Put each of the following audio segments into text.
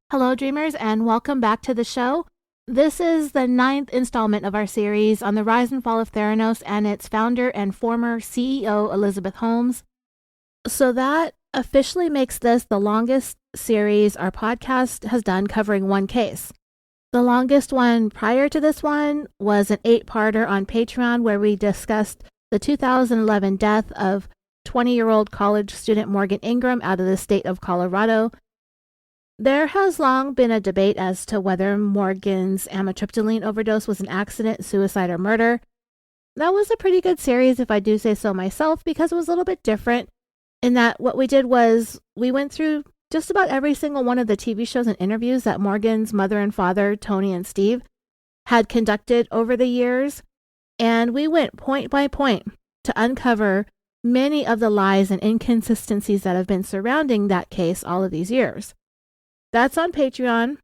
Hello, dreamers, and welcome back to the show. This is the 9th installment of our series on the rise and fall of Theranos and its founder and former CEO, Elizabeth Holmes. So that officially makes this the longest series our podcast has done covering one case. The longest one prior to this one was an 8-parter on Patreon where we discussed the 2011 death of 20-year-old college student Morgan Ingram out of the state of Colorado. There has long been a debate as to whether Morgan's amitriptyline overdose was an accident, suicide, or murder. That was a pretty good series, if I do say so myself, because it was a little bit different in that what we did was we went through just about every single one of the TV shows and interviews that Morgan's mother and father, Tony and Steve, had conducted over the years, and we went point by point to uncover many of the lies and inconsistencies that have been surrounding that case all of these years. That's on Patreon,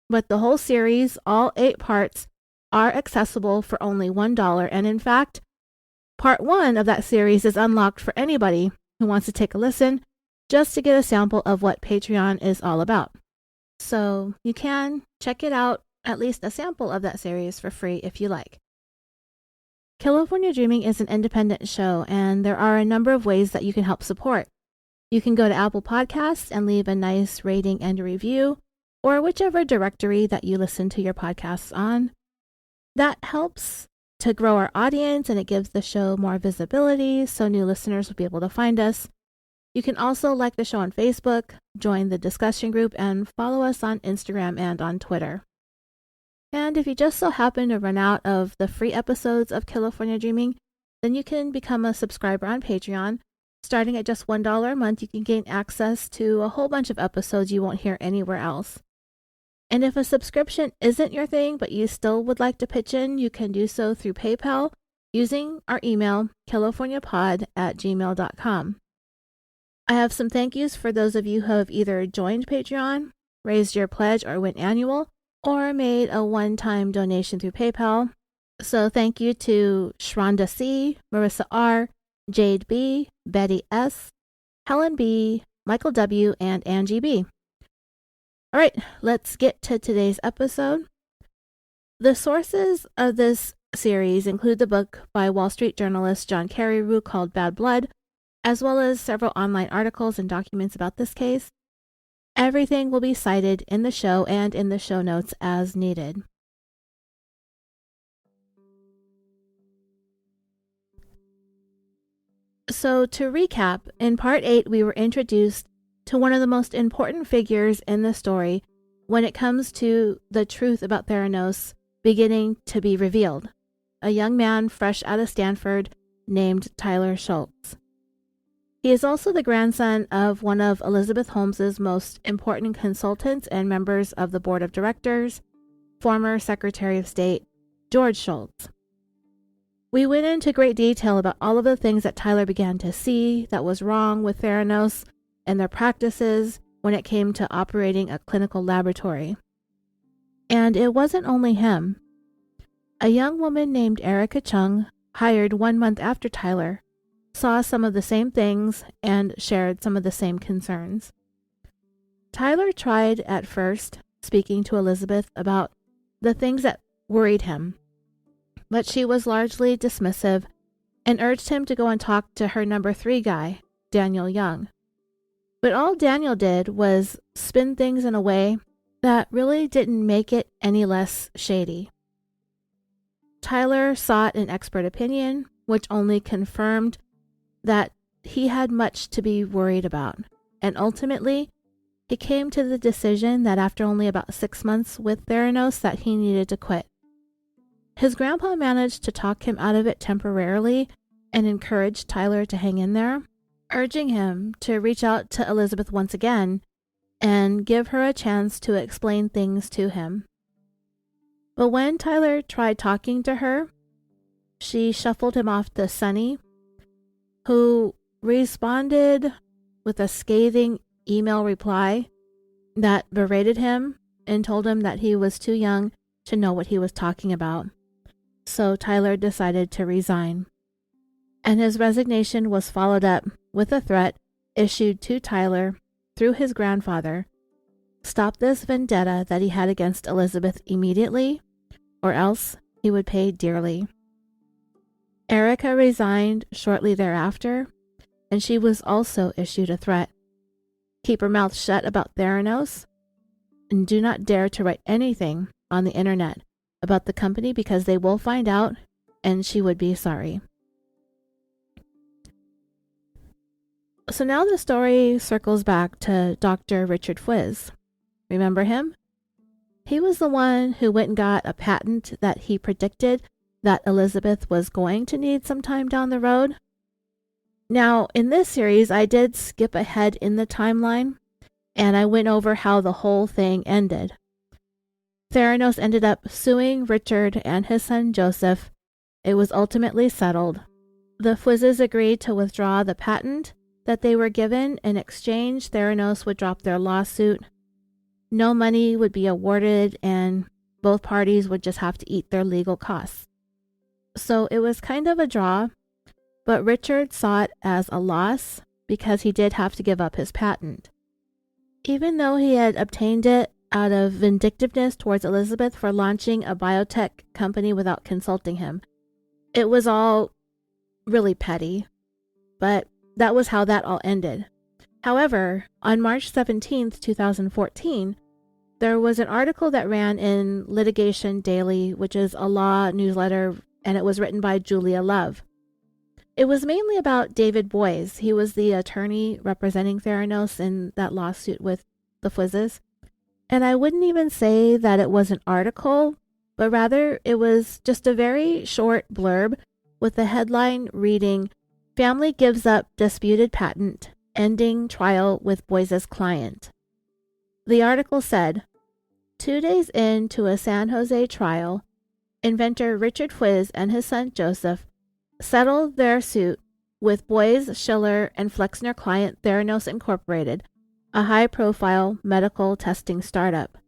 but the whole series, all 8 parts, are accessible for only $1. And in fact, part 1 of that series is unlocked for anybody who wants to take a listen, just to get a sample of what Patreon is all about. So you can check it out, at least a sample of that series for free if you like. Killafornia Dreaming is an independent show, and there are a number of ways that you can help support. You can go to Apple Podcasts and leave a nice rating and a review, or whichever directory that you listen to your podcasts on. That helps to grow our audience and it gives the show more visibility so new listeners will be able to find us. You can also like the show on Facebook, join the discussion group, and follow us on Instagram and on Twitter. And if you just so happen to run out of the free episodes of Killafornia Dreaming, then you can become a subscriber on Patreon. Starting at just $1 a month, you can gain access to a whole bunch of episodes you won't hear anywhere else. And if a subscription isn't your thing, but you still would like to pitch in, you can do so through PayPal using our email, killaforniapod@gmail.com. I have some thank yous for those of you who have either joined Patreon, raised your pledge or went annual, or made a one-time donation through PayPal. So thank you to Shronda C., Marissa R., Jade B., Betty S., Helen B., Michael W., and Angie B. All right, let's get to today's episode. The sources of this series include the book by Wall Street journalist John Carreyrou called Bad Blood, as well as several online articles and documents about this case. Everything will be cited in the show and in the show notes as needed. So to recap, in part 8, we were introduced to one of the most important figures in the story when it comes to the truth about Theranos beginning to be revealed, a young man fresh out of Stanford named Tyler Schultz. He is also the grandson of one of Elizabeth Holmes's most important consultants and members of the board of directors, former Secretary of State George Schultz. We went into great detail about all of the things that Tyler began to see that was wrong with Theranos and their practices when it came to operating a clinical laboratory. And it wasn't only him. A young woman named Erica Chung, hired 1 month after Tyler, saw some of the same things and shared some of the same concerns. Tyler tried at first speaking to Elizabeth about the things that worried him, but she was largely dismissive and urged him to go and talk to her number 3 guy, Daniel Young. But all Daniel did was spin things in a way that really didn't make it any less shady. Tyler sought an expert opinion, which only confirmed that he had much to be worried about, and ultimately, he came to the decision that after only about 6 months with Theranos that he needed to quit. His grandpa managed to talk him out of it temporarily and encouraged Tyler to hang in there, urging him to reach out to Elizabeth once again and give her a chance to explain things to him. But when Tyler tried talking to her, she shuffled him off to Sunny, who responded with a scathing email reply that berated him and told him that he was too young to know what he was talking about. So Tyler decided to resign. And his resignation was followed up with a threat issued to Tyler through his grandfather, stop this vendetta that he had against Elizabeth immediately, or else he would pay dearly. Erica resigned shortly thereafter, and she was also issued a threat. Keep her mouth shut about Theranos, and do not dare to write anything on the internet about the company because they will find out, and she would be sorry. So now the story circles back to Dr. Richard Fwiz. Remember him? He was the one who went and got a patent that he predicted that Elizabeth was going to need sometime down the road. Now, in this series, I did skip ahead in the timeline, and I went over how the whole thing ended. Theranos ended up suing Richard and his son Joseph. It was ultimately settled. The Fwizes agreed to withdraw the patent that they were given. In exchange, Theranos would drop their lawsuit. No money would be awarded, and both parties would just have to eat their legal costs. So it was kind of a draw, but Richard saw it as a loss because he did have to give up his patent. Even though he had obtained it out of vindictiveness towards Elizabeth for launching a biotech company without consulting him, it was all really petty, but that was how that all ended. However, on March 17th, 2014, there was an article that ran in Litigation Daily, which is a law newsletter, and it was written by Julia Love. It was mainly about David Boies. He was the attorney representing Theranos in that lawsuit with the Fwizzes. And I wouldn't even say that it was an article, but rather it was just a very short blurb with the headline reading, "Family gives up disputed patent, ending trial with Boies' client." The article said, 2 days into a San Jose trial, inventor Richard Fwiz and his son Joseph settled their suit with Boies, Schiller, and Flexner client Theranos Incorporated, a high-profile medical testing startup.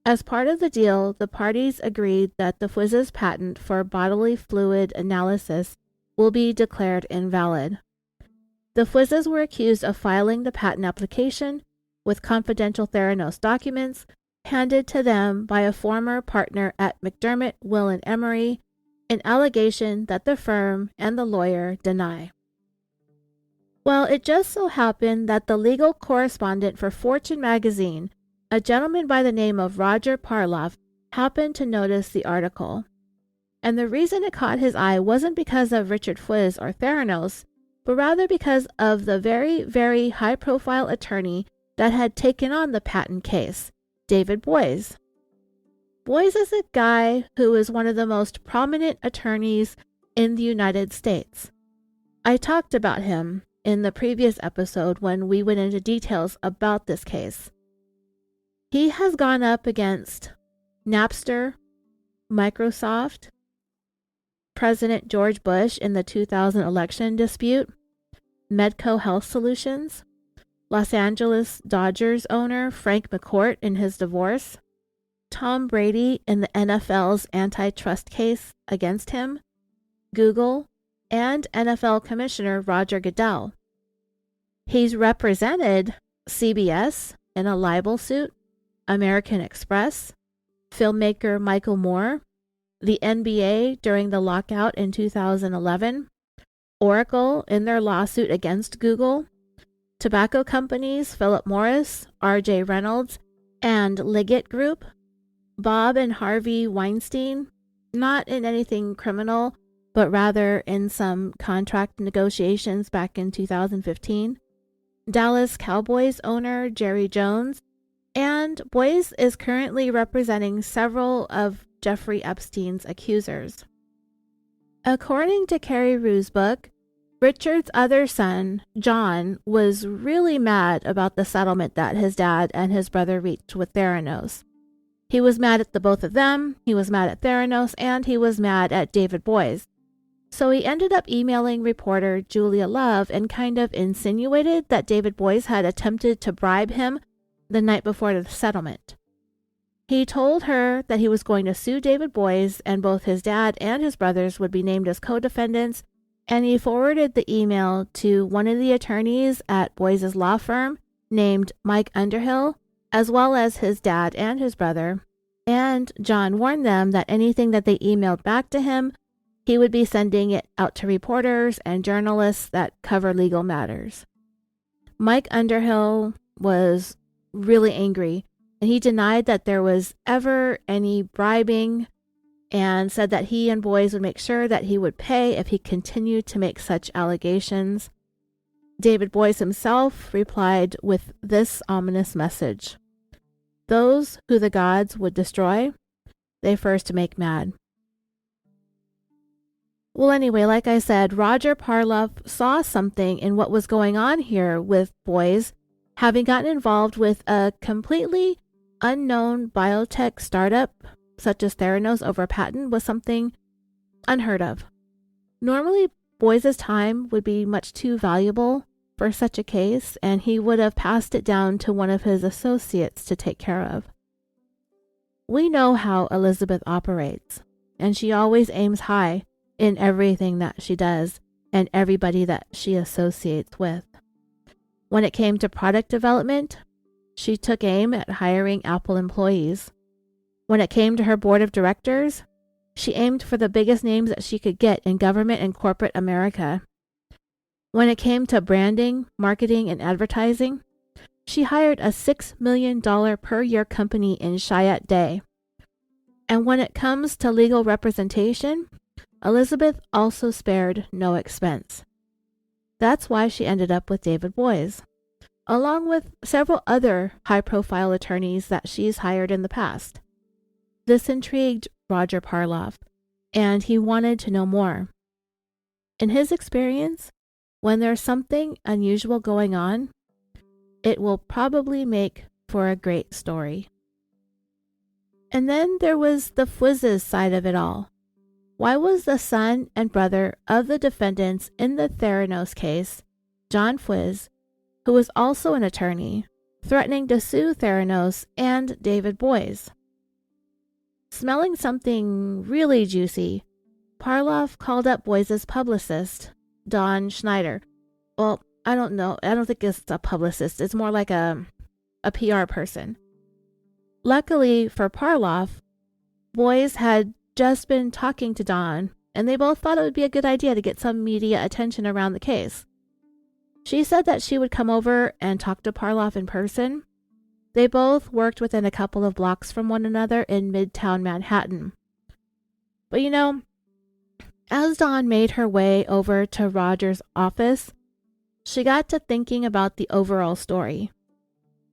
As part of the deal, the parties agreed that the Fwiz's patent for bodily fluid analysis will be declared invalid. The Fwizzes were accused of filing the patent application with confidential Theranos documents handed to them by a former partner at McDermott, Will and Emery, an allegation that the firm and the lawyer deny. Well, it just so happened that the legal correspondent for Fortune magazine, a gentleman by the name of Roger Parloff, happened to notice the article. And the reason it caught his eye wasn't because of Richard Fwiz or Theranos, but rather because of the very, very high-profile attorney that had taken on the patent case, David Boies. Boies is a guy who is one of the most prominent attorneys in the United States. I talked about him in the previous episode when we went into details about this case. He has gone up against Napster, Microsoft, President George Bush in the 2000 election dispute, Medco Health Solutions, Los Angeles Dodgers owner Frank McCourt in his divorce, Tom Brady in the NFL's antitrust case against him, Google, and NFL Commissioner Roger Goodell. He's represented CBS in a libel suit, American Express, filmmaker Michael Moore, the NBA during the lockout in 2011, Oracle in their lawsuit against Google, tobacco companies Philip Morris, R.J. Reynolds, and Liggett Group, Bob and Harvey Weinstein, not in anything criminal, but rather in some contract negotiations back in 2015, Dallas Cowboys owner Jerry Jones, and Boies is currently representing several of Jeffrey Epstein's accusers. According to Carrie Rue's book, Richard's other son, John, was really mad about the settlement that his dad and his brother reached with Theranos. He was mad at the both of them, he was mad at Theranos, and he was mad at David Boies. So he ended up emailing reporter Julia Love and kind of insinuated that David Boies had attempted to bribe him the night before the settlement. He told her that he was going to sue David Boies and both his dad and his brothers would be named as co-defendants, and he forwarded the email to one of the attorneys at Boies' law firm named Mike Underhill, as well as his dad and his brother, and John warned them that anything that they emailed back to him, he would be sending it out to reporters and journalists that cover legal matters. Mike Underhill was really angry, and he denied that there was ever any bribing and said that he and Boyes would make sure that he would pay if he continued to make such allegations. David Boyes himself replied with this ominous message: "Those who the gods would destroy, they first make mad." Well, anyway, like I said, Roger Parloff saw something in what was going on here with Boyes, having gotten involved with a completely unknown biotech startup such as Theranos over a patent was something unheard of. Normally, Boyes' time would be much too valuable for such a case, and he would have passed it down to one of his associates to take care of. We know how Elizabeth operates, and she always aims high in everything that she does and everybody that she associates with. When it came to product development, she took aim at hiring Apple employees. When it came to her board of directors, she aimed for the biggest names that she could get in government and corporate America. When it came to branding, marketing, and advertising, she hired a $6 million per year company in Chiat Day. And when it comes to legal representation, Elizabeth also spared no expense. That's why she ended up with David Boyes, along with several other high-profile attorneys that she's hired in the past. This intrigued Roger Parloff, and he wanted to know more. In his experience, when there's something unusual going on, it will probably make for a great story. And then there was the Fwizz's side of it all. Why was the son and brother of the defendants in the Theranos case, John Fwiz, who was also an attorney, threatening to sue Theranos and David Boyes? Smelling something really juicy, Parloff called up Boyes' publicist, Don Schneider. Well, I don't know. I don't think it's a publicist. It's more like a PR person. Luckily for Parloff, Boyes had just been talking to Don, and they both thought it would be a good idea to get some media attention around the case. She said that she would come over and talk to Parloff in person. They both worked within a couple of blocks from one another in Midtown Manhattan. But as Dawn made her way over to Roger's office, she got to thinking about the overall story.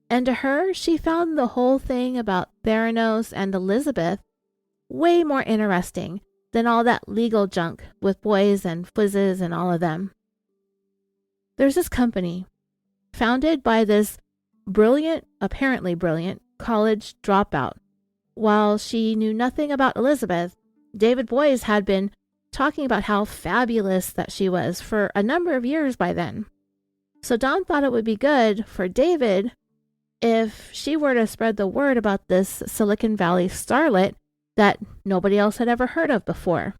And to her, she found the whole thing about Theranos and Elizabeth way more interesting than all that legal junk with Boyes and Fwizzes and all of them. There's this company, founded by this apparently brilliant, college dropout. While she knew nothing about Elizabeth, David Boyes had been talking about how fabulous that she was for a number of years by then. So Dawn thought it would be good for David if she were to spread the word about this Silicon Valley starlet that nobody else had ever heard of before.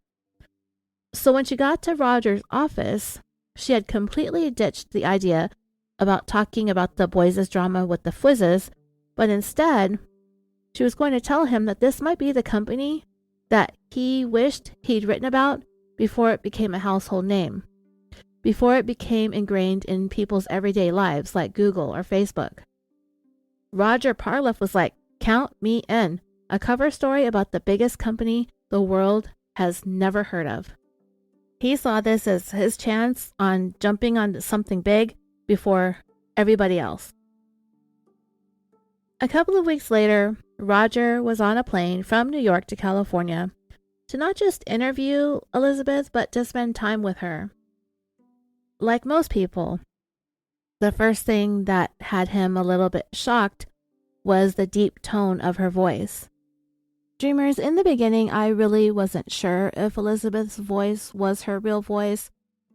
So when she got to Roger's office, she had completely ditched the idea about talking about the Boyes' drama with the Fwizzes, but instead, she was going to tell him that this might be the company that he wished he'd written about before it became a household name, before it became ingrained in people's everyday lives like Google or Facebook. Roger Parloff was like, "Count me in. A cover story about the biggest company the world has never heard of." He saw this as his chance on jumping onto something big before everybody else. A couple of weeks later, Roger was on a plane from New York to California to not just interview Elizabeth, but to spend time with her. Like most people, the first thing that had him a little bit shocked was the deep tone of her voice. Dreamers, in the beginning, I really wasn't sure if Elizabeth's voice was her real voice,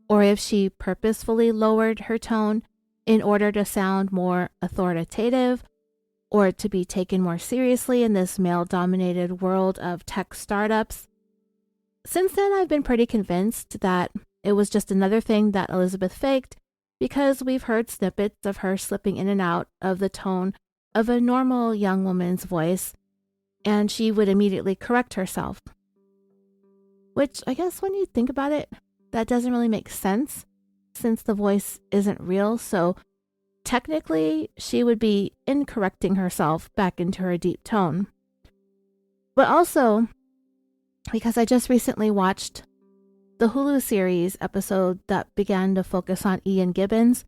or if she purposefully lowered her tone in order to sound more authoritative or to be taken more seriously in this male-dominated world of tech startups. Since then, I've been pretty convinced that it was just another thing that Elizabeth faked, because we've heard snippets of her slipping in and out of the tone of a normal young woman's voice, and she would immediately correct herself. Which, I guess when you think about it, that doesn't really make sense since the voice isn't real, so technically she would be incorrecting herself back into her deep tone. But also, because I just recently watched the Hulu series episode that began to focus on Ian Gibbons,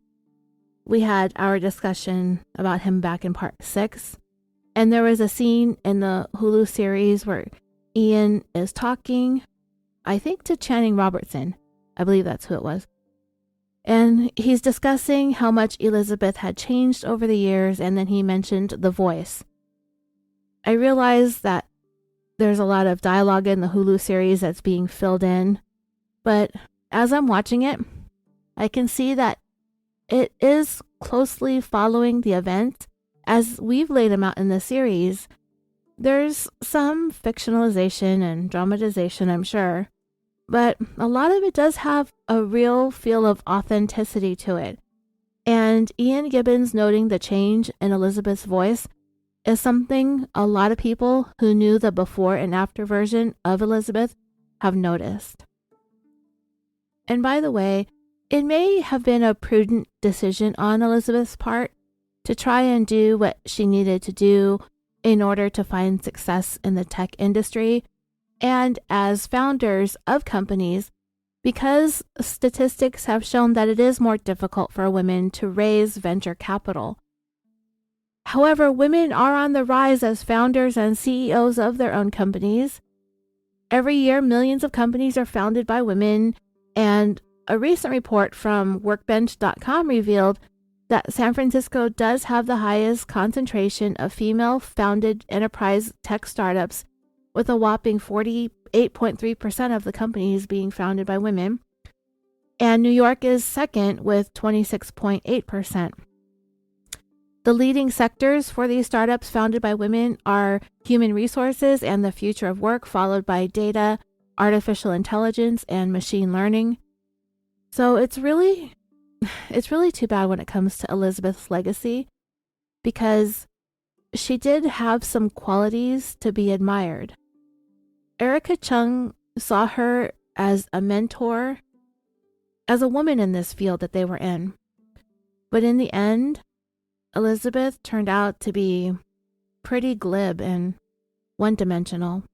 we had our discussion about him back in part 6. And there was a scene in the Hulu series where Ian is talking, I think, to Channing Robertson. I believe that's who it was. And he's discussing how much Elizabeth had changed over the years, and then he mentioned the voice. I realized that there's a lot of dialogue in the Hulu series that's being filled in, but as I'm watching it, I can see that it is closely following the events as we've laid them out in the series. There's some fictionalization and dramatization, I'm sure, but a lot of it does have a real feel of authenticity to it. And Ian Gibbons noting the change in Elizabeth's voice is something a lot of people who knew the before and after version of Elizabeth have noticed. And by the way, it may have been a prudent decision on Elizabeth's part to try and do what she needed to do in order to find success in the tech industry and as founders of companies, because statistics have shown that it is more difficult for women to raise venture capital. However, women are on the rise as founders and CEOs of their own companies. Every year, millions of companies are founded by women, and a recent report from Workbench.com revealed that San Francisco does have the highest concentration of female-founded enterprise tech startups, with a whopping 48.3% of the companies being founded by women, and New York is second with 26.8%. The leading sectors for these startups founded by women are human resources and the future of work, followed by data, artificial intelligence, and machine learning. So it's really too bad when it comes to Elizabeth's legacy, because she did have some qualities to be admired. Erica Chung saw her as a mentor, as a woman in this field that they were in. But in the end, Elizabeth turned out to be pretty glib and one-dimensional.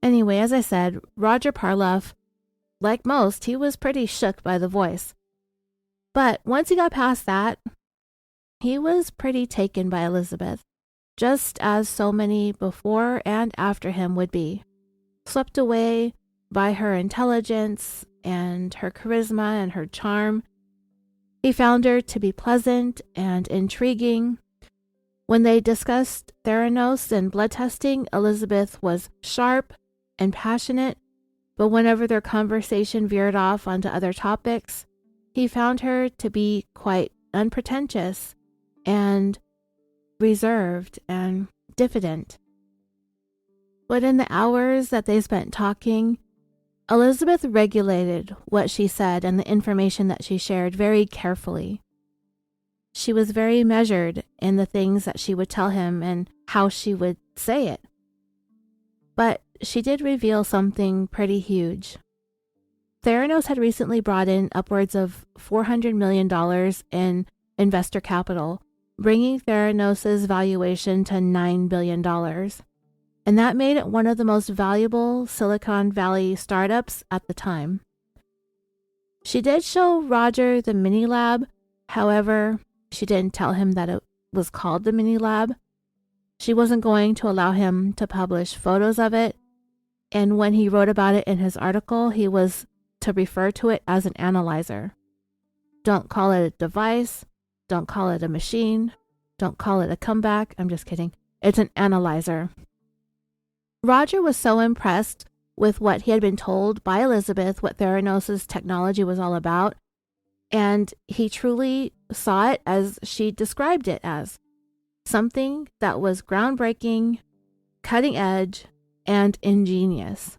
Anyway, as I said, Roger Parloff, like most, he was pretty shook by the voice. But once he got past that, he was pretty taken by Elizabeth, just as so many before and after him would be, swept away by her intelligence and her charisma and her charm. He found her to be pleasant and intriguing. When they discussed Theranos and blood testing, Elizabeth was sharp and passionate, but whenever their conversation veered off onto other topics, he found her to be quite unpretentious and reserved and diffident. But in the hours that they spent talking, Elizabeth regulated what she said and the information that she shared very carefully. She was very measured in the things that she would tell him and how she would say it. But she did reveal something pretty huge. Theranos had recently brought in upwards of $400 million in investor capital, bringing Theranos' valuation to $9 billion. And that made it one of the most valuable Silicon Valley startups at the time. She did show Roger the mini lab. However, she didn't tell him that it was called the mini lab. She wasn't going to allow him to publish photos of it. And when he wrote about it in his article, he was to refer to it as an analyzer. Don't call it a device. Don't call it a machine. Don't call it a comeback. I'm just kidding. It's an analyzer. Roger was so impressed with what he had been told by Elizabeth, what Theranos' technology was all about, and he truly saw it as she described it as something that was groundbreaking, cutting edge, and ingenious.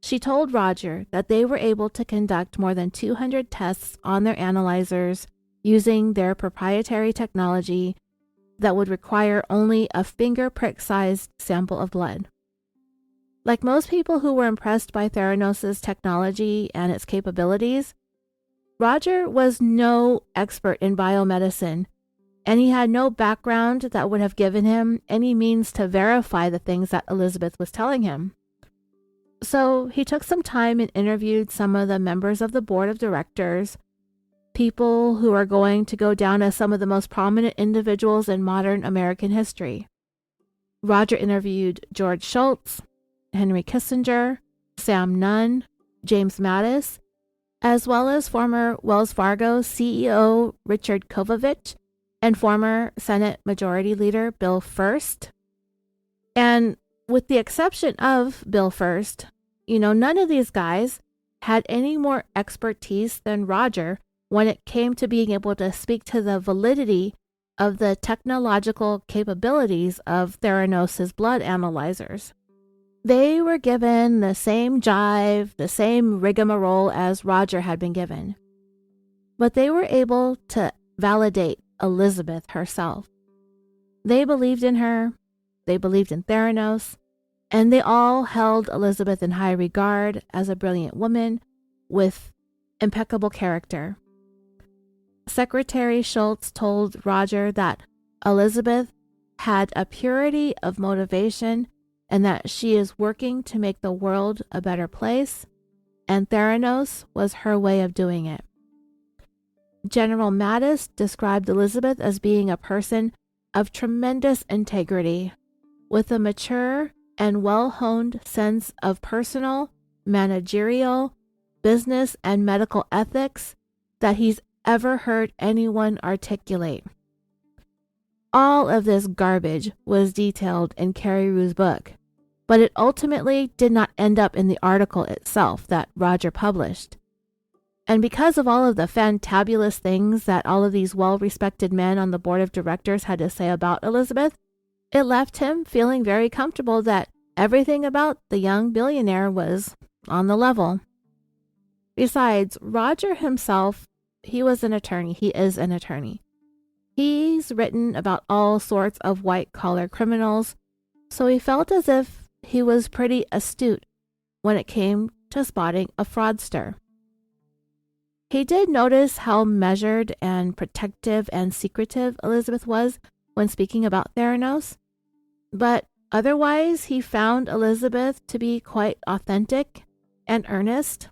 She told Roger that they were able to conduct more than 200 tests on their analyzers using their proprietary technology that would require only a finger prick-sized sample of blood. Like most people who were impressed by Theranos' technology and its capabilities, Roger was no expert in biomedicine, and he had no background that would have given him any means to verify the things that Elizabeth was telling him. So he took some time and interviewed some of the members of the board of directors, people who are going to go down as some of the most prominent individuals in modern American history. Roger interviewed George Shultz, Henry Kissinger, Sam Nunn, James Mattis, as well as former Wells Fargo CEO Richard Kovovich and former Senate Majority Leader Bill First. And with the exception of Bill First, none of these guys had any more expertise than Roger when it came to being able to speak to the validity of the technological capabilities of Theranos' blood analyzers. They were given the same jive, the same rigmarole as Roger had been given. But they were able to validate Elizabeth herself. They believed in her, they believed in Theranos, and they all held Elizabeth in high regard as a brilliant woman with impeccable character. Secretary Schultz told Roger that Elizabeth had a purity of motivation and that she is working to make the world a better place, and Theranos was her way of doing it. General Mattis described Elizabeth as being a person of tremendous integrity, with a mature and well-honed sense of personal, managerial, business, and medical ethics that he's ever heard anyone articulate. All of this garbage was detailed in Carrie Rue's book, but it ultimately did not end up in the article itself that Roger published. And because of all of the fantabulous things that all of these well-respected men on the board of directors had to say about Elizabeth, it left him feeling very comfortable that everything about the young billionaire was on the level. Besides, Roger himself, he was an attorney. He is an attorney. He's written about all sorts of white-collar criminals, so he felt as if he was pretty astute when it came to spotting a fraudster. He did notice how measured and protective and secretive Elizabeth was when speaking about Theranos, but otherwise he found Elizabeth to be quite authentic and earnest,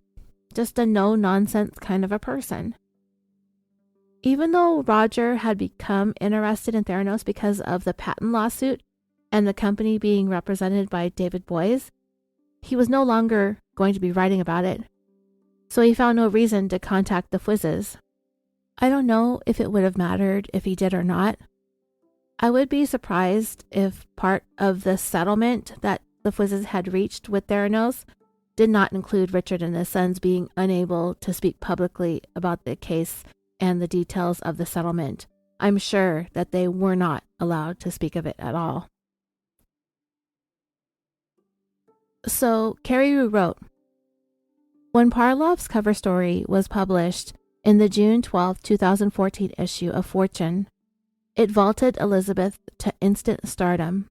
just a no-nonsense kind of a person. Even though Roger had become interested in Theranos because of the patent lawsuit and the company being represented by David Boies, he was no longer going to be writing about it, so he found no reason to contact the Fwizzes. I don't know if it would have mattered if he did or not. I would be surprised if part of the settlement that the Fwizzes had reached with Theranos did not include Richard and his sons being unable to speak publicly about the case and the details of the settlement. I'm sure that they were not allowed to speak of it at all. So Carrie Rue wrote, when Parloff's cover story was published in the June 12, 2014 issue of Fortune, it vaulted Elizabeth to instant stardom.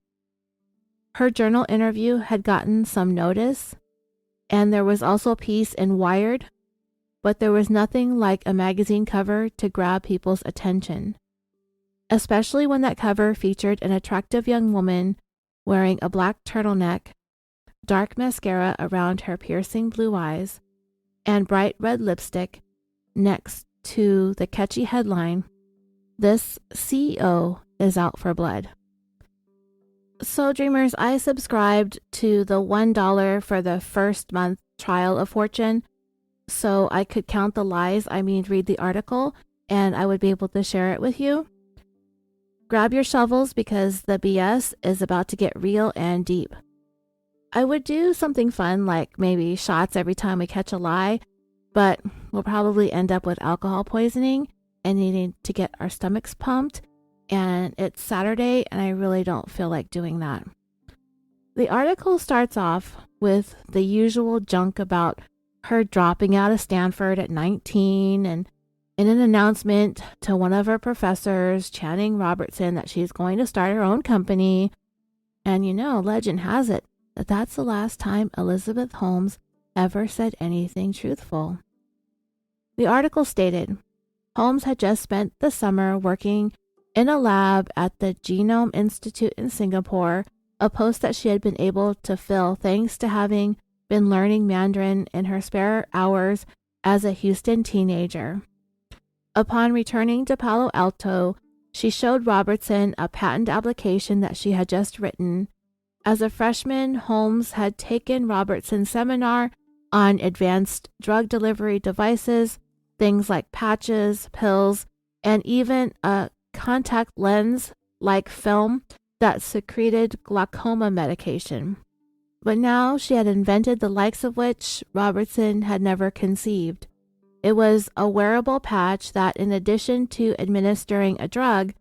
Her journal interview had gotten some notice, and there was also a piece in Wired, but there was nothing like a magazine cover to grab people's attention, especially when that cover featured an attractive young woman wearing a black turtleneck, dark mascara around her piercing blue eyes, and bright red lipstick next to the catchy headline, "This CEO is out for blood." So dreamers, I subscribed to the $1 for the first month trial of Fortune so I could count the lies, read the article, and I would be able to share it with you. Grab your shovels because the BS is about to get real and deep. I would do something fun like maybe shots every time we catch a lie, but we'll probably end up with alcohol poisoning and needing to get our stomachs pumped, and it's Saturday and I really don't feel like doing that. The article starts off with the usual junk about her dropping out of Stanford at 19 and in an announcement to one of her professors, Channing Robertson, that she's going to start her own company. And legend has it that that's the last time Elizabeth Holmes ever said anything truthful. The article stated, Holmes had just spent the summer working in a lab at the Genome Institute in Singapore, a post that she had been able to fill thanks to having been learning Mandarin in her spare hours as a Houston teenager. Upon returning to Palo Alto, she showed Robertson a patent application that she had just written. As a freshman, Holmes had taken Robertson's seminar on advanced drug delivery devices, things like patches, pills, and even a contact lens like film that secreted glaucoma medication. But now she had invented the likes of which Robertson had never conceived. It was a wearable patch that, in addition to administering a drug,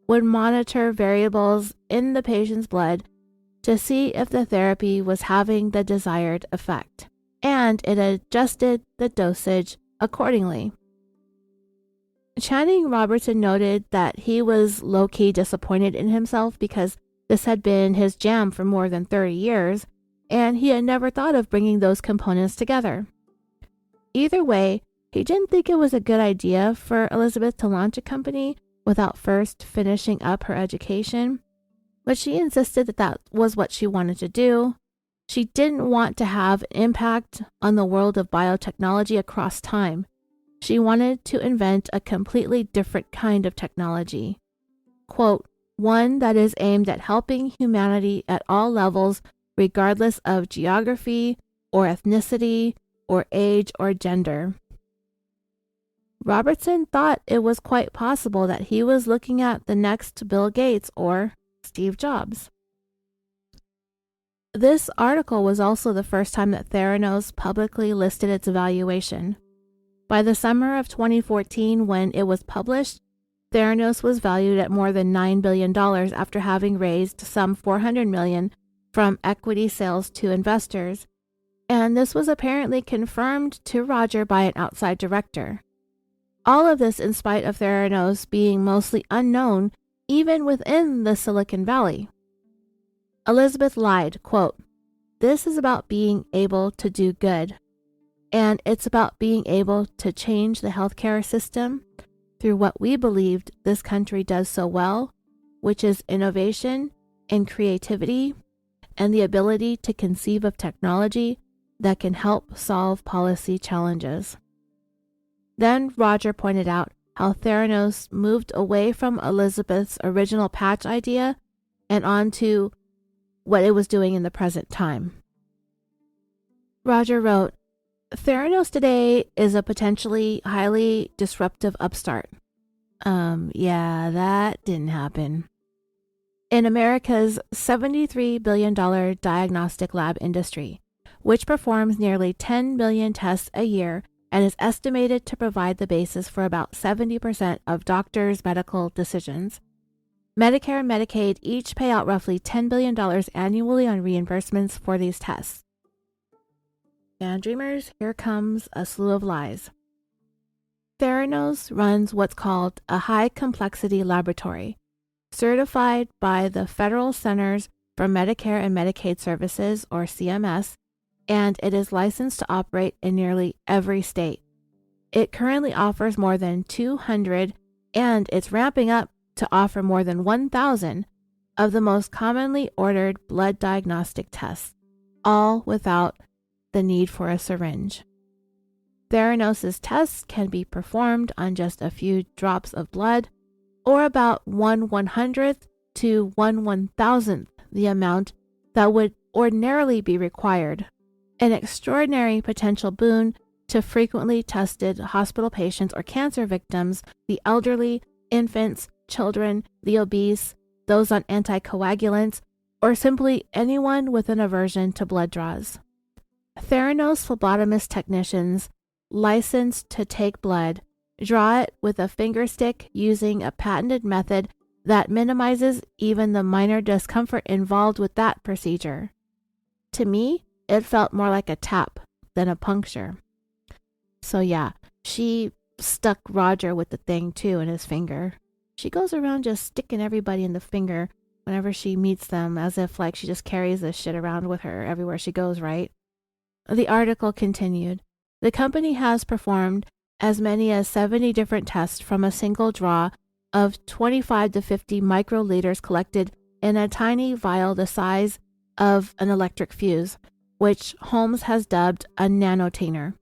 would monitor variables in the patient's blood to see if the therapy was having the desired effect, and it adjusted the dosage accordingly. Channing Robertson noted that he was low-key disappointed in himself because this had been his jam for more than 30 years, and he had never thought of bringing those components together. Either way, he didn't think it was a good idea for Elizabeth to launch a company without first finishing up her education, but she insisted that that was what she wanted to do. She didn't want to have an impact on the world of biotechnology across time. She wanted to invent a completely different kind of technology. Quote, one that is aimed at helping humanity at all levels, regardless of geography or ethnicity or age or gender. Robertson thought it was quite possible that he was looking at the next Bill Gates or Steve Jobs. This article was also the first time that Theranos publicly listed its valuation. By the summer of 2014, when it was published, Theranos was valued at more than $9 billion after having raised some $400 million from equity sales to investors, and this was apparently confirmed to Roger by an outside director. All of this in spite of Theranos being mostly unknown even within the Silicon Valley. Elizabeth lied, quote, this is about being able to do good, and it's about being able to change the healthcare system through what we believed this country does so well, which is innovation and creativity and the ability to conceive of technology that can help solve policy challenges. Then Roger pointed out how Theranos moved away from Elizabeth's original patch idea and on to what it was doing in the present time. Roger wrote, Theranos today is a potentially highly disruptive upstart. Yeah, that didn't happen. In America's $73 billion diagnostic lab industry, which performs nearly 10 million tests a year and is estimated to provide the basis for about 70% of doctors' medical decisions. Medicare and Medicaid each pay out roughly $10 billion annually on reimbursements for these tests. And dreamers, here comes a slew of lies. Theranos runs what's called a high-complexity laboratory, certified by the Federal Centers for Medicare and Medicaid Services, or CMS, and it is licensed to operate in nearly every state. It currently offers more than 200, and it's ramping up to offer more than 1,000 of the most commonly ordered blood diagnostic tests, all without the need for a syringe. Theranos' tests can be performed on just a few drops of blood, or about 1/100th to 1/1000th the amount that would ordinarily be required. An extraordinary potential boon to frequently tested hospital patients or cancer victims, the elderly, infants, children, the obese, those on anticoagulants, or simply anyone with an aversion to blood draws. Theranos phlebotomist technicians, licensed to take blood, draw it with a finger stick using a patented method that minimizes even the minor discomfort involved with that procedure. To me, it felt more like a tap than a puncture. So yeah, she stuck Roger with the thing too in his finger. She goes around just sticking everybody in the finger whenever she meets them, as if like she just carries this shit around with her everywhere she goes, right? The article continued. The company has performed as many as 70 different tests from a single draw of 25 to 50 microliters collected in a tiny vial the size of an electric fuse, which Holmes has dubbed a nanotainer.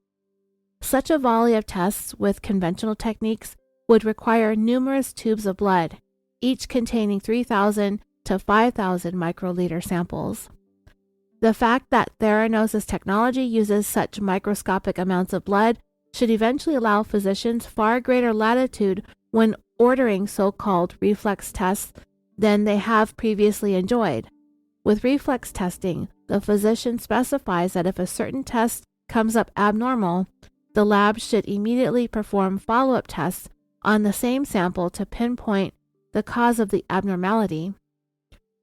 Such a volley of tests with conventional techniques would require numerous tubes of blood, each containing 3,000 to 5,000 microliter samples. The fact that Theranos' technology uses such microscopic amounts of blood should eventually allow physicians far greater latitude when ordering so-called reflex tests than they have previously enjoyed. With reflex testing, the physician specifies that if a certain test comes up abnormal, the lab should immediately perform follow-up tests on the same sample to pinpoint the cause of the abnormality.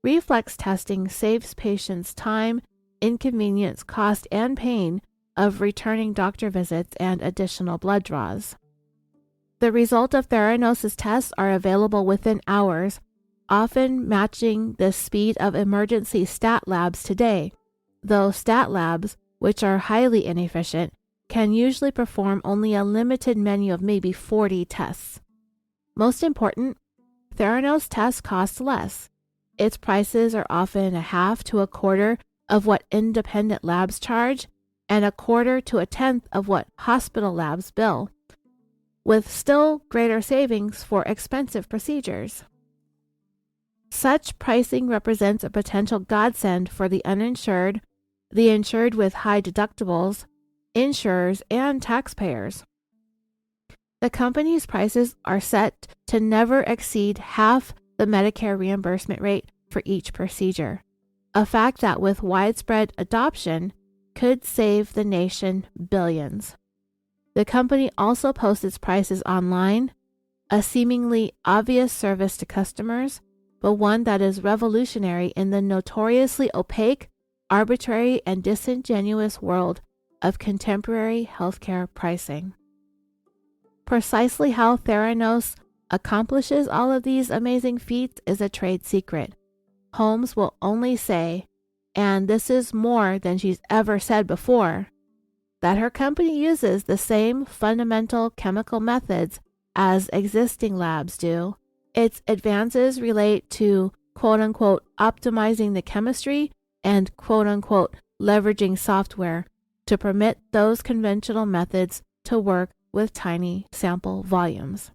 Reflex testing saves patients time, inconvenience, cost, and pain of returning doctor visits and additional blood draws. The result of Theranos' tests are available within hours, often matching the speed of emergency stat labs today, though stat labs, which are highly inefficient, can usually perform only a limited menu of maybe 40 tests. Most important, Theranos tests cost less. Its prices are often a half to a quarter of what independent labs charge and a quarter to a tenth of what hospital labs bill, with still greater savings for expensive procedures. Such pricing represents a potential godsend for the uninsured, the insured with high deductibles, insurers, and taxpayers. The company's prices are set to never exceed half the Medicare reimbursement rate for each procedure, a fact that with widespread adoption could save the nation billions. The company also posts its prices online, a seemingly obvious service to customers, but one that is revolutionary in the notoriously opaque, arbitrary, and disingenuous world of contemporary healthcare pricing. Precisely how Theranos accomplishes all of these amazing feats is a trade secret. Holmes will only say, and this is more than she's ever said before, that her company uses the same fundamental chemical methods as existing labs do. Its advances relate to quote-unquote optimizing the chemistry and quote-unquote leveraging software to permit those conventional methods to work with tiny sample volumes.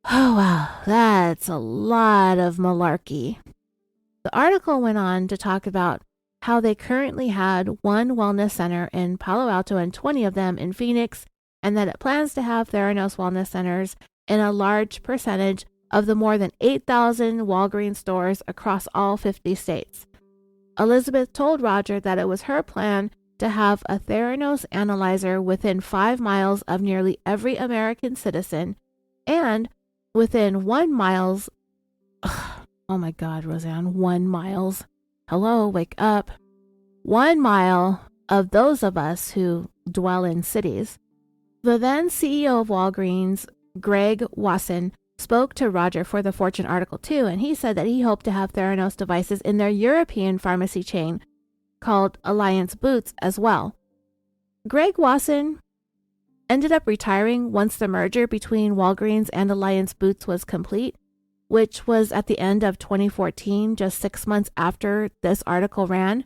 Oh wow, that's a lot of malarkey. The article went on to talk about how they currently had one wellness center in Palo Alto and 20 of them in Phoenix, and that it plans to have Theranos wellness centers in a large percentage of the more than 8,000 Walgreens stores across all 50 states. Elizabeth told Roger that it was her plan to have a Theranos analyzer within 5 miles of nearly every American citizen and within 1 miles. Oh my God, Roseanne, 1 miles. Hello, wake up. 1 mile of those of us who dwell in cities. The then CEO of Walgreens, Greg Wasson, spoke to Roger for the Fortune article too, and he said that he hoped to have Theranos devices in their European pharmacy chain called Alliance Boots as well. Greg Wasson ended up retiring once the merger between Walgreens and Alliance Boots was complete, which was at the end of 2014, just 6 months after this article ran.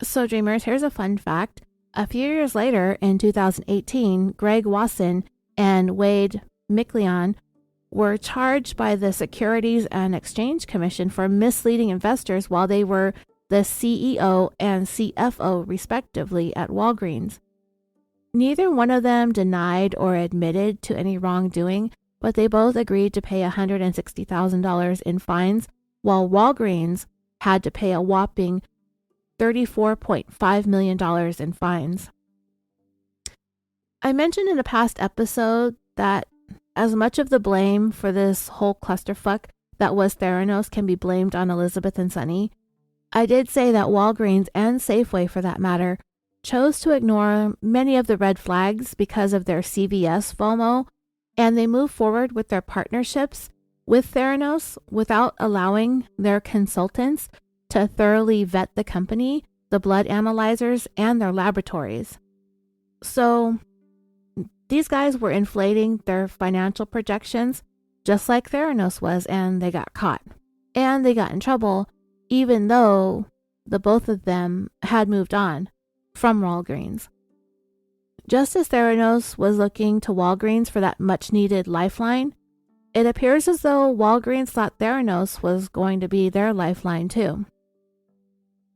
So dreamers, here's a fun fact. A few years later, in 2018, Greg Wasson and Wade Miquelon were charged by the Securities and Exchange Commission for misleading investors while they were the CEO and CFO respectively at Walgreens. Neither one of them denied or admitted to any wrongdoing, but they both agreed to pay $160,000 in fines, while Walgreens had to pay a whopping $34.5 million in fines. I mentioned in a past episode that as much of the blame for this whole clusterfuck that was Theranos can be blamed on Elizabeth and Sonny, I did say that Walgreens and Safeway, for that matter, chose to ignore many of the red flags because of their CVS FOMO, and they moved forward with their partnerships with Theranos without allowing their consultants to thoroughly vet the company, the blood analyzers, and their laboratories. So these guys were inflating their financial projections just like Theranos was, and they got caught. And they got in trouble, even though the both of them had moved on from Walgreens. Just as Theranos was looking to Walgreens for that much-needed lifeline, it appears as though Walgreens thought Theranos was going to be their lifeline too.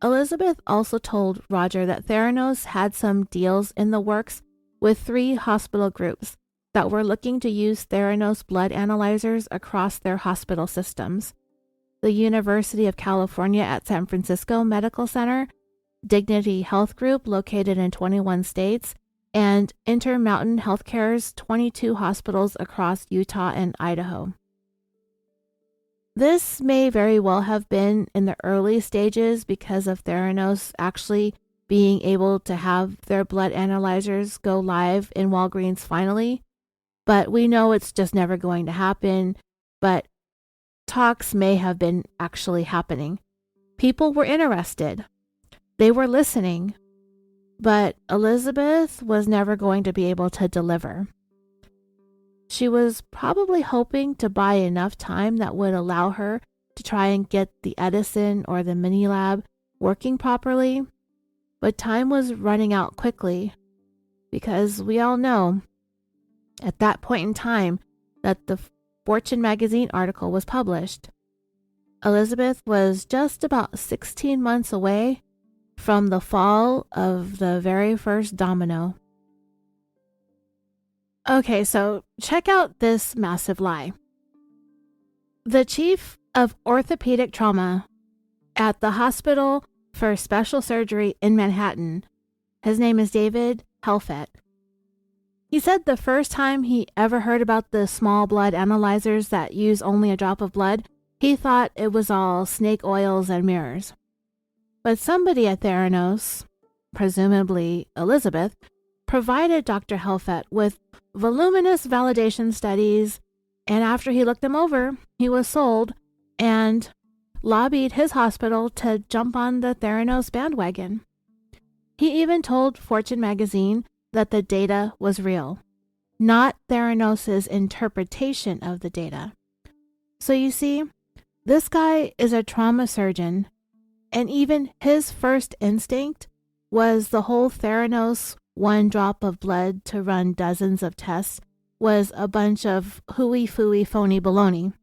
Elizabeth also told Roger that Theranos had some deals in the works with 3 hospital groups that were looking to use Theranos blood analyzers across their hospital systems. The University of California at San Francisco Medical Center, Dignity Health Group located in 21 states, and Intermountain Healthcare's 22 hospitals across Utah and Idaho. This may very well have been in the early stages because of Theranos actually being able to have their blood analyzers go live in Walgreens finally, but we know it's just never going to happen, but talks may have been actually happening. People were interested. They were listening, but Elizabeth was never going to be able to deliver. She was probably hoping to buy enough time that would allow her to try and get the Edison or the mini lab working properly, but time was running out quickly because we all know at that point in time that the Fortune magazine article was published. Elizabeth was just about 16 months away from the fall of the very first domino. Okay, so check out this massive lie. The chief of orthopedic trauma at the Hospital for Special Surgery in Manhattan, his name is David Helfet. He said the first time he ever heard about the small blood analyzers that use only a drop of blood, he thought it was all snake oils and mirrors. But somebody at Theranos, presumably Elizabeth, provided Dr. Helfet with voluminous validation studies, and after he looked them over, he was sold and lobbied his hospital to jump on the Theranos bandwagon. He even told Fortune magazine that the data was real, not Theranos' interpretation of the data. So you see, this guy is a trauma surgeon, and even his first instinct was the whole Theranos one drop of blood to run dozens of tests was a bunch of hooey-fooey phony baloney.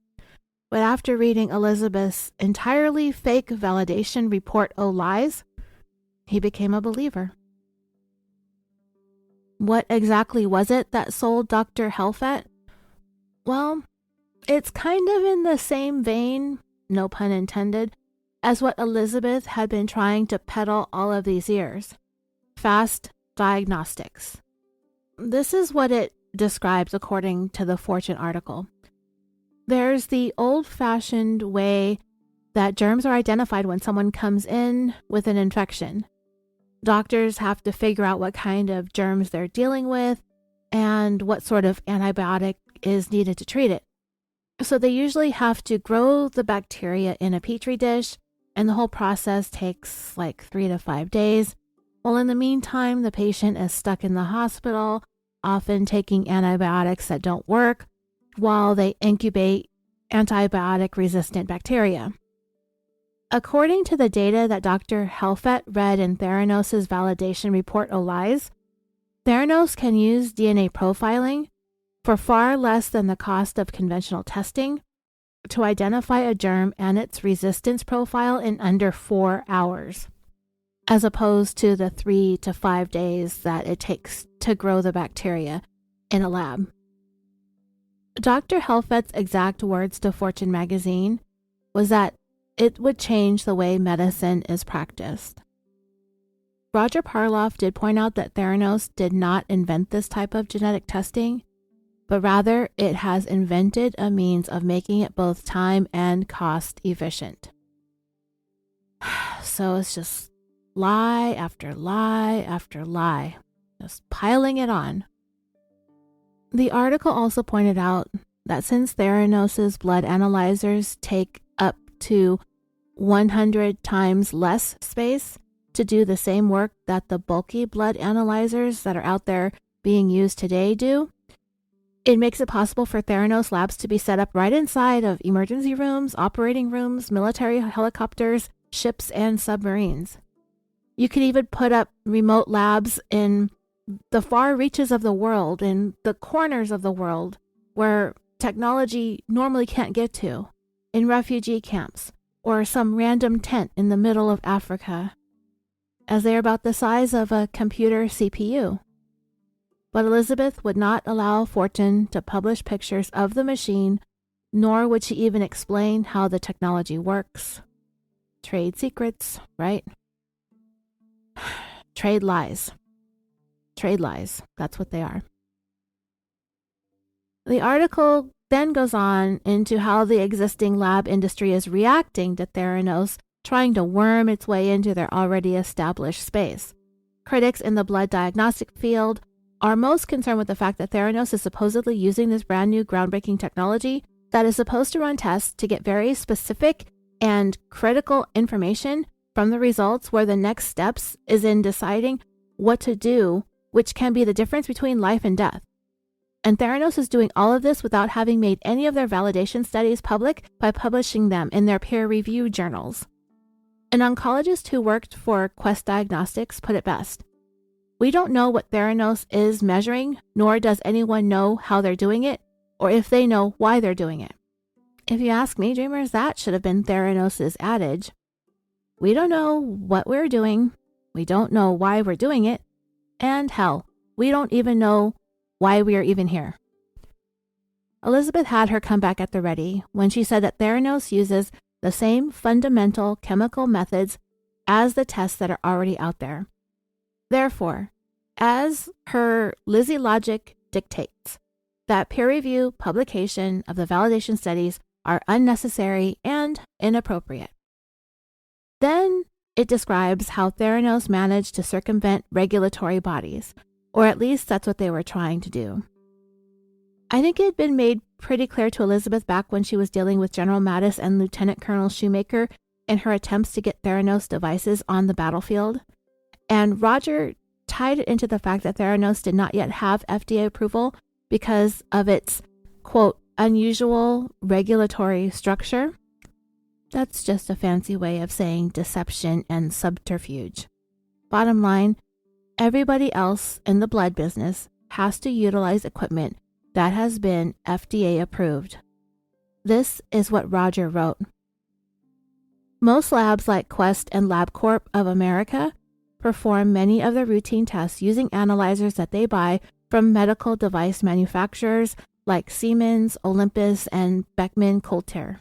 But after reading Elizabeth's entirely fake validation report o' lies, he became a believer. What exactly was it that sold Dr. Helfet? Well, it's kind of in the same vein, no pun intended, as what Elizabeth had been trying to peddle all of these years. Fast diagnostics. This is what it describes according to the Fortune article. There's the old-fashioned way that germs are identified when someone comes in with an infection. Doctors have to figure out what kind of germs they're dealing with and what sort of antibiotic is needed to treat it. So they usually have to grow the bacteria in a petri dish, and the whole process takes like 3 to 5 days. Well, in the meantime, the patient is stuck in the hospital, often taking antibiotics that don't work, while they incubate antibiotic-resistant bacteria. According to the data that Dr. Helfet read in Theranos' validation report o' lies, Theranos can use DNA profiling for far less than the cost of conventional testing to identify a germ and its resistance profile in under 4 hours, as opposed to the 3 to 5 days that it takes to grow the bacteria in a lab. Dr. Helfet's exact words to Fortune magazine was that it would change the way medicine is practiced. Roger Parloff did point out that Theranos did not invent this type of genetic testing, but rather it has invented a means of making it both time and cost efficient. So it's just lie after lie after lie, just piling it on. The article also pointed out that since Theranos' blood analyzers take up to 100 times less space to do the same work that the bulky blood analyzers that are out there being used today do, it makes it possible for Theranos labs to be set up right inside of emergency rooms, operating rooms, military helicopters, ships, and submarines. You could even put up remote labs in the far reaches of the world, in the corners of the world where technology normally can't get to, in refugee camps, or some random tent in the middle of Africa, as they are about the size of a computer CPU. But Elizabeth would not allow Fortune to publish pictures of the machine, nor would she even explain how the technology works. Trade secrets, right? Trade lies. Trade lies. That's what they are. The article then goes on into how the existing lab industry is reacting to Theranos trying to worm its way into their already established space. Critics in the blood diagnostic field are most concerned with the fact that Theranos is supposedly using this brand new groundbreaking technology that is supposed to run tests to get very specific and critical information from the results, where the next steps is in deciding what to do, which can be the difference between life and death. And Theranos is doing all of this without having made any of their validation studies public by publishing them in their peer-reviewed journals. An oncologist who worked for Quest Diagnostics put it best: "We don't know what Theranos is measuring, nor does anyone know how they're doing it, or if they know why they're doing it." If you ask me, dreamers, that should have been Theranos' adage. We don't know what we're doing, we don't know why we're doing it, and hell, we don't even know why we are even here. Elizabeth had her comeback at the ready when she said that Theranos uses the same fundamental chemical methods as the tests that are already out there. Therefore, as her Lizzie logic dictates, that peer review publication of the validation studies are unnecessary and inappropriate. Then it describes how Theranos managed to circumvent regulatory bodies, or at least that's what they were trying to do. I think it had been made pretty clear to Elizabeth back when she was dealing with General Mattis and Lieutenant Colonel Shoemaker in her attempts to get Theranos devices on the battlefield. And Roger tied it into the fact that Theranos did not yet have FDA approval because of its, quote, unusual regulatory structure. That's just a fancy way of saying deception and subterfuge. Bottom line, everybody else in the blood business has to utilize equipment that has been FDA approved. This is what Roger wrote. Most labs like Quest and LabCorp of America perform many of the routine tests using analyzers that they buy from medical device manufacturers like Siemens, Olympus, and Beckman Coulter.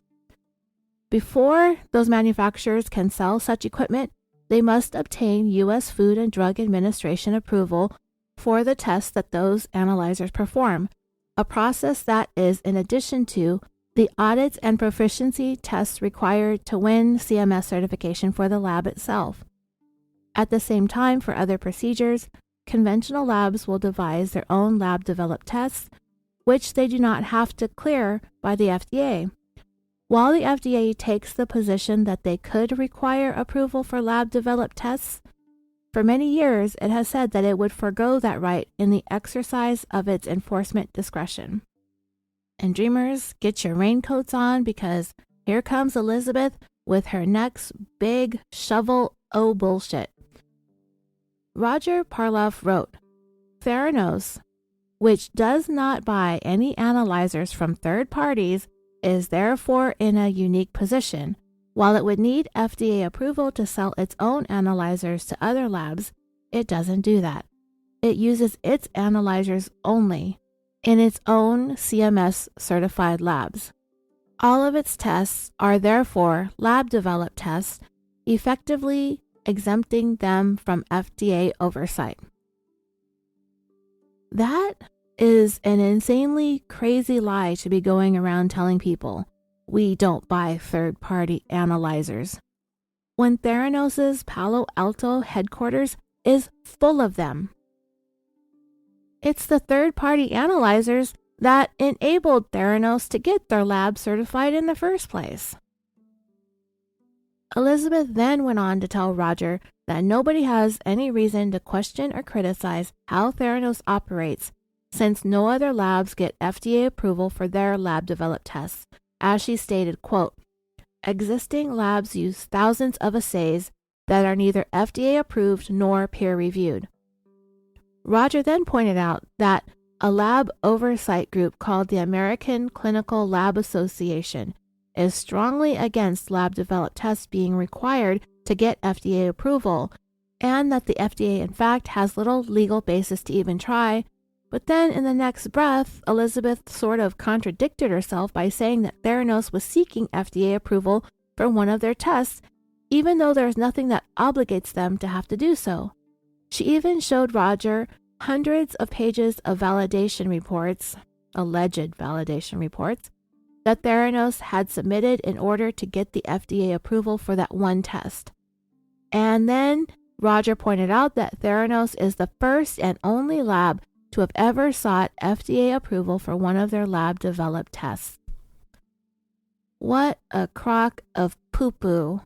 Before those manufacturers can sell such equipment, they must obtain U.S. Food and Drug Administration approval for the tests that those analyzers perform, a process that is in addition to the audits and proficiency tests required to win CMS certification for the lab itself. At the same time, for other procedures, conventional labs will devise their own lab-developed tests, which they do not have to clear by the FDA. While the FDA takes the position that they could require approval for lab-developed tests, for many years it has said that it would forego that right in the exercise of its enforcement discretion. And dreamers, get your raincoats on, because here comes Elizabeth with her next big shovel o' bullshit. Roger Parloff wrote, Theranos, which does not buy any analyzers from third parties, is therefore in a unique position. While it would need FDA approval to sell its own analyzers to other labs, it doesn't do that. It uses its analyzers only in its own CMS certified labs. All of its tests are therefore lab-developed tests, effectively exempting them from FDA oversight. That is an insanely crazy lie to be going around telling people we don't buy third-party analyzers. when Theranos' Palo Alto headquarters is full of them. It's the third-party analyzers that enabled Theranos to get their lab certified in the first place. Elizabeth then went on to tell Roger that nobody has any reason to question or criticize how Theranos operates, since no other labs get FDA approval for their lab-developed tests. As she stated, quote, "Existing labs use thousands of assays that are neither FDA approved nor peer-reviewed." Roger then pointed out that a lab oversight group called the American Clinical Lab Association is strongly against lab-developed tests being required to get FDA approval, and that the FDA in fact has little legal basis to even try. But then in the next breath, Elizabeth sort of contradicted herself by saying that Theranos was seeking FDA approval for one of their tests, even though there's nothing that obligates them to have to do so. She even showed Roger hundreds of pages of validation reports, alleged validation reports, that Theranos had submitted in order to get the FDA approval for that one test. And then Roger pointed out that Theranos is the first and only lab to have ever sought FDA approval for one of their lab-developed tests. What a crock of poo-poo.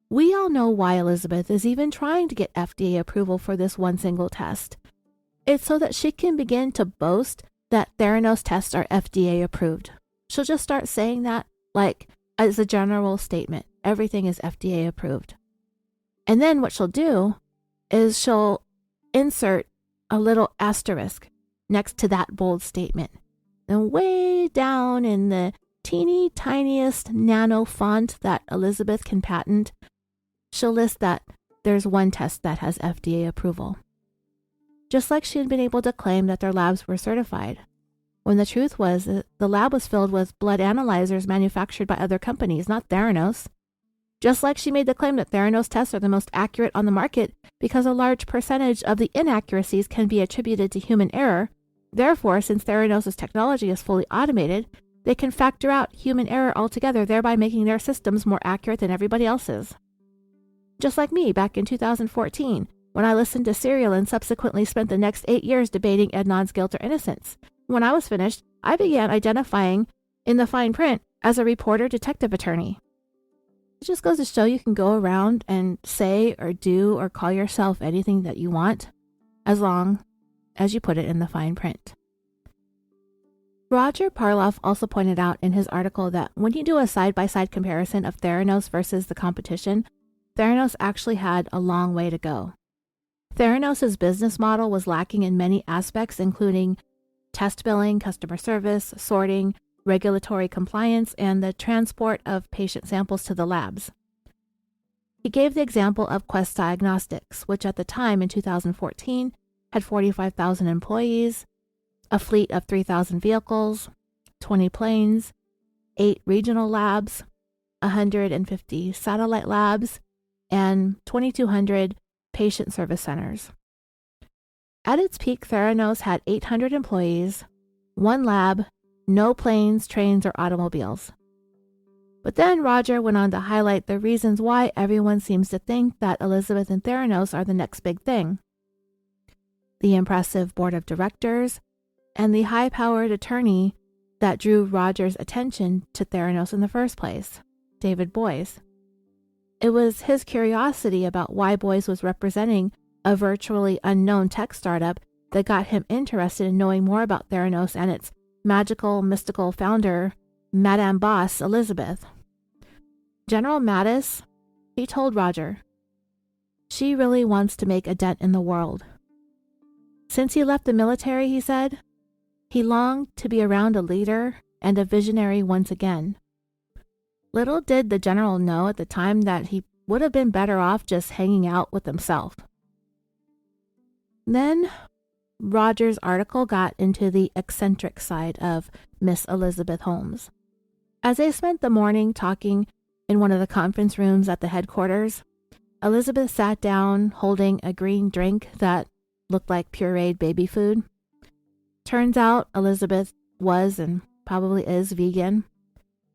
We all know why Elizabeth is even trying to get FDA approval for this one single test. It's so that she can begin to boast that Theranos tests are FDA approved. She'll just start saying that, like, as a general statement. Everything is FDA approved. And then what she'll do is she'll insert a little asterisk next to that bold statement. And way down in the teeny tiniest nano font that Elizabeth can patent, she'll list that there's one test that has FDA approval. Just like she had been able to claim that their labs were certified, when the truth was that the lab was filled with blood analyzers manufactured by other companies, not Theranos. Just like she made the claim that Theranos tests are the most accurate on the market because a large percentage of the inaccuracies can be attributed to human error. Therefore, since Theranos' technology is fully automated, they can factor out human error altogether, thereby making their systems more accurate than everybody else's. Just like me back in 2014, when I listened to Serial and subsequently spent the next 8 years debating Adnan's guilt or innocence. When I was finished, I began identifying in the fine print as a reporter detective attorney. It just goes to show you can go around and say or do or call yourself anything that you want, as long as you put it in the fine print. Roger Parloff also pointed out in his article that when you do a side-by-side comparison of Theranos versus the competition, Theranos actually had a long way to go. Theranos' business model was lacking in many aspects, including test billing, customer service, sorting, regulatory compliance, and the transport of patient samples to the labs. He gave the example of Quest Diagnostics, which at the time in 2014 had 45,000 employees, a fleet of 3,000 vehicles, 20 planes, 8 regional labs, 150 satellite labs, and 2,200 patient service centers. At its peak, Theranos had 800 employees, 1 lab, no planes, trains, or automobiles. But then Roger went on to highlight the reasons why everyone seems to think that Elizabeth and Theranos are the next big thing. The impressive board of directors, and the high-powered attorney that drew Roger's attention to Theranos in the first place, David Boyes. It was his curiosity about why Boyes was representing a virtually unknown tech startup that got him interested in knowing more about Theranos and its magical, mystical founder, Madame Boss Elizabeth. General Mattis, he told Roger, she really wants to make a dent in the world. Since he left the military, he said, he longed to be around a leader and a visionary once again. Little did the general know at the time that he would have been better off just hanging out with himself. Then Roger's article got into the eccentric side of Miss Elizabeth Holmes. As they spent the morning talking in one of the conference rooms at the headquarters, Elizabeth sat down holding a green drink that looked like pureed baby food. Turns out Elizabeth was and probably is vegan.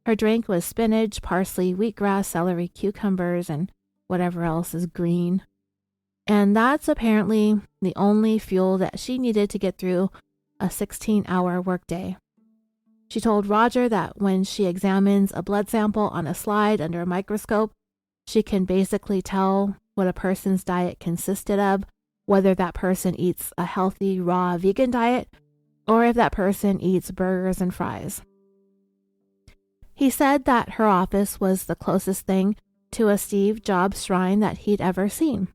Her drink was spinach, parsley, wheatgrass, celery, cucumbers, and whatever else is green. And that's apparently the only fuel that she needed to get through a 16-hour workday. She told Roger that when she examines a blood sample on a slide under a microscope, she can basically tell what a person's diet consisted of, whether that person eats a healthy, raw vegan diet, or if that person eats burgers and fries. He said that her office was the closest thing to a Steve Jobs shrine that he'd ever seen.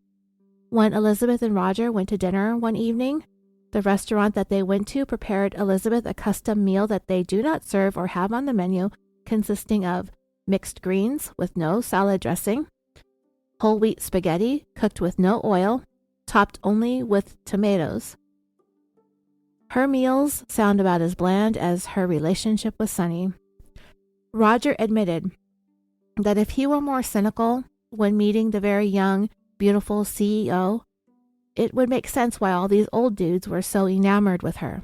When Elizabeth and Roger went to dinner one evening, the restaurant that they went to prepared Elizabeth a custom meal that they do not serve or have on the menu, consisting of mixed greens with no salad dressing, whole wheat spaghetti cooked with no oil, topped only with tomatoes. Her meals sound about as bland as her relationship with Sonny. Roger admitted that if he were more cynical when meeting the very young, beautiful CEO, it would make sense why all these old dudes were so enamored with her.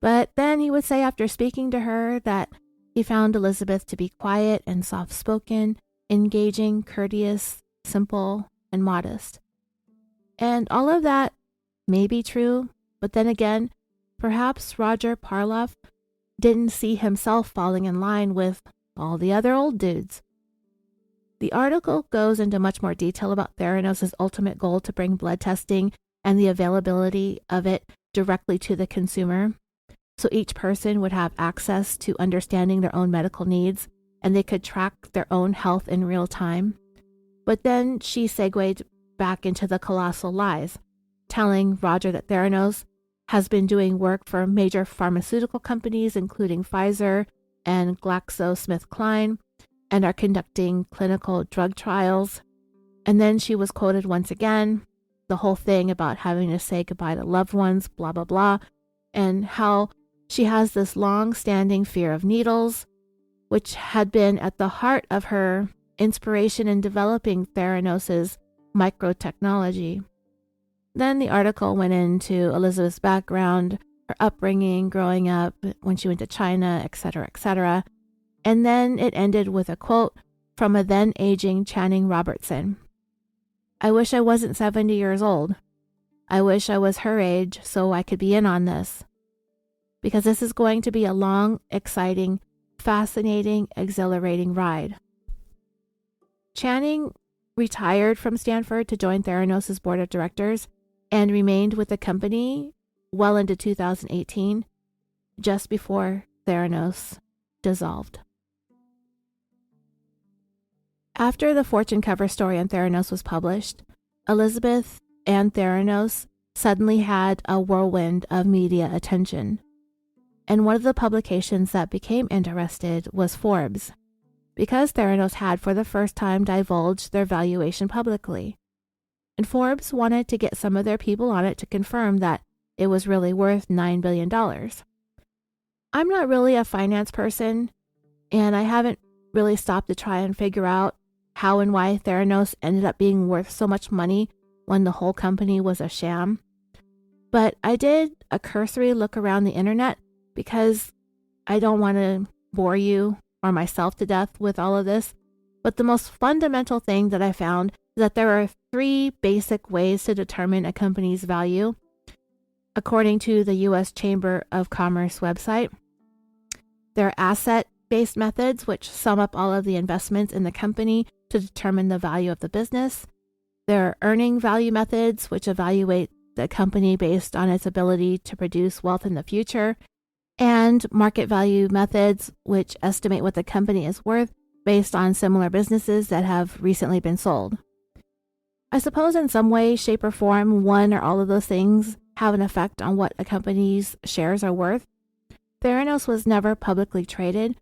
But then he would say after speaking to her that he found Elizabeth to be quiet and soft-spoken, engaging, courteous, simple, and modest. And all of that may be true, but then again, perhaps Roger Parloff didn't see himself falling in line with all the other old dudes. The article goes into much more detail about Theranos' ultimate goal to bring blood testing and the availability of it directly to the consumer, so each person would have access to understanding their own medical needs and they could track their own health in real time. But then she segued back into the colossal lies, telling Roger that Theranos has been doing work for major pharmaceutical companies, including Pfizer and GlaxoSmithKline, and are conducting clinical drug trials. And then she was quoted once again, the whole thing about having to say goodbye to loved ones, blah, blah, blah, and how she has this long-standing fear of needles, which had been at the heart of her inspiration in developing Theranos' microtechnology. Then the article went into Elizabeth's background, her upbringing, growing up, when she went to China, etc., etc., and then it ended with a quote from a then-aging Channing Robertson. "I wish I wasn't 70 years old. I wish I was her age so I could be in on this. Because this is going to be a long, exciting, fascinating, exhilarating ride." Channing retired from Stanford to join Theranos' board of directors and remained with the company well into 2018, just before Theranos dissolved. After the Fortune cover story on Theranos was published, Elizabeth and Theranos suddenly had a whirlwind of media attention. And one of the publications that became interested was Forbes, because Theranos had for the first time divulged their valuation publicly. And Forbes wanted to get some of their people on it to confirm that it was really worth $9 billion. I'm not really a finance person, and I haven't really stopped to try and figure out how and why Theranos ended up being worth so much money when the whole company was a sham. But I did a cursory look around the internet because I don't want to bore you or myself to death with all of this. But the most fundamental thing that I found is that there are 3 basic ways to determine a company's value, according to the U.S. Chamber of Commerce website. There are asset-based methods, which sum up all of the investments in the company to determine the value of the business. There are earning value methods, which evaluate the company based on its ability to produce wealth in the future. And market value methods, which estimate what the company is worth based on similar businesses that have recently been sold. I suppose in some way, shape, or form, one or all of those things have an effect on what a company's shares are worth. Theranos was never publicly traded,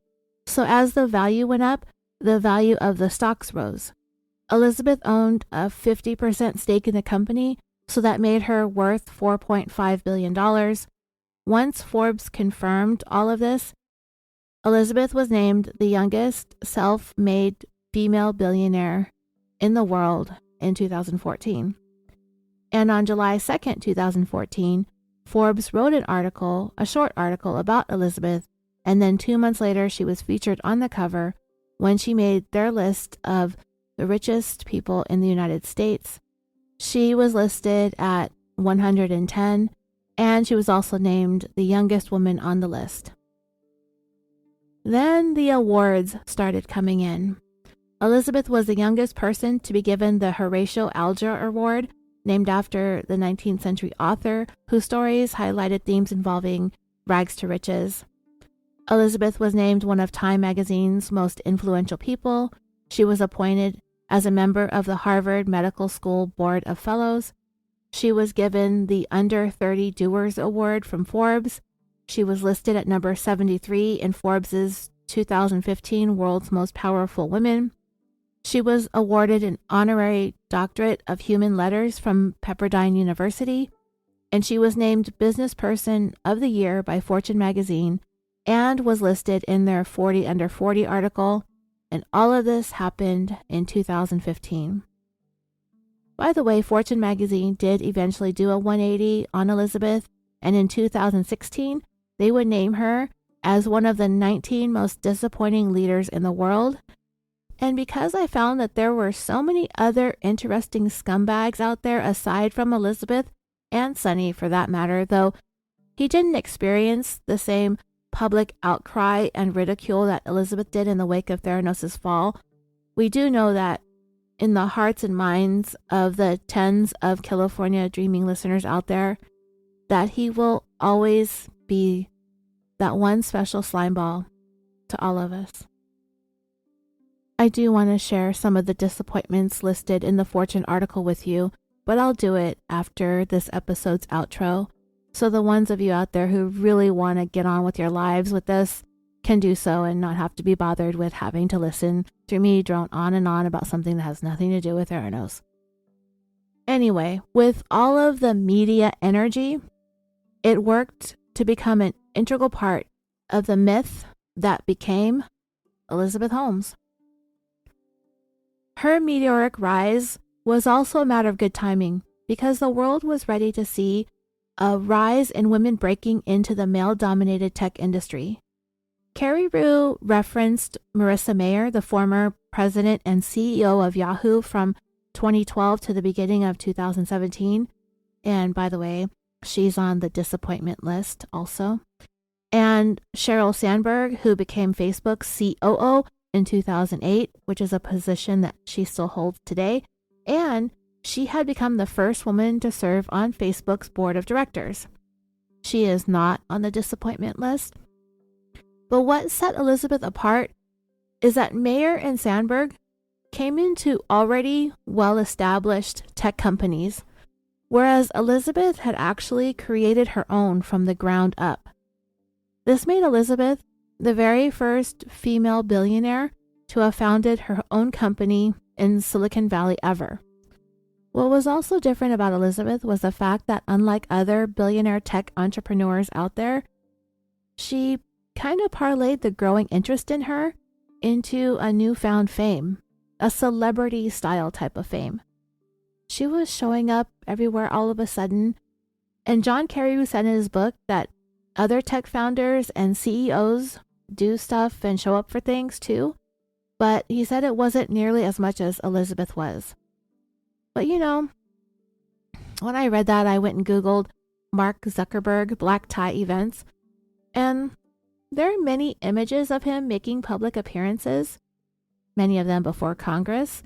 so as the value went up, the value of the stocks rose. Elizabeth owned a 50% stake in the company, so that made her worth $4.5 billion. Once Forbes confirmed all of this, Elizabeth was named the youngest self-made female billionaire in the world in 2014. And on July 2nd, 2014, Forbes wrote an article, a short article about Elizabeth, and then 2 months later she was featured on the cover when she made their list of the richest people in the United States. She was listed at 110, and she was also named the youngest woman on the list. Then the awards started coming in. Elizabeth was the youngest person to be given the Horatio Alger Award, named after the 19th century author whose stories highlighted themes involving rags to riches. Elizabeth was named one of Time magazine's most influential people. She was appointed as a member of the Harvard Medical School Board of Fellows. She was given the Under 30 Doers Award from Forbes. She was listed at number 73 in Forbes' 2015 World's Most Powerful Women. She was awarded an honorary doctorate of human letters from Pepperdine University, and she was named Business Person of the Year by Fortune magazine and was listed in their 40 Under 40 article, and all of this happened in 2015. By the way, Fortune magazine did eventually do a 180 on Elizabeth, and in 2016, they would name her as one of the 19 most disappointing leaders in the world. And because I found that there were so many other interesting scumbags out there aside from Elizabeth, and Sonny for that matter, though he didn't experience the same public outcry and ridicule that Elizabeth did in the wake of Theranos' fall, we do know that in the hearts and minds of the tens of Killafornia Dreaming listeners out there, that he will always be that one special slime ball to all of us. I do want to share some of the disappointments listed in the Fortune article with you, but I'll do it after this episode's outro. So the ones of you out there who really want to get on with your lives with this can do so and not have to be bothered with having to listen to me drone on and on about something that has nothing to do with Theranos. Anyway, with all of the media energy, it worked to become an integral part of the myth that became Elizabeth Holmes. Her meteoric rise was also a matter of good timing because the world was ready to see a rise in women breaking into the male-dominated tech industry. Carrie Rue referenced Marissa Mayer, the former president and CEO of Yahoo from 2012 to the beginning of 2017. And by the way, she's on the disappointment list also. And Sheryl Sandberg, who became Facebook's COO in 2008, which is a position that she still holds today. And she had become the first woman to serve on Facebook's board of directors. She is not on the disappointment list. But what set Elizabeth apart is that Mayer and Sandberg came into already well-established tech companies, whereas Elizabeth had actually created her own from the ground up. This made Elizabeth the very first female billionaire to have founded her own company in Silicon Valley ever. What was also different about Elizabeth was the fact that unlike other billionaire tech entrepreneurs out there, she kind of parlayed the growing interest in her into a newfound fame, a celebrity style type of fame. She was showing up everywhere all of a sudden, and John Carreyrou said in his book that other tech founders and CEOs do stuff and show up for things too, but he said it wasn't nearly as much as Elizabeth was. But you know, when I read that, I went and Googled Mark Zuckerberg black tie events, and there are many images of him making public appearances, many of them before Congress,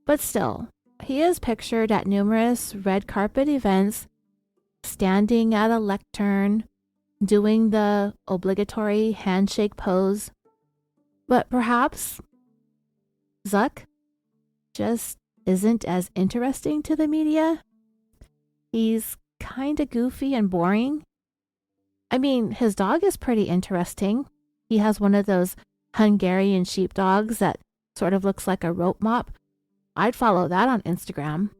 but still, he is pictured at numerous red carpet events, standing at a lectern, doing the obligatory handshake pose. But perhaps Zuck just isn't as interesting to the media. He's kind of goofy and boring. I mean, his dog is pretty interesting. He has one of those Hungarian sheepdogs that sort of looks like a rope mop. I'd follow that on Instagram.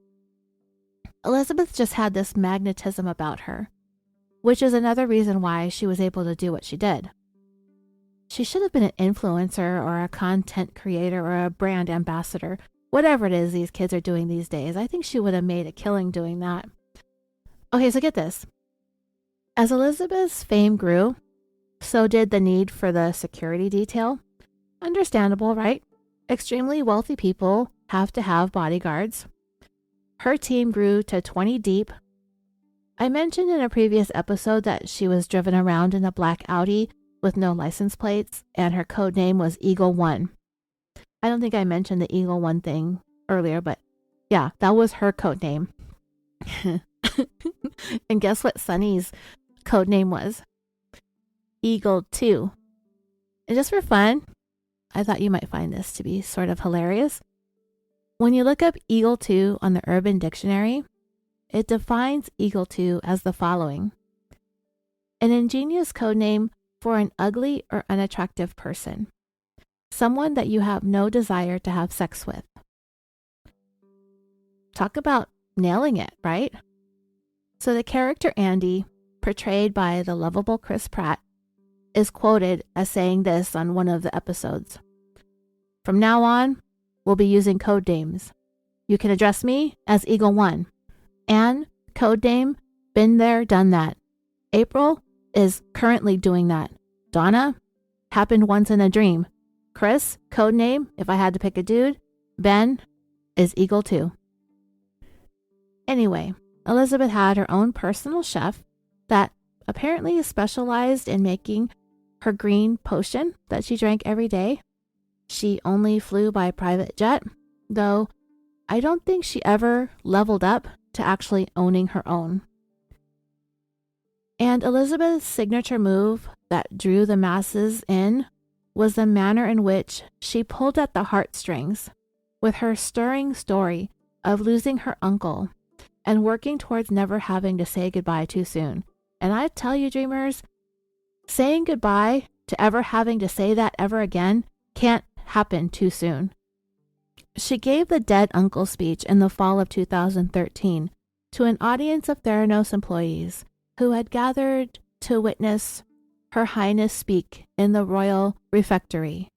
Elizabeth just had this magnetism about her, which is another reason why she was able to do what she did. She should have been an influencer or a content creator or a brand ambassador, whatever it is these kids are doing these days. I think she would have made a killing doing that. Okay, so get this. As Elizabeth's fame grew, so did the need for the security detail. Understandable, right? Extremely wealthy people have to have bodyguards. Her team grew to 20 deep. I mentioned in a previous episode that she was driven around in a black Audi with no license plates, and her code name was Eagle One. I don't think I mentioned the Eagle One thing earlier, but yeah, that was her code name. And guess what Sunny's code name was? Eagle 2. And just for fun, I thought you might find this to be sort of hilarious. When you look up Eagle 2 on the Urban Dictionary, it defines Eagle 2 as the following: an ingenious code name for an ugly or unattractive person, someone that you have no desire to have sex with. Talk about nailing it, right? So the character Andy, portrayed by the lovable Chris Pratt, is quoted as saying this on one of the episodes: "From now on, we'll be using code names. You can address me as Eagle One. Anne, code name, been there, done that. April is currently doing that. Donna, happened once in a dream. Chris, code name, if I had to pick a dude, Ben is Eagle 2. Anyway, Elizabeth had her own personal chef that apparently specialized in making her green potion that she drank every day. She only flew by private jet, though I don't think she ever leveled up to actually owning her own. And Elizabeth's signature move that drew the masses in was the manner in which she pulled at the heartstrings with her stirring story of losing her uncle and working towards never having to say goodbye too soon. And I tell you, dreamers, saying goodbye to ever having to say that ever again can't happen too soon. She gave the dead uncle speech in the fall of 2013 to an audience of Theranos employees who had gathered to witness Her Highness speak in the royal refectory,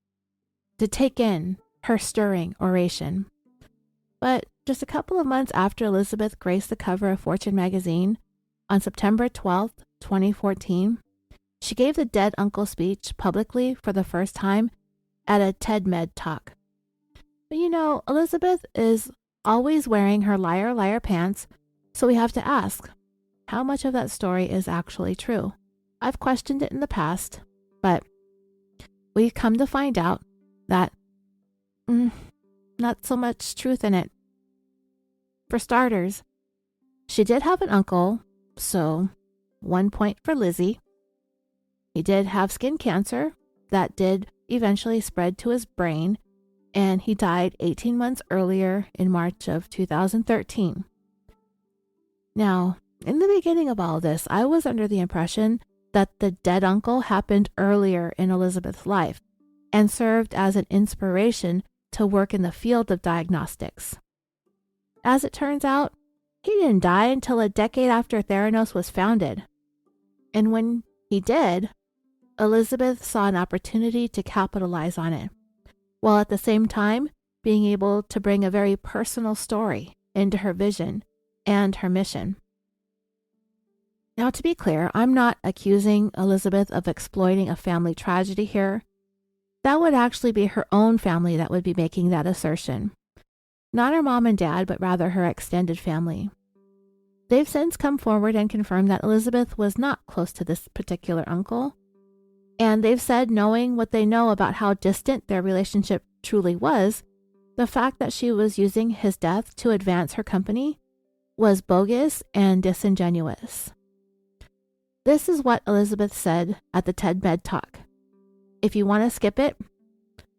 to take in her stirring oration. But just a couple of months after Elizabeth graced the cover of Fortune magazine, on September 12th, 2014, she gave the dead uncle speech publicly for the first time at a TED-Med talk. But you know, Elizabeth is always wearing her liar, liar pants, so we have to ask, how much of that story is actually true? I've questioned it in the past, but we've come to find out that not so much truth in it. For starters, she did have an uncle, so 1 point for Lizzie. He did have skin cancer that did eventually spread to his brain, and he died 18 months earlier in March of 2013. Now, in the beginning of all this, I was under the impression that the dead uncle happened earlier in Elizabeth's life and served as an inspiration to work in the field of diagnostics. As it turns out, he didn't die until a decade after Theranos was founded. And when he did, Elizabeth saw an opportunity to capitalize on it, while at the same time being able to bring a very personal story into her vision and her mission. Now, to be clear, I'm not accusing Elizabeth of exploiting a family tragedy here. That would actually be her own family that would be making that assertion. Not her mom and dad, but rather her extended family. They've since come forward and confirmed that Elizabeth was not close to this particular uncle. And they've said, knowing what they know about how distant their relationship truly was, the fact that she was using his death to advance her company was bogus and disingenuous. This is what Elizabeth said at the TED-Med talk. If you want to skip it,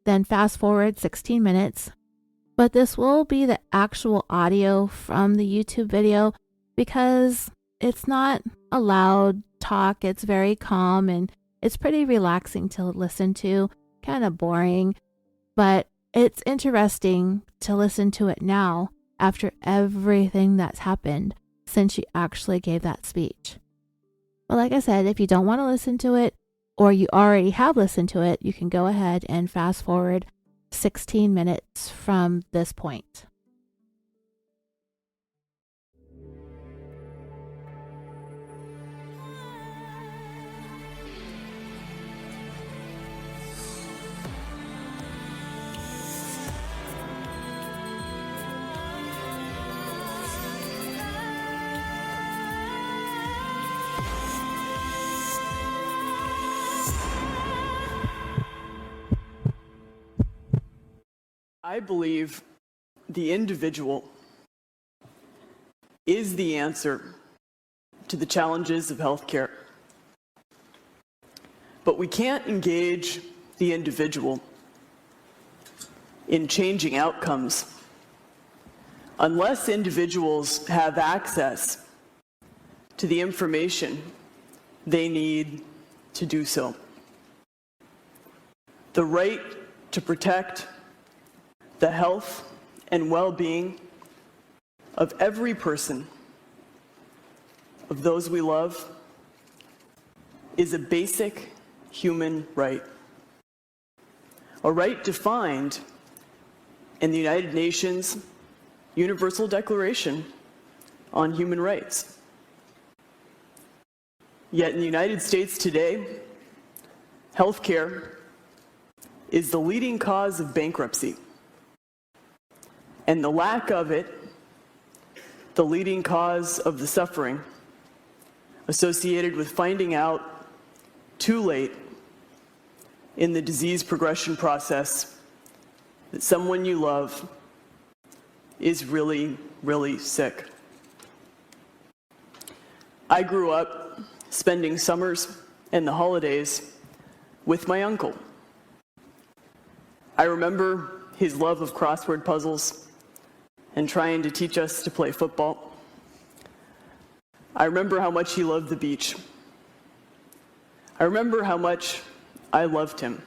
then fast forward 16 minutes. But this will be the actual audio from the YouTube video because it's not a loud talk. It's very calm and it's pretty relaxing to listen to, kind of boring, but it's interesting to listen to it now after everything that's happened since she actually gave that speech. But like I said, if you don't want to listen to it, or you already have listened to it, you can go ahead and fast forward 16 minutes from this point. I believe the individual is the answer to the challenges of healthcare. But we can't engage the individual in changing outcomes unless individuals have access to the information they need to do so. The right to protect the health and well-being of every person, of those we love, is a basic human right. A right defined in the United Nations Universal Declaration on Human Rights. Yet in the United States today, healthcare is the leading cause of bankruptcy, and the lack of it, the leading cause of the suffering associated with finding out too late in the disease progression process that someone you love is really, really sick. I grew up spending summers and the holidays with my uncle. I remember his love of crossword puzzles and trying to teach us to play football. I remember how much he loved the beach. I remember how much I loved him.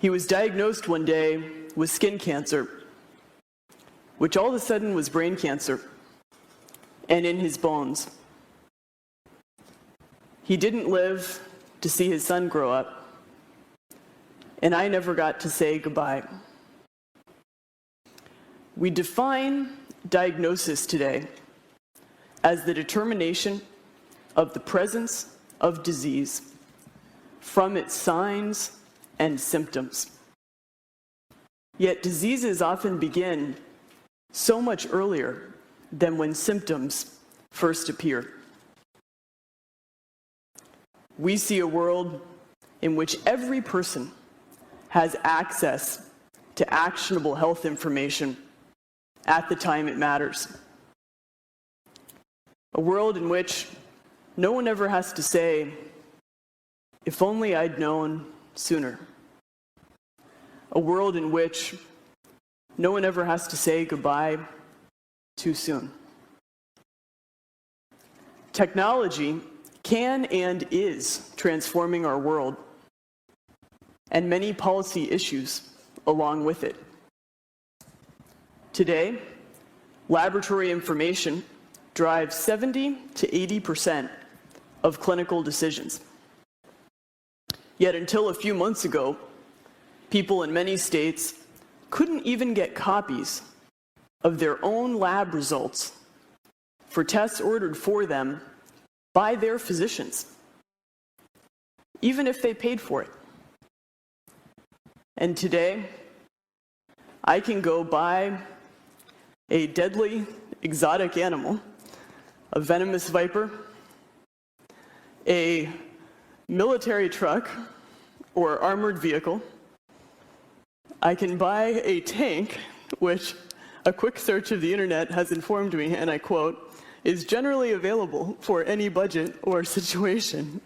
He was diagnosed one day with skin cancer, which all of a sudden was brain cancer, and in his bones. He didn't live to see his son grow up, and I never got to say goodbye. We define diagnosis today as the determination of the presence of disease from its signs and symptoms. Yet diseases often begin so much earlier than when symptoms first appear. We see a world in which every person has access to actionable health information at the time it matters. A world in which no one ever has to say, "If only I'd known sooner." A world in which no one ever has to say goodbye too soon. Technology can and is transforming our world, and many policy issues along with it. Today, laboratory information drives 70 to 80% of clinical decisions. Yet until a few months ago, people in many states couldn't even get copies of their own lab results for tests ordered for them by their physicians, even if they paid for it. And today, I can go buy a deadly exotic animal, a venomous viper, a military truck or armored vehicle. I can buy a tank, which a quick search of the internet has informed me, and I quote, is generally available for any budget or situation.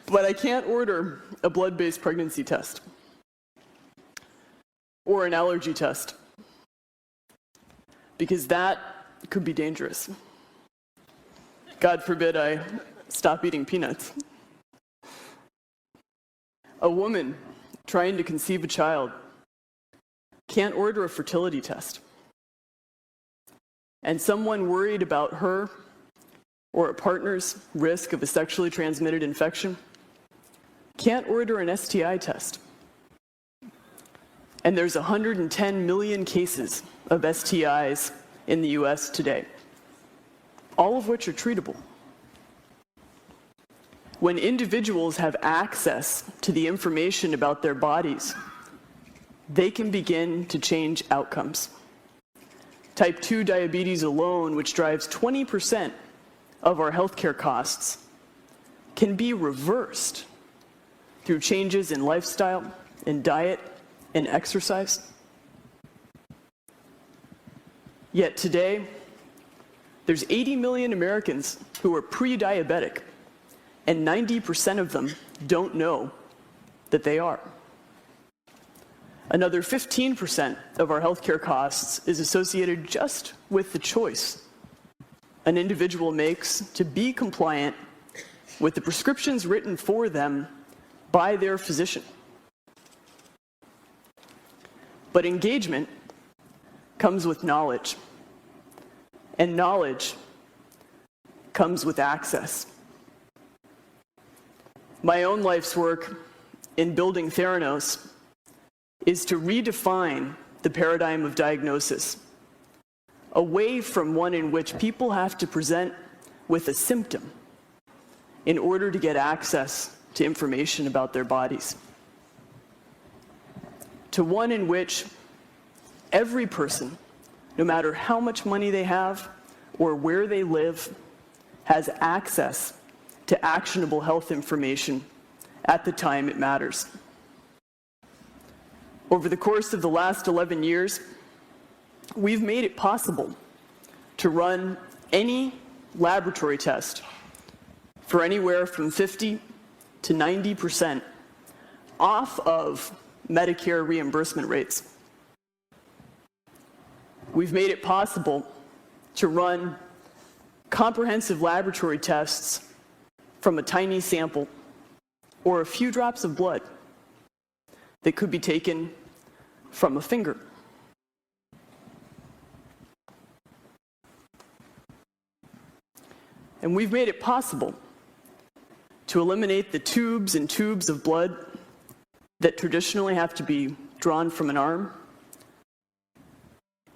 But I can't order a blood-based pregnancy test or an allergy test, because that could be dangerous. God forbid I stop eating peanuts. A woman trying to conceive a child can't order a fertility test. And someone worried about her or a partner's risk of a sexually transmitted infection can't order an STI test. And there's 110 million cases of STIs in the US today, all of which are treatable. When individuals have access to the information about their bodies, they can begin to change outcomes. Type 2 diabetes alone, which drives 20% of our healthcare costs, can be reversed through changes in lifestyle in diet and exercise. Yet today, there's 80 million Americans who are pre-diabetic, and 90% of them don't know that they are. Another 15% of our healthcare costs is associated just with the choice an individual makes to be compliant with the prescriptions written for them by their physician. But engagement comes with knowledge, and knowledge comes with access. My own life's work in building Theranos is to redefine the paradigm of diagnosis, away from one in which people have to present with a symptom in order to get access to information about their bodies, to one in which every person, no matter how much money they have or where they live, has access to actionable health information at the time it matters. Over the course of the last 11 years, we've made it possible to run any laboratory test for anywhere from 50 to 90% off of Medicare reimbursement rates. We've made it possible to run comprehensive laboratory tests from a tiny sample or a few drops of blood that could be taken from a finger. And we've made it possible to eliminate the tubes and tubes of blood that traditionally have to be drawn from an arm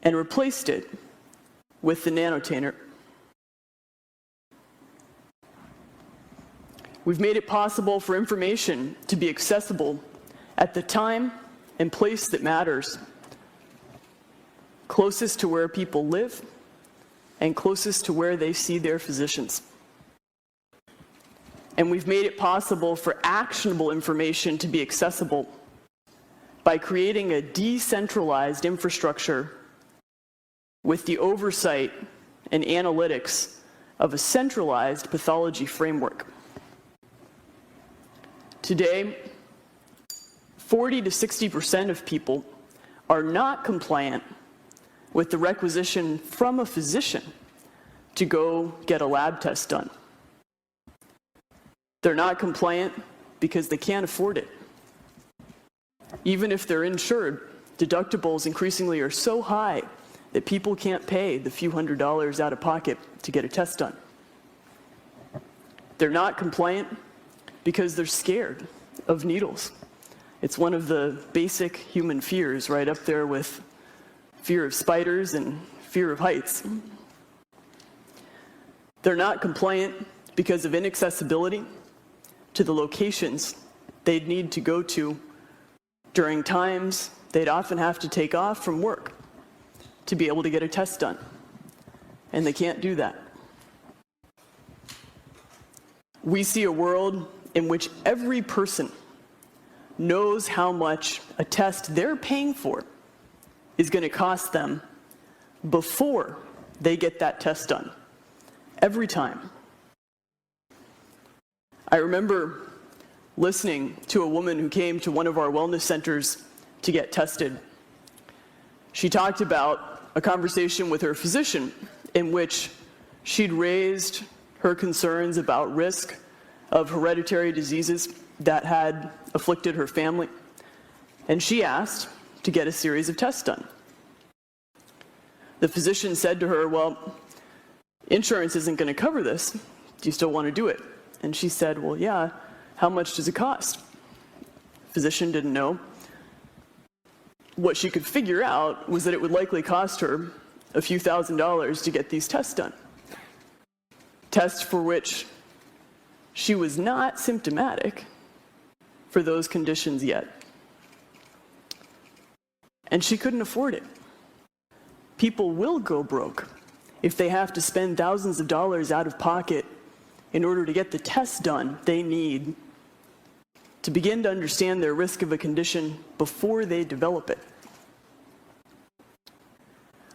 and replaced it with the nanotainer. We've made it possible for information to be accessible at the time and place that matters, closest to where people live and closest to where they see their physicians. And we've made it possible for actionable information to be accessible by creating a decentralized infrastructure with the oversight and analytics of a centralized pathology framework. Today, 40 to 60% of people are not compliant with the requisition from a physician to go get a lab test done. They're not compliant because they can't afford it. Even if they're insured, deductibles increasingly are so high that people can't pay the few $100s out of pocket to get a test done. They're not compliant because they're scared of needles. It's one of the basic human fears, right up there with fear of spiders and fear of heights. They're not compliant because of inaccessibility to the locations they'd need to go to during times they'd often have to take off from work to be able to get a test done. And they can't do that. We see a world in which every person knows how much a test they're paying for is going to cost them before they get that test done. Every time. I remember listening to a woman who came to one of our wellness centers to get tested. She talked about a conversation with her physician in which she'd raised her concerns about risk of hereditary diseases that had afflicted her family, and she asked to get a series of tests done. The physician said to her, well, insurance isn't going to cover this. Do you still want to do it? And she said, well, yeah, how much does it cost? The physician didn't know. What she could figure out was that it would likely cost her a few $1,000s to get these tests done. Tests for which she was not symptomatic for those conditions yet. And she couldn't afford it. People will go broke if they have to spend thousands of dollars out of pocket in order to get the tests done they need to begin to understand their risk of a condition before they develop it.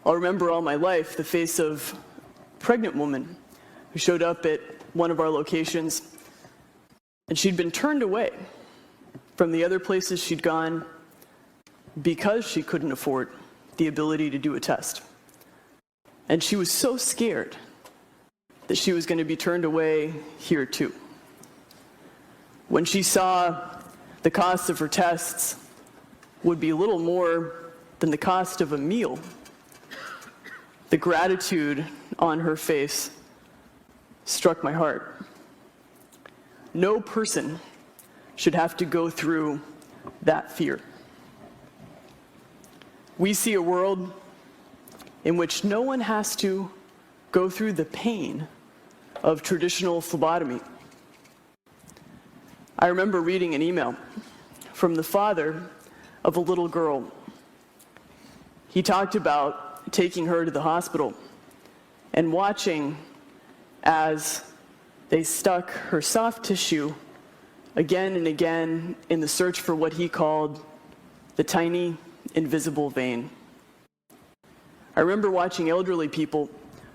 I'll remember all my life the face of a pregnant woman who showed up at one of our locations, and she'd been turned away from the other places she'd gone because she couldn't afford the ability to do a test. And she was so scared that she was going to be turned away here too. When she saw the cost of her tests would be little more than the cost of a meal, the gratitude on her face struck my heart. No person should have to go through that fear. We see a world in which no one has to go through the pain of traditional phlebotomy. I remember reading an email from the father of a little girl. He talked about taking her to the hospital and watching as they stuck her soft tissue again and again in the search for what he called the tiny, invisible vein. I remember watching elderly people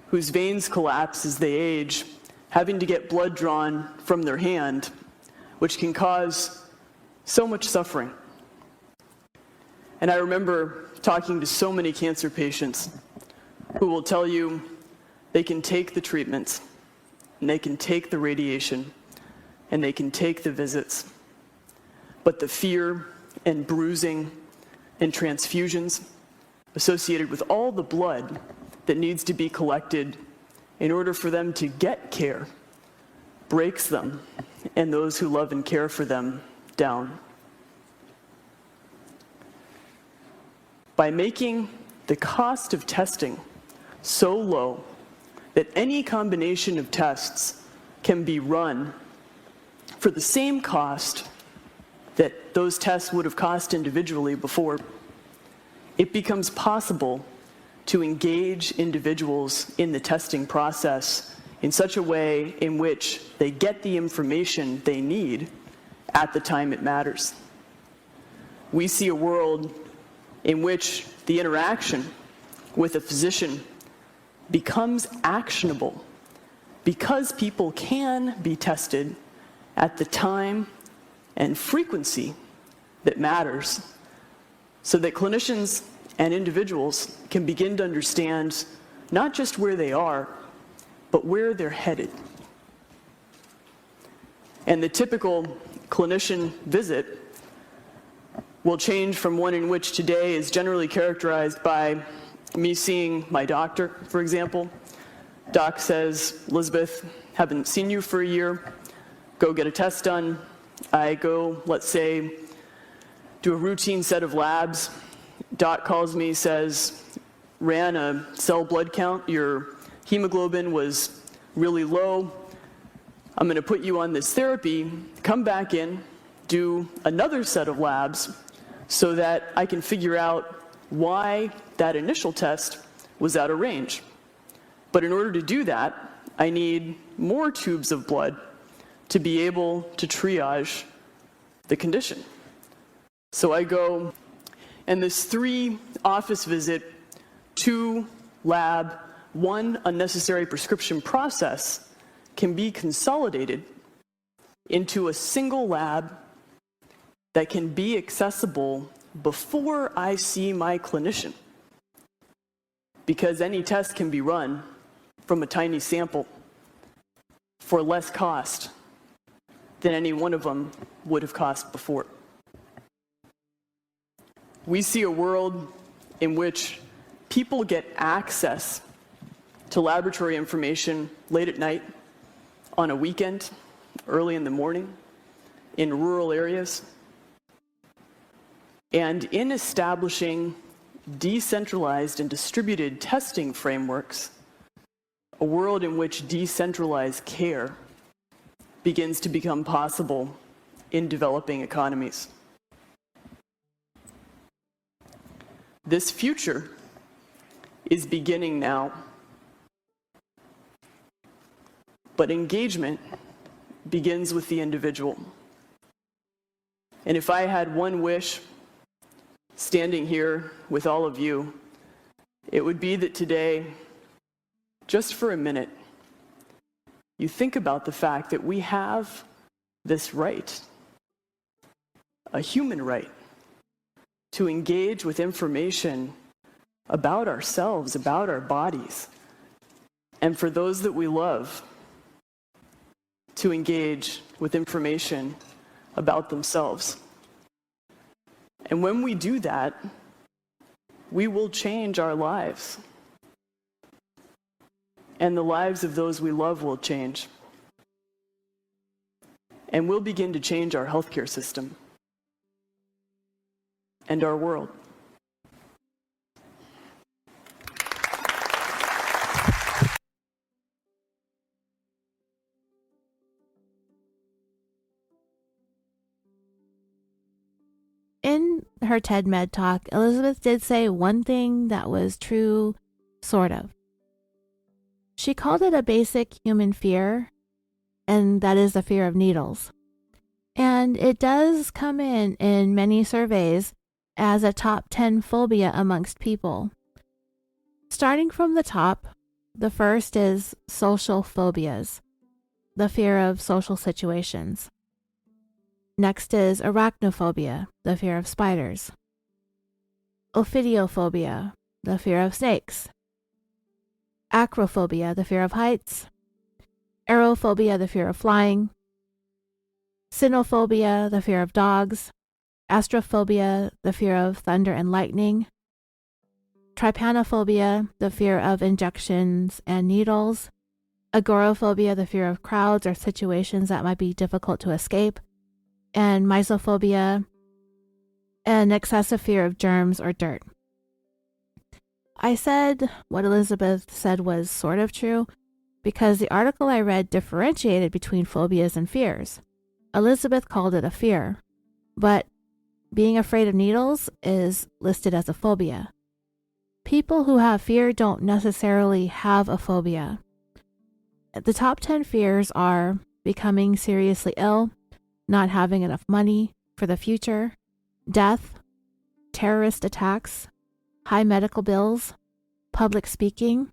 whose veins collapse as they age, having to get blood drawn from their hand, which can cause so much suffering. And I remember talking to so many cancer patients who will tell you they can take the treatments, and they can take the radiation, and they can take the visits, but the fear and bruising and transfusions associated with all the blood that needs to be collected in order for them to get care breaks them and those who love and care for them down. By making the cost of testing so low that any combination of tests can be run for the same cost that those tests would have cost individually before, it becomes possible to engage individuals in the testing process in such a way in which they get the information they need at the time it matters. We see a world in which the interaction with a physician becomes actionable because people can be tested at the time and frequency that matters, so that clinicians and individuals can begin to understand not just where they are, but where they're headed. And the typical clinician visit will change from one in which today is generally characterized by me seeing my doctor, for example. Doc says, "Elizabeth, haven't seen you for a year. Go get a test done." I go, let's say, do a routine set of labs. Doc calls me, says, "Ran a cell blood count. Your hemoglobin was really low. I'm going to put you on this therapy. Come back in, do another set of labs so that I can figure out why that initial test was out of range. But in order to do that, I need more tubes of blood to be able to triage the condition." So I go, and this 3 office visit, 2 lab, 1 unnecessary prescription process can be consolidated into a single lab that can be accessible before I see my clinician, because any test can be run from a tiny sample for less cost than any one of them would have cost before. We see a world in which people get access to laboratory information late at night, on a weekend, early in the morning, in rural areas. And in establishing decentralized and distributed testing frameworks, a world in which decentralized care begins to become possible in developing economies. This future is beginning now, but engagement begins with the individual. And if I had one wish standing here with all of you, it would be that today, just for a minute, you think about the fact that we have this right, a human right, to engage with information about ourselves, about our bodies, and for those that we love, to engage with information about themselves. And when we do that, we will change our lives. And the lives of those we love will change. And we'll begin to change our healthcare system and our world. In her TED Med talk, Elizabeth did say one thing that was true, sort of. She called it a basic human fear, and that is the fear of needles. And it does come in many surveys as a top 10 phobia amongst people. Starting from the top, the first is social phobias, the fear of social situations. Next is arachnophobia, the fear of spiders. Ophidiophobia, the fear of snakes. Acrophobia, the fear of heights. Aerophobia, the fear of flying. Cynophobia, the fear of dogs. Astrophobia, the fear of thunder and lightning. Trypanophobia, the fear of injections and needles. Agoraphobia, the fear of crowds or situations that might be difficult to escape. And mysophobia, an excessive fear of germs or dirt. I said what Elizabeth said was sort of true because the article I read differentiated between phobias and fears. Elizabeth called it a fear, but being afraid of needles is listed as a phobia. People who have fear don't necessarily have a phobia. The top 10 fears are becoming seriously ill, not having enough money for the future, death, terrorist attacks, high medical bills, public speaking,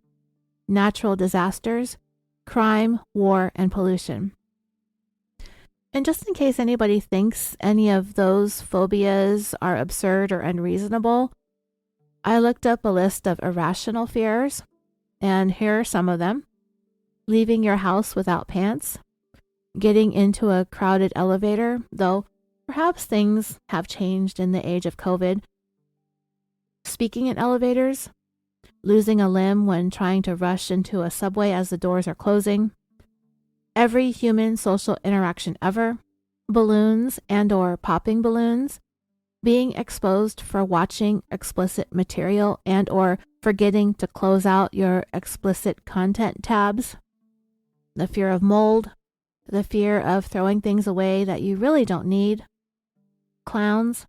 natural disasters, crime, war, and pollution. And just in case anybody thinks any of those phobias are absurd or unreasonable, I looked up a list of irrational fears, and here are some of them. Leaving your house without pants. Getting into a crowded elevator, though perhaps things have changed in the age of COVID. Speaking in elevators. Losing a limb when trying to rush into a subway as the doors are closing. Every human social interaction ever. Balloons and or popping balloons. Being exposed for watching explicit material and or forgetting to close out your explicit content tabs. The fear of mold. The fear of throwing things away that you really don't need. Clowns.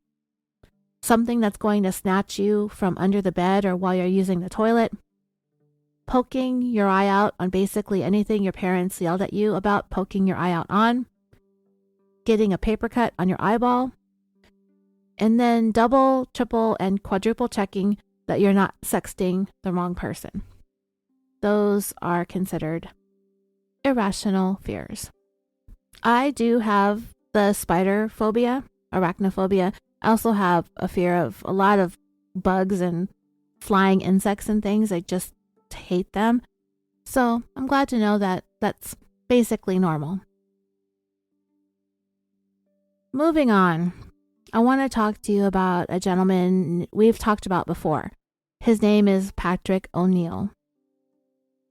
Something that's going to snatch you from under the bed or while you're using the toilet. Poking your eye out on basically anything your parents yelled at you about poking your eye out on. Getting a paper cut on your eyeball. And then double, triple, and quadruple checking that you're not sexting the wrong person. Those are considered irrational fears. I do have the spider phobia, arachnophobia. I also have a fear of a lot of bugs and flying insects and things. I just hate them. So I'm glad to know that that's basically normal. Moving on, I want to talk to you about a gentleman we've talked about before. His name is Patrick O'Neill.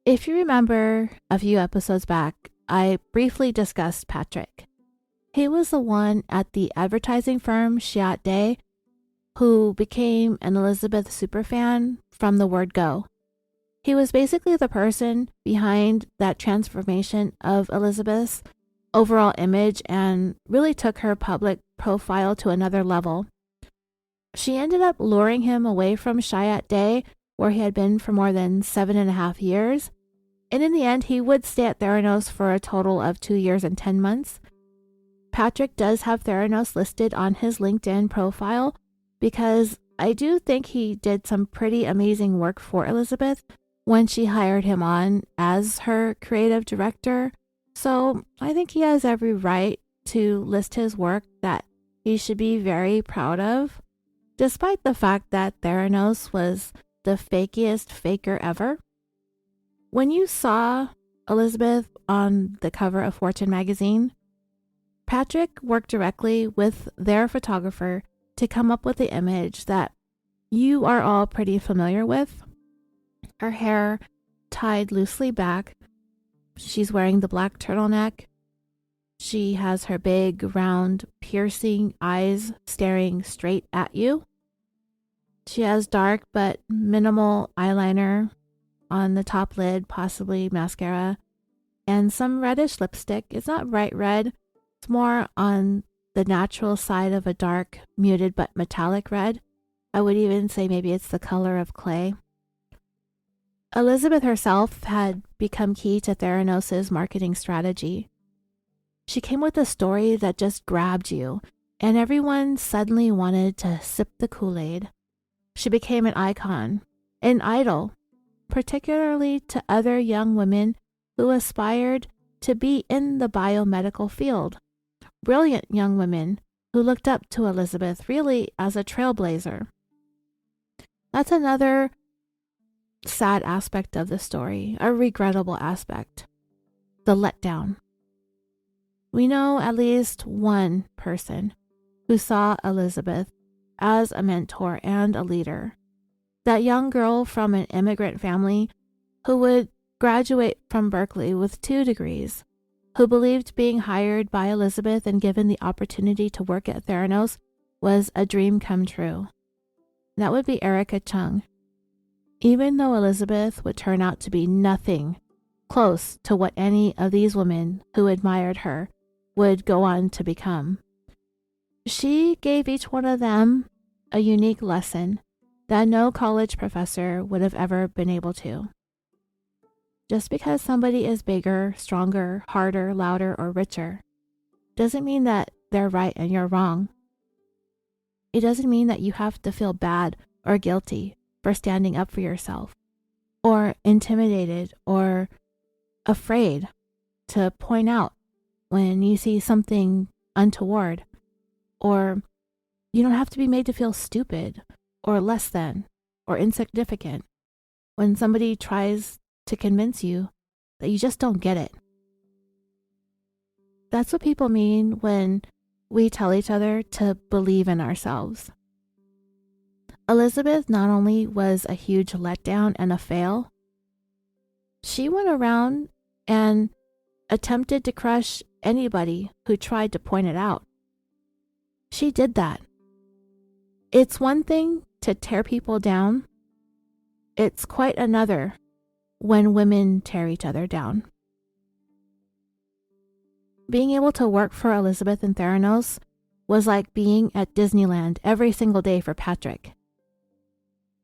If you remember a few episodes back, I briefly discussed Patrick. He was the one at the advertising firm Chiat Day who became an Elizabeth superfan from the word go. He was basically the person behind that transformation of Elizabeth's overall image and really took her public profile to another level. She ended up luring him away from Chiat Day, where he had been for more than 7.5 years. And in the end, he would stay at Theranos for a total of 2 years and 10 months. Patrick does have Theranos listed on his LinkedIn profile because I do think he did some pretty amazing work for Elizabeth when she hired him on as her creative director. So I think he has every right to list his work that he should be very proud of, despite the fact that Theranos was the fakiest faker ever. When you saw Elizabeth on the cover of Fortune magazine, Patrick worked directly with their photographer to come up with the image that you are all pretty familiar with. Her hair tied loosely back. She's wearing the black turtleneck. She has her big, round, piercing eyes staring straight at you. She has dark but minimal eyeliner on the top lid, possibly mascara, and some reddish lipstick. It's not bright red. It's more on the natural side of a dark, muted but metallic red. I would even say maybe it's the color of clay. Elizabeth herself had become key to Theranos' marketing strategy. She came with a story that just grabbed you, and everyone suddenly wanted to sip the Kool-Aid. She became an icon, an idol, particularly to other young women who aspired to be in the biomedical field. Brilliant young women who looked up to Elizabeth really as a trailblazer. That's another sad aspect of the story, a regrettable aspect, the letdown. We know at least one person who saw Elizabeth as a mentor and a leader. That young girl from an immigrant family who would graduate from Berkeley with 2 degrees, who believed being hired by Elizabeth and given the opportunity to work at Theranos was a dream come true. That would be Erica Chung. Even though Elizabeth would turn out to be nothing close to what any of these women who admired her would go on to become, she gave each one of them a unique lesson that no college professor would have ever been able to. Just because somebody is bigger, stronger, harder, louder, or richer doesn't mean that they're right and you're wrong. It doesn't mean that you have to feel bad or guilty for standing up for yourself, or intimidated or afraid to point out when you see something untoward, or you don't have to be made to feel stupid or less than or insignificant when somebody tries to convince you that you just don't get it. That's what people mean when we tell each other to believe in ourselves. Elizabeth not only was a huge letdown and a fail, she went around and attempted to crush anybody who tried to point it out. She did that. It's one thing to tear people down. It's quite another when women tear each other down. Being able to work for Elizabeth and Theranos was like being at Disneyland every single day for Patrick.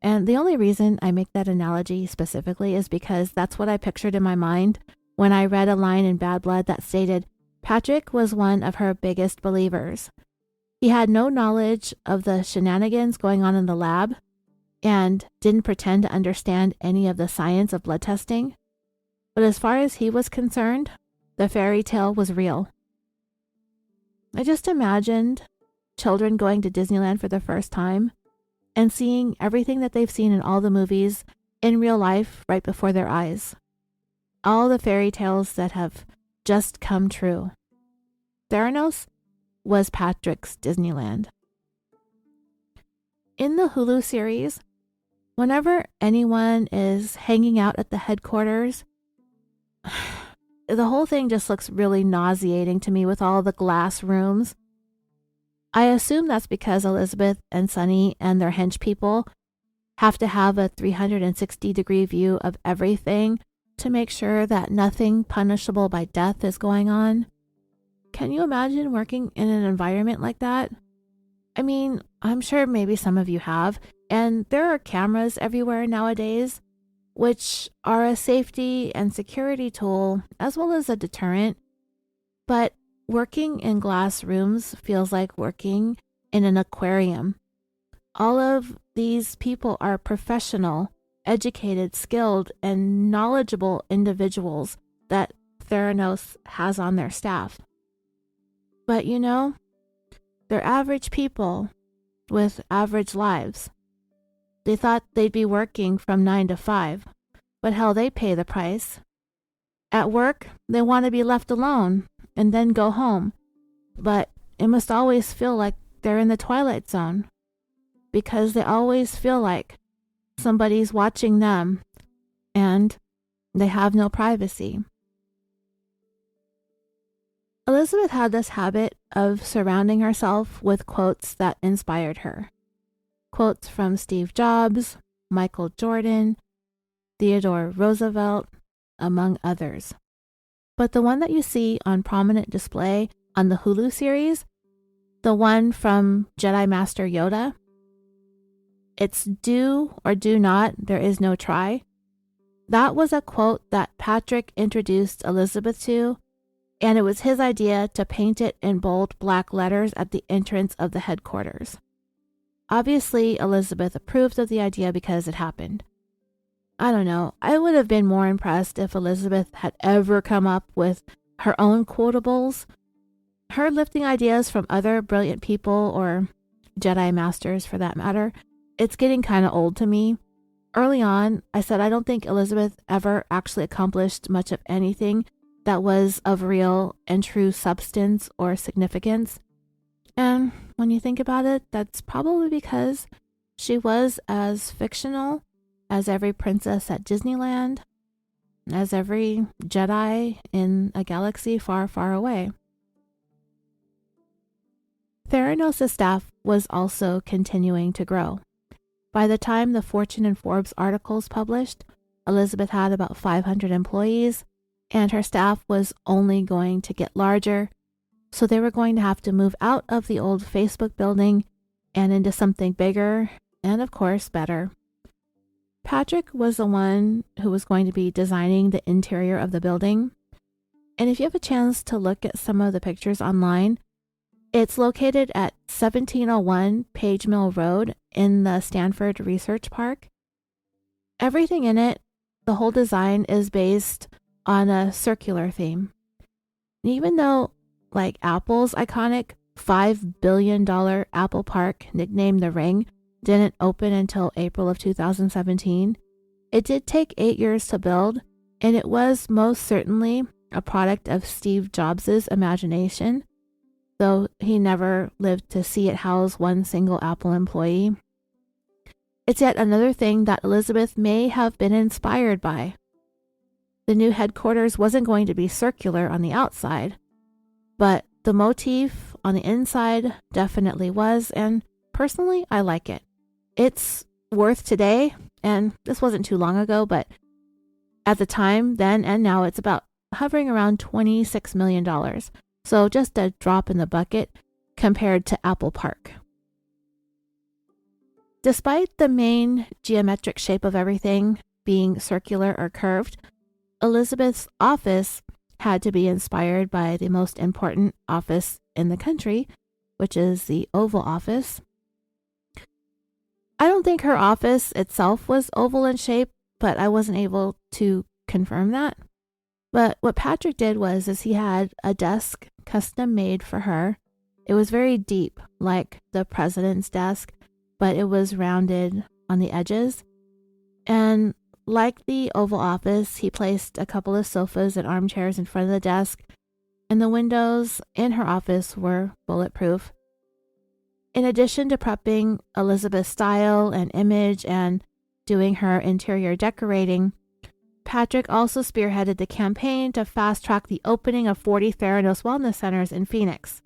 And the only reason I make that analogy specifically is because that's what I pictured in my mind when I read a line in Bad Blood that stated, Patrick was one of her biggest believers. He had no knowledge of the shenanigans going on in the lab and didn't pretend to understand any of the science of blood testing. But as far as he was concerned, the fairy tale was real. I just imagined children going to Disneyland for the first time and seeing everything that they've seen in all the movies in real life right before their eyes. All the fairy tales that have just come true. Theranos was Patrick's Disneyland. In the Hulu series, whenever anyone is hanging out at the headquarters, the whole thing just looks really nauseating to me with all the glass rooms. I assume that's because Elizabeth and Sunny and their hench people have to have a 360-degree view of everything to make sure that nothing punishable by death is going on. Can you imagine working in an environment like that? I mean, I'm sure maybe some of you have, and there are cameras everywhere nowadays, which are a safety and security tool as well as a deterrent. But Working in glass rooms feels like working in an aquarium. All of these people are professional, educated, skilled, and knowledgeable individuals that Theranos has on their staff. But they're average people with average lives. They thought they'd be working from 9 to 5, but hell, they pay the price. At work, they want to be left alone and then go home, but it must always feel like they're in the twilight zone because they always feel like somebody's watching them and they have no privacy. Elizabeth had this habit of surrounding herself with quotes that inspired her. Quotes from Steve Jobs, Michael Jordan, Theodore Roosevelt, among others. But the one that you see on prominent display on the Hulu series, the one from Jedi Master Yoda, it's do or do not, there is no try. That was a quote that Patrick introduced Elizabeth to, and it was his idea to paint it in bold black letters at the entrance of the headquarters. Obviously, Elizabeth approved of the idea because it happened. I don't know, I would have been more impressed if Elizabeth had ever come up with her own quotables. Her lifting ideas from other brilliant people, or Jedi Masters for that matter, it's getting kind of old to me. Early on, I said I don't think Elizabeth ever actually accomplished much of anything that was of real and true substance or significance. And when you think about it, that's probably because she was as fictional as every princess at Disneyland, as every Jedi in a galaxy far, far away. Theranos' staff was also continuing to grow. By the time the Fortune and Forbes articles published, Elizabeth had about 500 employees, and her staff was only going to get larger, so they were going to have to move out of the old Facebook building and into something bigger and, of course, better. Patrick was the one who was going to be designing the interior of the building, and if you have a chance to look at some of the pictures online, it's located at 1701 Page Mill Road in the Stanford Research Park. Everything in it, the whole design is based on a circular theme. Even though, like Apple's iconic $5 billion Apple Park, nicknamed The Ring, didn't open until April of 2017, it did take 8 years to build, and it was most certainly a product of Steve Jobs' imagination, though he never lived to see it house one single Apple employee. It's yet another thing that Elizabeth may have been inspired by. The new headquarters wasn't going to be circular on the outside, but the motif on the inside definitely was, and personally, I like it. It's worth today, and this wasn't too long ago, but at the time, then and now, it's about hovering around $26 million. So just a drop in the bucket compared to Apple Park. Despite the main geometric shape of everything being circular or curved, Elizabeth's office had to be inspired by the most important office in the country, which is the Oval Office. I don't think her office itself was oval in shape, but I wasn't able to confirm that. But what Patrick did was he had a desk custom made for her. It was very deep, like the president's desk, but it was rounded on the edges. And like the Oval Office, he placed a couple of sofas and armchairs in front of the desk, and the windows in her office were bulletproof. In addition to prepping Elizabeth's style and image and doing her interior decorating, Patrick also spearheaded the campaign to fast-track the opening of 40 Theranos Wellness Centers in Phoenix.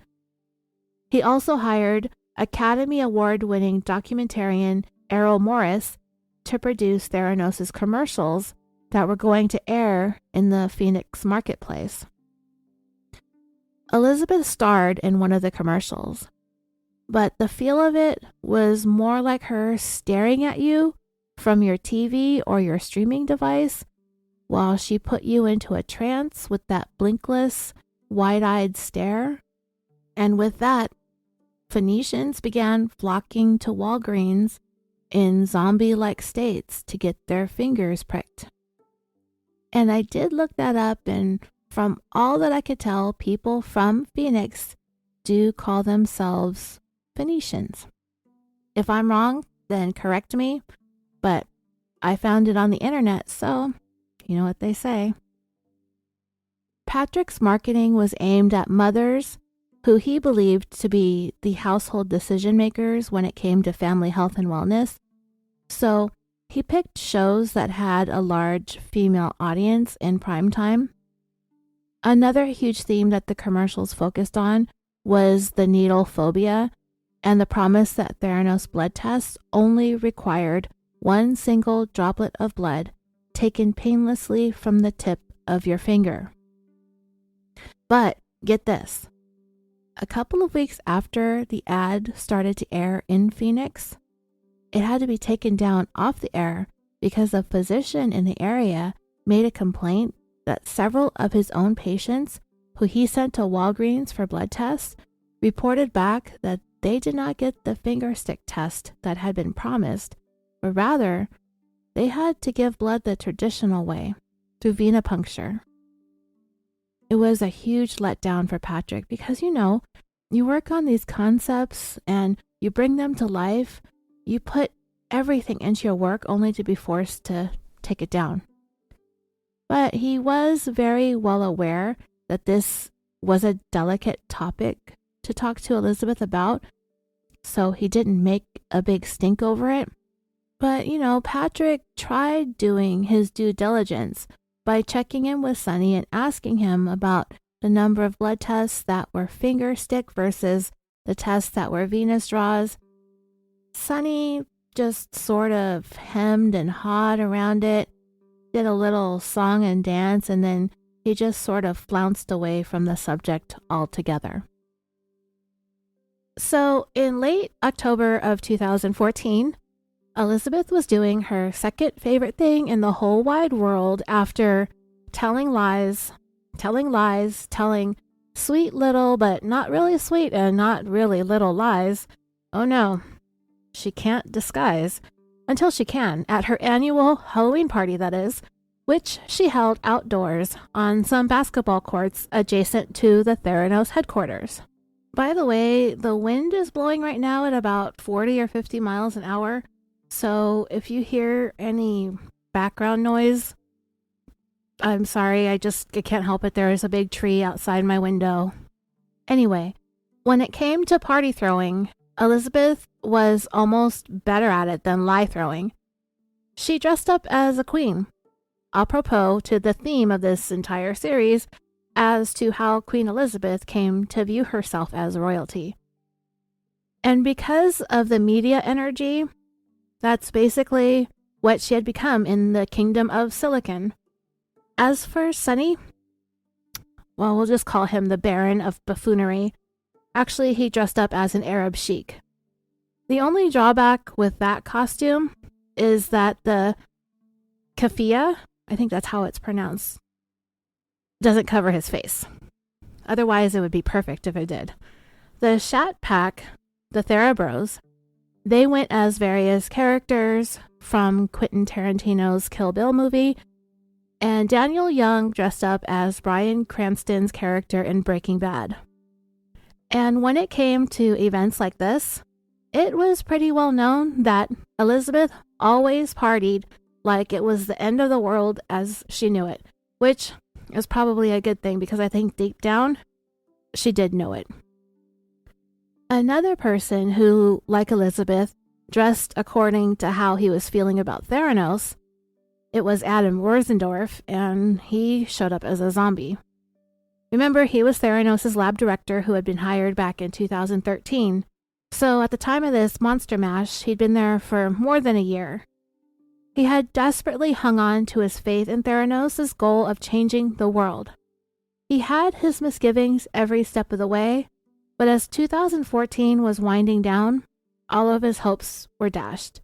He also hired Academy Award-winning documentarian Errol Morris to produce Theranos' commercials that were going to air in the Phoenix marketplace. Elizabeth starred in one of the commercials, but the feel of it was more like her staring at you from your TV or your streaming device while she put you into a trance with that blinkless, wide-eyed stare. And with that, Phoenicians began flocking to Walgreens in zombie-like states to get their fingers pricked. And I did look that up, and from all that I could tell, people from Phoenix do call themselves Phoenicians. If I'm wrong, then correct me, but I found it on the internet, so you know what they say. Patrick's marketing was aimed at mothers who he believed to be the household decision makers when it came to family health and wellness. So he picked shows that had a large female audience in prime time. Another huge theme that the commercials focused on was the needle phobia and the promise that Theranos blood tests only required one single droplet of blood taken painlessly from the tip of your finger. But get this, a couple of weeks after the ad started to air in Phoenix, it had to be taken down off the air because a physician in the area made a complaint that several of his own patients who he sent to Walgreens for blood tests reported back that they did not get the finger stick test that had been promised, but rather they had to give blood the traditional way, through venipuncture. It was a huge letdown for Patrick because, you work on these concepts and you bring them to life. You put everything into your work only to be forced to take it down. But he was very well aware that this was a delicate topic to talk to Elizabeth about, so he didn't make a big stink over it. But, Patrick tried doing his due diligence by checking in with Sonny and asking him about the number of blood tests that were finger stick versus the tests that were venous draws. Sonny just sort of hemmed and hawed around it, did a little song and dance, and then he just sort of flounced away from the subject altogether. So in late October of 2014, Elizabeth was doing her second favorite thing in the whole wide world after telling sweet little but not really sweet and not really little lies. Oh no, she can't disguise. Until she can, at her annual Halloween party, that is, which she held outdoors on some basketball courts adjacent to the Theranos headquarters. By the way, the wind is blowing right now at about 40 or 50 miles an hour, so if you hear any background noise, I'm sorry, I can't help it. There is a big tree outside my window. Anyway, when it came to party throwing, Elizabeth was almost better at it than lie throwing. She dressed up as a queen, apropos to the theme of this entire series as to how Queen Elizabeth came to view herself as royalty. And because of the media energy, that's basically what she had become in the kingdom of Silicon. As for Sonny, well, we'll just call him the Baron of Buffoonery. Actually, he dressed up as an Arab sheik. The only drawback with that costume is that the keffiyeh, I think that's how it's pronounced, doesn't cover his face. Otherwise, it would be perfect if it did. The Shat Pack, the Therabros, they went as various characters from Quentin Tarantino's Kill Bill movie, and Daniel Young dressed up as Bryan Cranston's character in Breaking Bad. And when it came to events like this, it was pretty well known that Elizabeth always partied like it was the end of the world as she knew it, which is probably a good thing because I think deep down, she did know it. Another person who, like Elizabeth, dressed according to how he was feeling about Theranos, it was Adam Worsendorf, and he showed up as a zombie. Remember, he was Theranos' lab director who had been hired back in 2013. So at the time of this Monster Mash, he'd been there for more than a year. He had desperately hung on to his faith in Theranos' goal of changing the world. He had his misgivings every step of the way, but as 2014 was winding down, all of his hopes were dashed.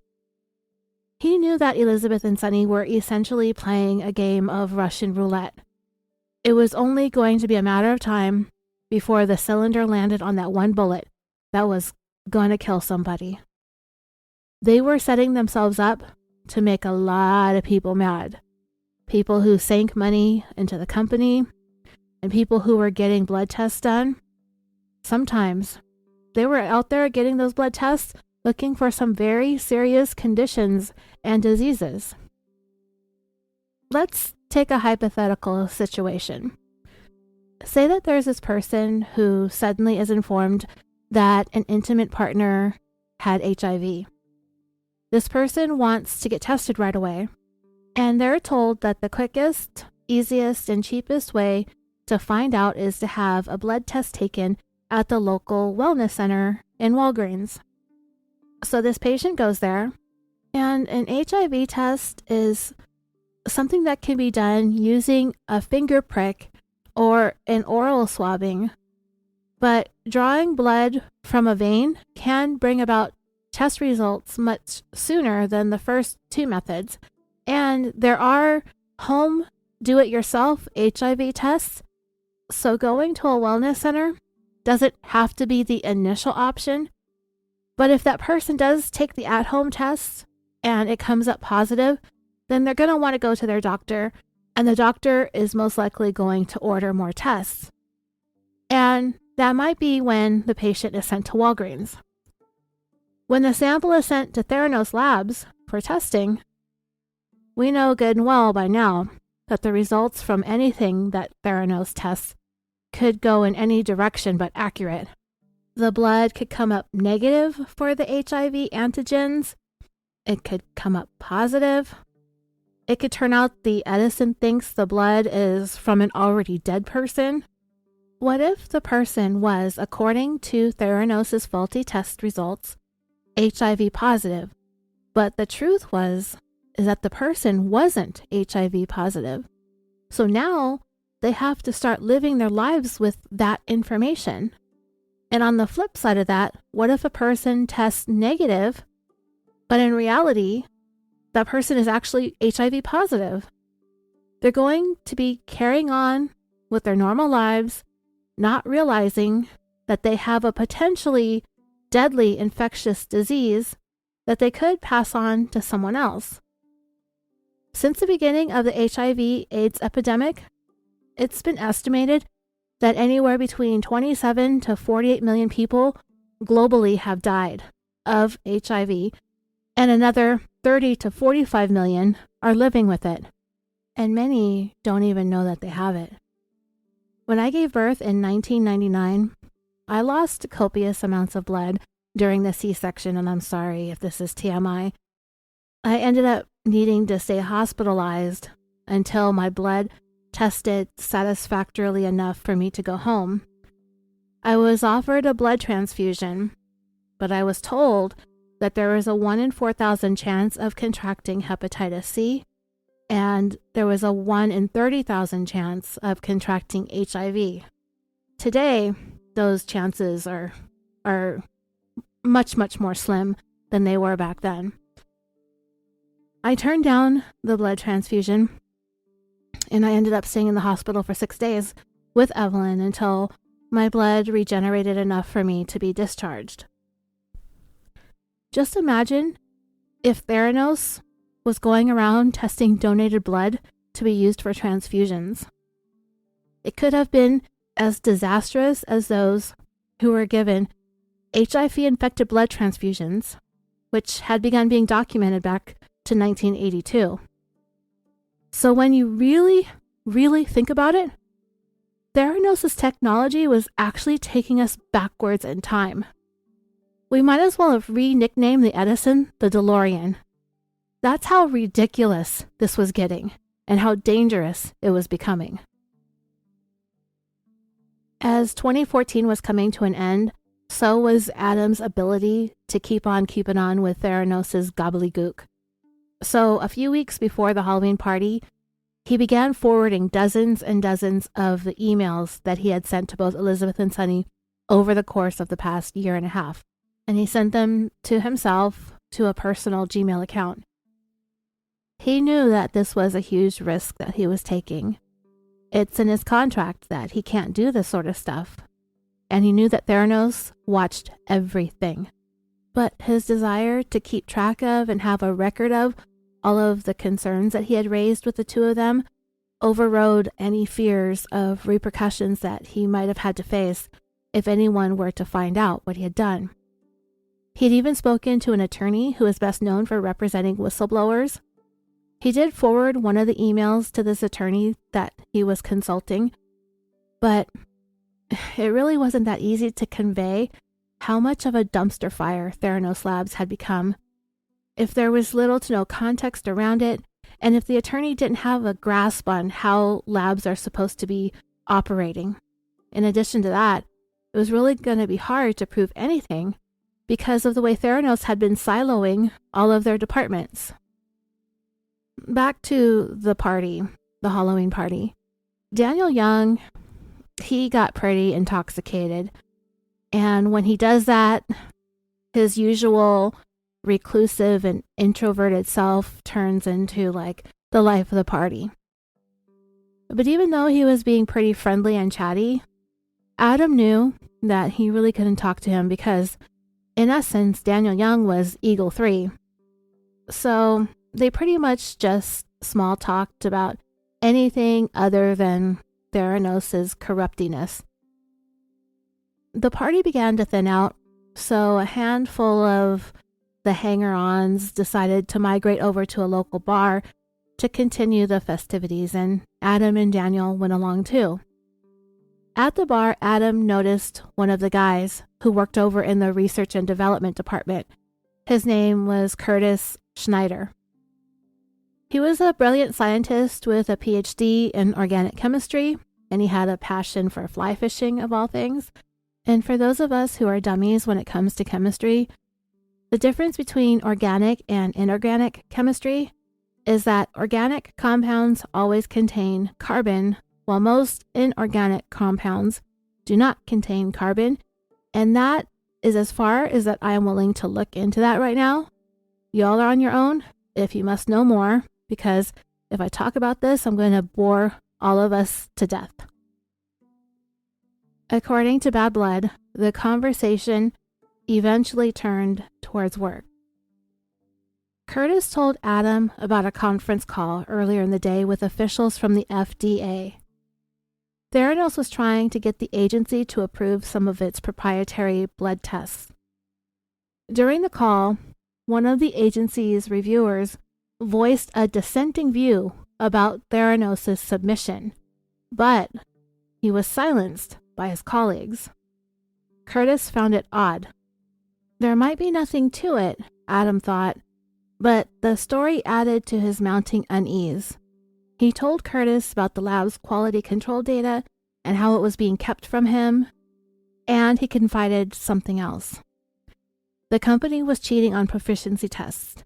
He knew that Elizabeth and Sonny were essentially playing a game of Russian roulette. It was only going to be a matter of time before the cylinder landed on that one bullet that was going to kill somebody. They were setting themselves up to make a lot of people mad. People who sank money into the company and people who were getting blood tests done. Sometimes they were out there getting those blood tests looking for some very serious conditions and diseases. Let's take a hypothetical situation. Say that there's this person who suddenly is informed that an intimate partner had HIV. This person wants to get tested right away, and they're told that the quickest, easiest, and cheapest way to find out is to have a blood test taken at the local wellness center in Walgreens. So this patient goes there, and an HIV test is something that can be done using a finger prick or an oral swabbing. But drawing blood from a vein can bring about test results much sooner than the first two methods. And there are home do-it-yourself HIV tests. So going to a wellness center doesn't have to be the initial option. But if that person does take the at-home test and it comes up positive, then they're going to want to go to their doctor, and the doctor is most likely going to order more tests. And that might be when the patient is sent to Walgreens. When the sample is sent to Theranos labs for testing, we know good and well by now that the results from anything that Theranos tests could go in any direction but accurate. The blood could come up negative for the HIV antigens. It could come up positive. It could turn out the Edison thinks the blood is from an already dead person. What if the person was, according to Theranos' faulty test results, HIV positive, but the truth is that the person wasn't HIV positive? So now they have to start living their lives with that information. And on the flip side of that, what if a person tests negative, but in reality, that person is actually HIV positive? They're going to be carrying on with their normal lives, not realizing that they have a potentially deadly infectious disease that they could pass on to someone else. Since the beginning of the HIV/AIDS epidemic, it's been estimated that anywhere between 27 to 48 million people globally have died of HIV, and another 30 to 45 million are living with it, and many don't even know that they have it. When I gave birth in 1999, I lost copious amounts of blood during the C-section, and I'm sorry if this is TMI. I ended up needing to stay hospitalized until my blood tested satisfactorily enough for me to go home. I was offered a blood transfusion, but I was told that there was a 1 in 4,000 chance of contracting hepatitis C, and there was a 1 in 30,000 chance of contracting HIV. Today, those chances are much, much more slim than they were back then. I turned down the blood transfusion, and I ended up staying in the hospital for 6 days with Evelyn until my blood regenerated enough for me to be discharged. Just imagine if Theranos was going around testing donated blood to be used for transfusions. It could have been as disastrous as those who were given HIV-infected blood transfusions, which had begun being documented back to 1982. So when you really, really think about it, Theranos' technology was actually taking us backwards in time. We might as well have re-nicknamed the Edison the DeLorean. That's how ridiculous this was getting and how dangerous it was becoming. As 2014 was coming to an end, so was Adam's ability to keep on keeping on with Theranos' gobbledygook. So a few weeks before the Halloween party, he began forwarding dozens and dozens of the emails that he had sent to both Elizabeth and Sunny over the course of the past year and a half. And he sent them to himself to a personal Gmail account. He knew that this was a huge risk that he was taking. It's in his contract that he can't do this sort of stuff. And he knew that Theranos watched everything. But his desire to keep track of and have a record of all of the concerns that he had raised with the two of them overrode any fears of repercussions that he might have had to face if anyone were to find out what he had done. He had even spoken to an attorney who is best known for representing whistleblowers. He did forward one of the emails to this attorney that he was consulting, but it really wasn't that easy to convey how much of a dumpster fire Theranos Labs had become. If there was little to no context around it, and if the attorney didn't have a grasp on how labs are supposed to be operating. In addition to that, it was really going to be hard to prove anything because of the way Theranos had been siloing all of their departments. Back to the party, the Halloween party. Daniel Young, he got pretty intoxicated. And when he does that, his usual reclusive and introverted self turns into like the life of the party. But even though he was being pretty friendly and chatty, Adam knew that he really couldn't talk to him because, in essence, Daniel Young was Eagle 3. So they pretty much just small talked about anything other than Theranos' corruptiness. The party began to thin out, so a handful of the hanger-ons decided to migrate over to a local bar to continue the festivities, and Adam and Daniel went along too. At the bar, Adam noticed one of the guys who worked over in the research and development department. His name was Curtis Schneider. He was a brilliant scientist with a PhD in organic chemistry, and he had a passion for fly fishing of all things. And for those of us who are dummies when it comes to chemistry, the difference between organic and inorganic chemistry is that organic compounds always contain carbon, while most inorganic compounds do not contain carbon. And that is as far as that I am willing to look into that right now. Y'all are on your own if you must know more, because if I talk about this, I'm going to bore all of us to death. According to Bad Blood, the conversation eventually turned towards work. Curtis told Adam about a conference call earlier in the day with officials from the FDA. Theranos was trying to get the agency to approve some of its proprietary blood tests. During the call, one of the agency's reviewers voiced a dissenting view about Theranos' submission, but he was silenced by his colleagues. Curtis found it odd. There might be nothing to it, Adam thought, but the story added to his mounting unease. He told Curtis about the lab's quality control data and how it was being kept from him, and he confided something else. The company was cheating on proficiency tests.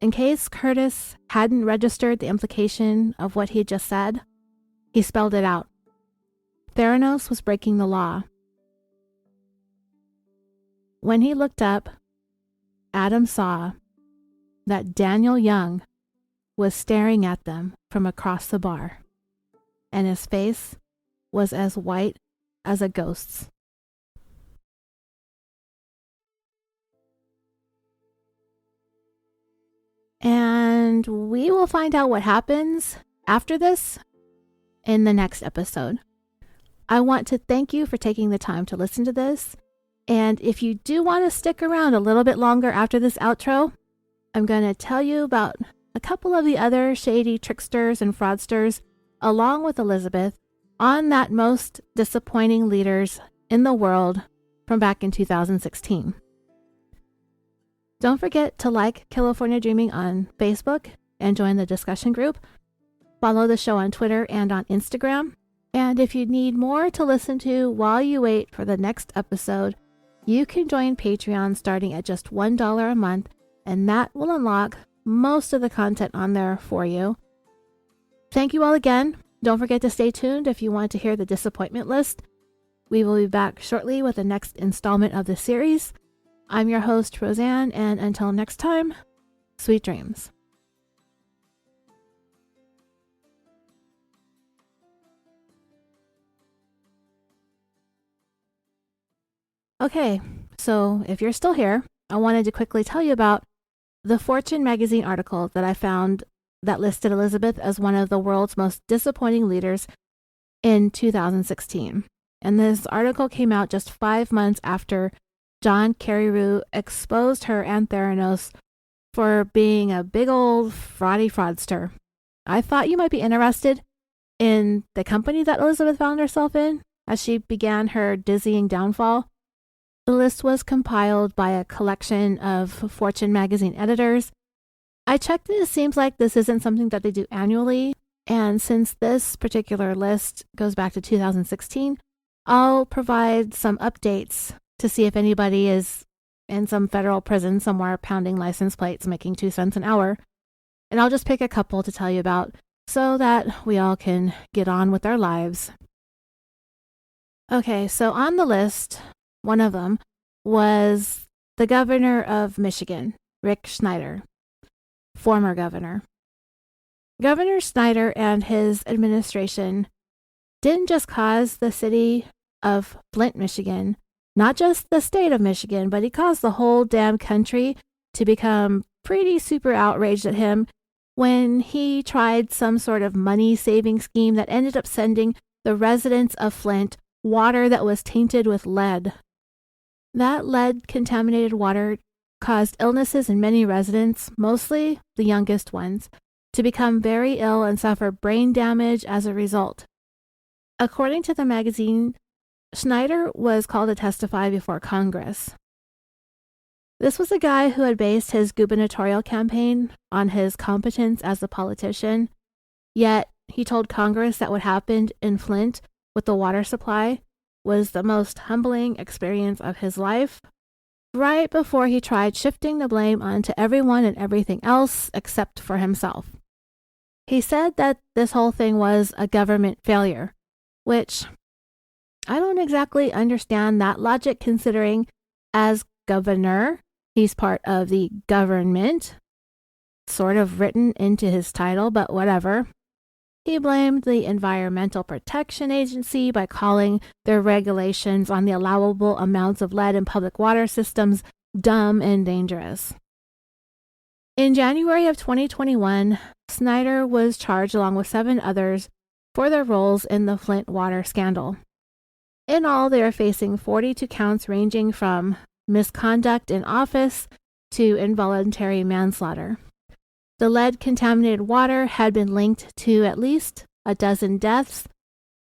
In case Curtis hadn't registered the implication of what he had just said, he spelled it out. Theranos was breaking the law. When he looked up, Adam saw that Daniel Young was staring at them from across the bar, and his face was as white as a ghost's. And we will find out what happens after this in the next episode. I want to thank you for taking the time to listen to this. And if you do want to stick around a little bit longer after this outro, I'm going to tell you about a couple of the other shady tricksters and fraudsters, along with Elizabeth, on that most disappointing leaders in the world from back in 2016. Don't forget to like Killafornia Dreaming on Facebook and join the discussion group. Follow the show on Twitter and on Instagram. And if you need more to listen to while you wait for the next episode, you can join Patreon starting at just $1 a month, and that will unlock most of the content on there for you. Thank you all again. Don't forget to stay tuned if you want to hear the disappointment list. We will be back shortly with the next installment of the series. I'm your host, Roseanne, and until next time, sweet dreams. Okay, so if you're still here, I wanted to quickly tell you about the Fortune magazine article that I found that listed Elizabeth as one of the world's most disappointing leaders in 2016. And this article came out just 5 months after John Carreyrou exposed her and Theranos for being a big old fraudster. I thought you might be interested in the company that Elizabeth found herself in as she began her dizzying downfall. The list was compiled by a collection of Fortune magazine editors. I checked and it seems like this isn't something that they do annually, and since this particular list goes back to 2016, I'll provide some updates to see if anybody is in some federal prison somewhere pounding license plates making 2 cents an hour. And I'll just pick a couple to tell you about so that we all can get on with our lives. Okay, so on the list, one of them was the governor of Michigan, Rick Snyder, former governor. Governor Snyder and his administration didn't just cause the city of Flint, Michigan, not just the state of Michigan, but he caused the whole damn country to become pretty super outraged at him when he tried some sort of money-saving scheme that ended up sending the residents of Flint water that was tainted with lead. That lead-contaminated water caused illnesses in many residents, mostly the youngest ones, to become very ill and suffer brain damage as a result. According to the magazine, Snyder was called to testify before Congress. This was a guy who had based his gubernatorial campaign on his competence as a politician, yet he told Congress that what happened in Flint with the water supply was the most humbling experience of his life, right before he tried shifting the blame onto everyone and everything else except for himself. He said that this whole thing was a government failure, which I don't exactly understand that logic considering as governor, he's part of the government, sort of written into his title, but whatever. He blamed the Environmental Protection Agency by calling their regulations on the allowable amounts of lead in public water systems dumb and dangerous. In January of 2021, Snyder was charged along with 7 others for their roles in the Flint water scandal. In all, they are facing 42 counts ranging from misconduct in office to involuntary manslaughter. The lead-contaminated water had been linked to at least a dozen deaths,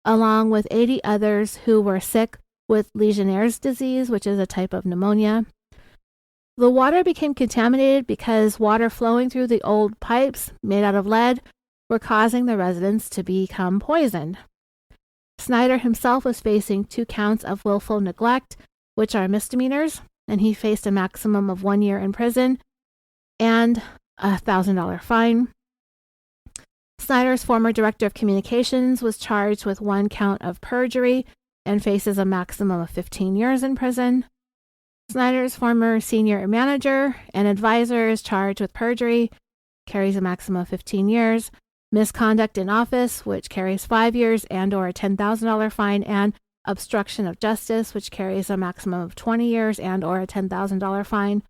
along with 80 others who were sick with Legionnaire's disease, which is a type of pneumonia. The water became contaminated because water flowing through the old pipes made out of lead were causing the residents to become poisoned. Snyder himself was facing 2 counts of willful neglect, which are misdemeanors, and he faced a maximum of 1 year in prison and a $1,000 fine. Snyder's former director of communications was charged with 1 count of perjury and faces a maximum of 15 years in prison. Snyder's former senior manager and advisor is charged with perjury, carries a maximum of 15 years, misconduct in office, which carries 5 years and or a $10,000 fine, and obstruction of justice, which carries a maximum of 20 years and or a $10,000 fine.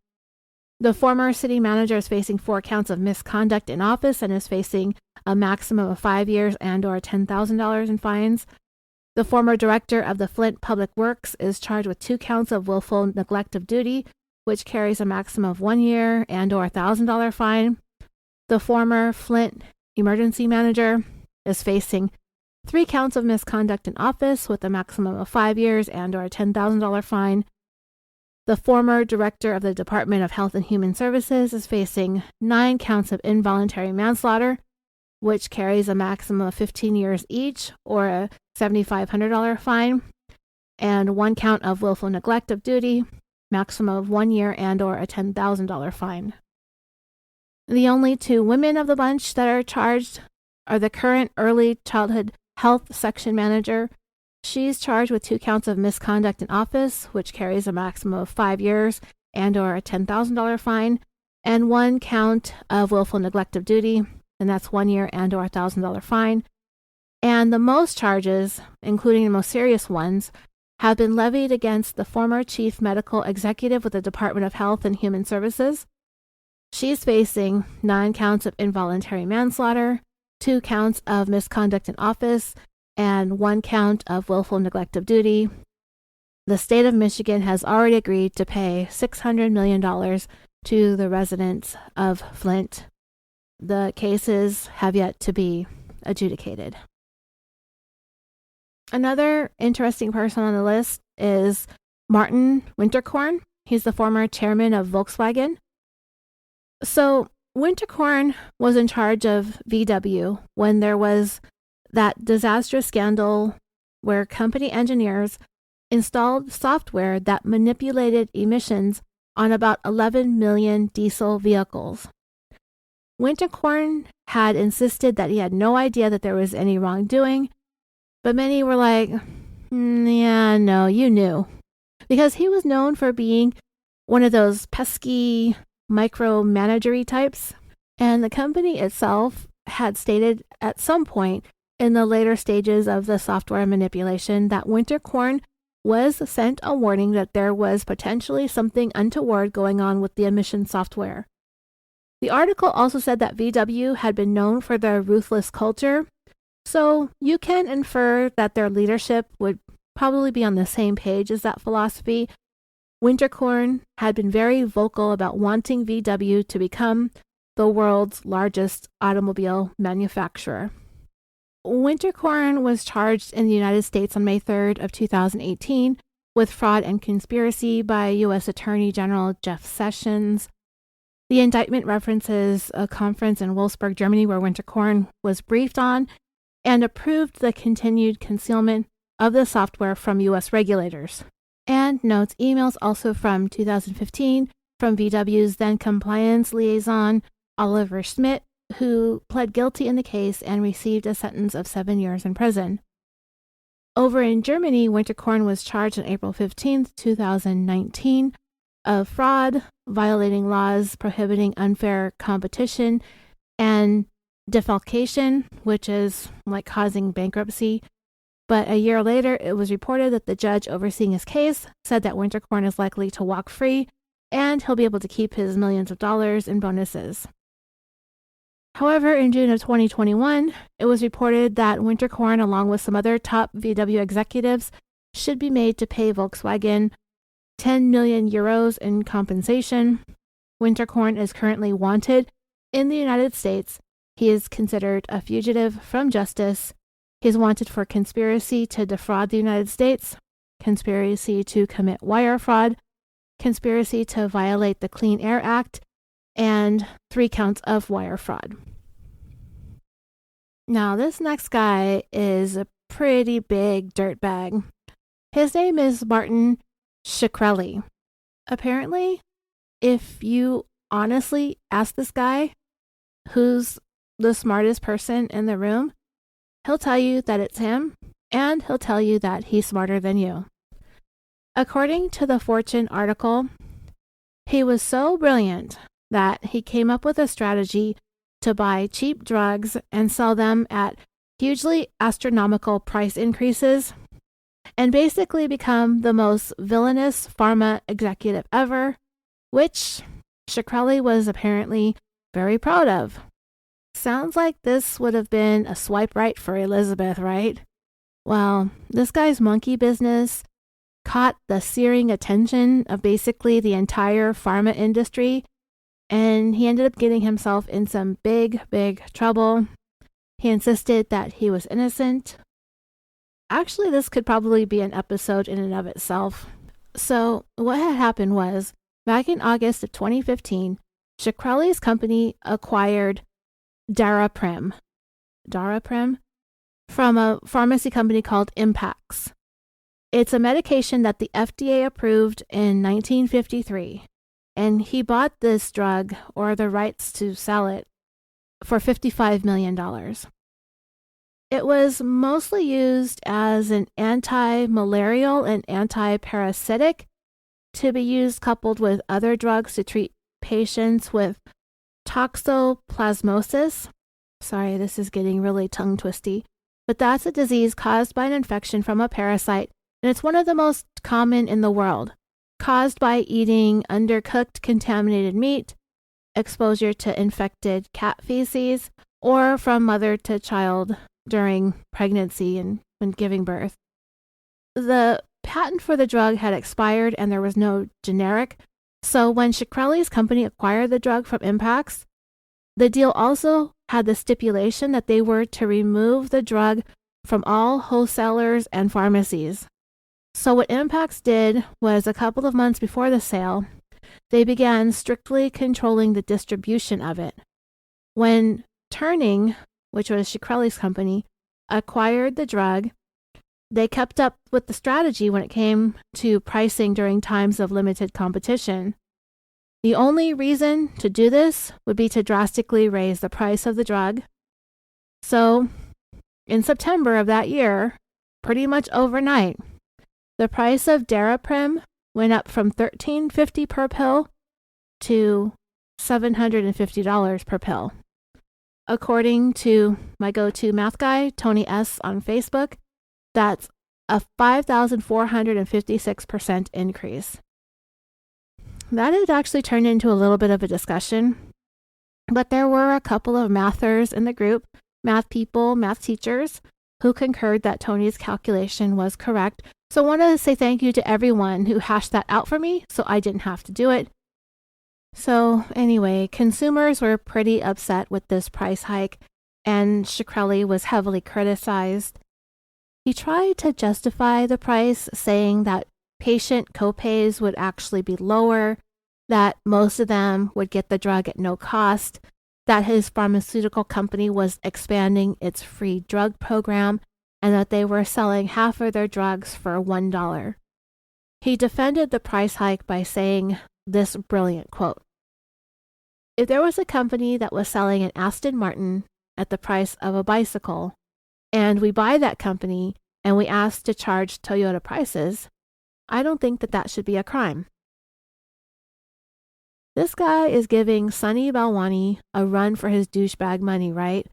The former city manager is facing 4 counts of misconduct in office and is facing a maximum of 5 years and or $10,000 in fines. The former director of the Flint Public Works is charged with 2 counts of willful neglect of duty, which carries a maximum of 1 year and or $1,000 fine. The former Flint emergency manager is facing 3 counts of misconduct in office with a maximum of 5 years and or a $10,000 fine. The former director of the Department of Health and Human Services is facing 9 counts of involuntary manslaughter, which carries a maximum of 15 years each or a $7,500 fine, and 1 count of willful neglect of duty, maximum of 1 year and or a $10,000 fine. The only 2 women of the bunch that are charged are the current early childhood health section manager. She's charged with 2 counts of misconduct in office, which carries a maximum of 5 years and or a $10,000 fine, and 1 count of willful neglect of duty, and that's 1 year and or a $1,000 fine. And the most charges, including the most serious ones, have been levied against the former chief medical executive with the Department of Health and Human Services. She's facing 9 counts of involuntary manslaughter, 2 counts of misconduct in office, and 1 count of willful neglect of duty. The state of Michigan has already agreed to pay $600 million to the residents of Flint. The cases have yet to be adjudicated. Another interesting person on the list is Martin Winterkorn. He's the former chairman of Volkswagen. So Winterkorn was in charge of VW when there was that disastrous scandal where company engineers installed software that manipulated emissions on about 11 million diesel vehicles. Winterkorn had insisted that he had no idea that there was any wrongdoing, but many were like, yeah, no, you knew. Because he was known for being one of those pesky micromanagery types, and the company itself had stated at some point in the later stages of the software manipulation that Winterkorn was sent a warning that there was potentially something untoward going on with the emission software. The article also said that VW had been known for their ruthless culture, so you can infer that their leadership would probably be on the same page as that philosophy. Winterkorn had been very vocal about wanting VW to become the world's largest automobile manufacturer. Winterkorn was charged in the United States on May 3rd of 2018 with fraud and conspiracy by U.S. Attorney General Jeff Sessions. The indictment references a conference in Wolfsburg, Germany, where Winterkorn was briefed on and approved the continued concealment of the software from U.S. regulators, and notes emails also from 2015 from VW's then compliance liaison, Oliver Schmidt, who pled guilty in the case and received a sentence of 7 years in prison. Over in Germany, Winterkorn was charged on April 15, 2019, of fraud, violating laws prohibiting unfair competition, and defalcation, which is like causing bankruptcy. But a year later, it was reported that the judge overseeing his case said that Winterkorn is likely to walk free and he'll be able to keep his millions of dollars in bonuses. However, in June of 2021, it was reported that Winterkorn, along with some other top VW executives, should be made to pay Volkswagen 10 million euros in compensation. Winterkorn is currently wanted in the United States. He is considered a fugitive from justice. He is wanted for conspiracy to defraud the United States, conspiracy to commit wire fraud, conspiracy to violate the Clean Air Act, and 3 counts of wire fraud. Now, this next guy is a pretty big dirtbag. His name is Martin Shkreli. Apparently, if you honestly ask this guy who's the smartest person in the room, he'll tell you that it's him, and he'll tell you that he's smarter than you. According to the Fortune article, he was so brilliant that he came up with a strategy to buy cheap drugs and sell them at hugely astronomical price increases, and basically become the most villainous pharma executive ever, which Shkreli was apparently very proud of. Sounds like this would have been a swipe right for Elizabeth, right? Well, this guy's monkey business caught the searing attention of basically the entire pharma industry, and he ended up getting himself in some big trouble. He insisted that he was innocent. Actually, this could probably be an episode in and of itself. So, what had happened was, back in August of 2015, Shkreli's company acquired Daraprim from a pharmacy company called Impax. It's a medication that the FDA approved in 1953, and he bought this drug, or the rights to sell it, for $55 million. It was mostly used as an anti-malarial and anti-parasitic to be used coupled with other drugs to treat patients with toxoplasmosis. Sorry, this is getting really tongue twisty. But that's a disease caused by an infection from a parasite and it's one of the most common in the world, caused by eating undercooked contaminated meat, exposure to infected cat feces, or from mother to child during pregnancy and when giving birth. The patent for the drug had expired and there was no generic, so when Shkreli's company acquired the drug from Impax, the deal also had the stipulation that they were to remove the drug from all wholesalers and pharmacies. So what Impax did was, a couple of months before the sale, they began strictly controlling the distribution of it. When Turning, which was Shkreli's company, acquired the drug, they kept up with the strategy when it came to pricing during times of limited competition. The only reason to do this would be to drastically raise the price of the drug. So, in September of that year, pretty much overnight, the price of Daraprim went up from $13.50 per pill to $750 per pill. According to my go-to math guy, Tony S. on Facebook, that's a 5,456% increase. That had actually turned into a little bit of a discussion, but there were a couple of mathers in the group, math people, math teachers, who concurred that Tony's calculation was correct. So I want to say thank you to everyone who hashed that out for me so I didn't have to do it. So anyway, consumers were pretty upset with this price hike, and Shkreli was heavily criticized. He tried to justify the price, saying that patient copays would actually be lower, that most of them would get the drug at no cost, that his pharmaceutical company was expanding its free drug program, and that they were selling half of their drugs for $1. He defended the price hike by saying this brilliant quote: "If there was a company that was selling an Aston Martin at the price of a bicycle, and we buy that company and we ask to charge Toyota prices, I don't think that that should be a crime." This guy is giving Sunny Balwani a run for his douchebag money, right?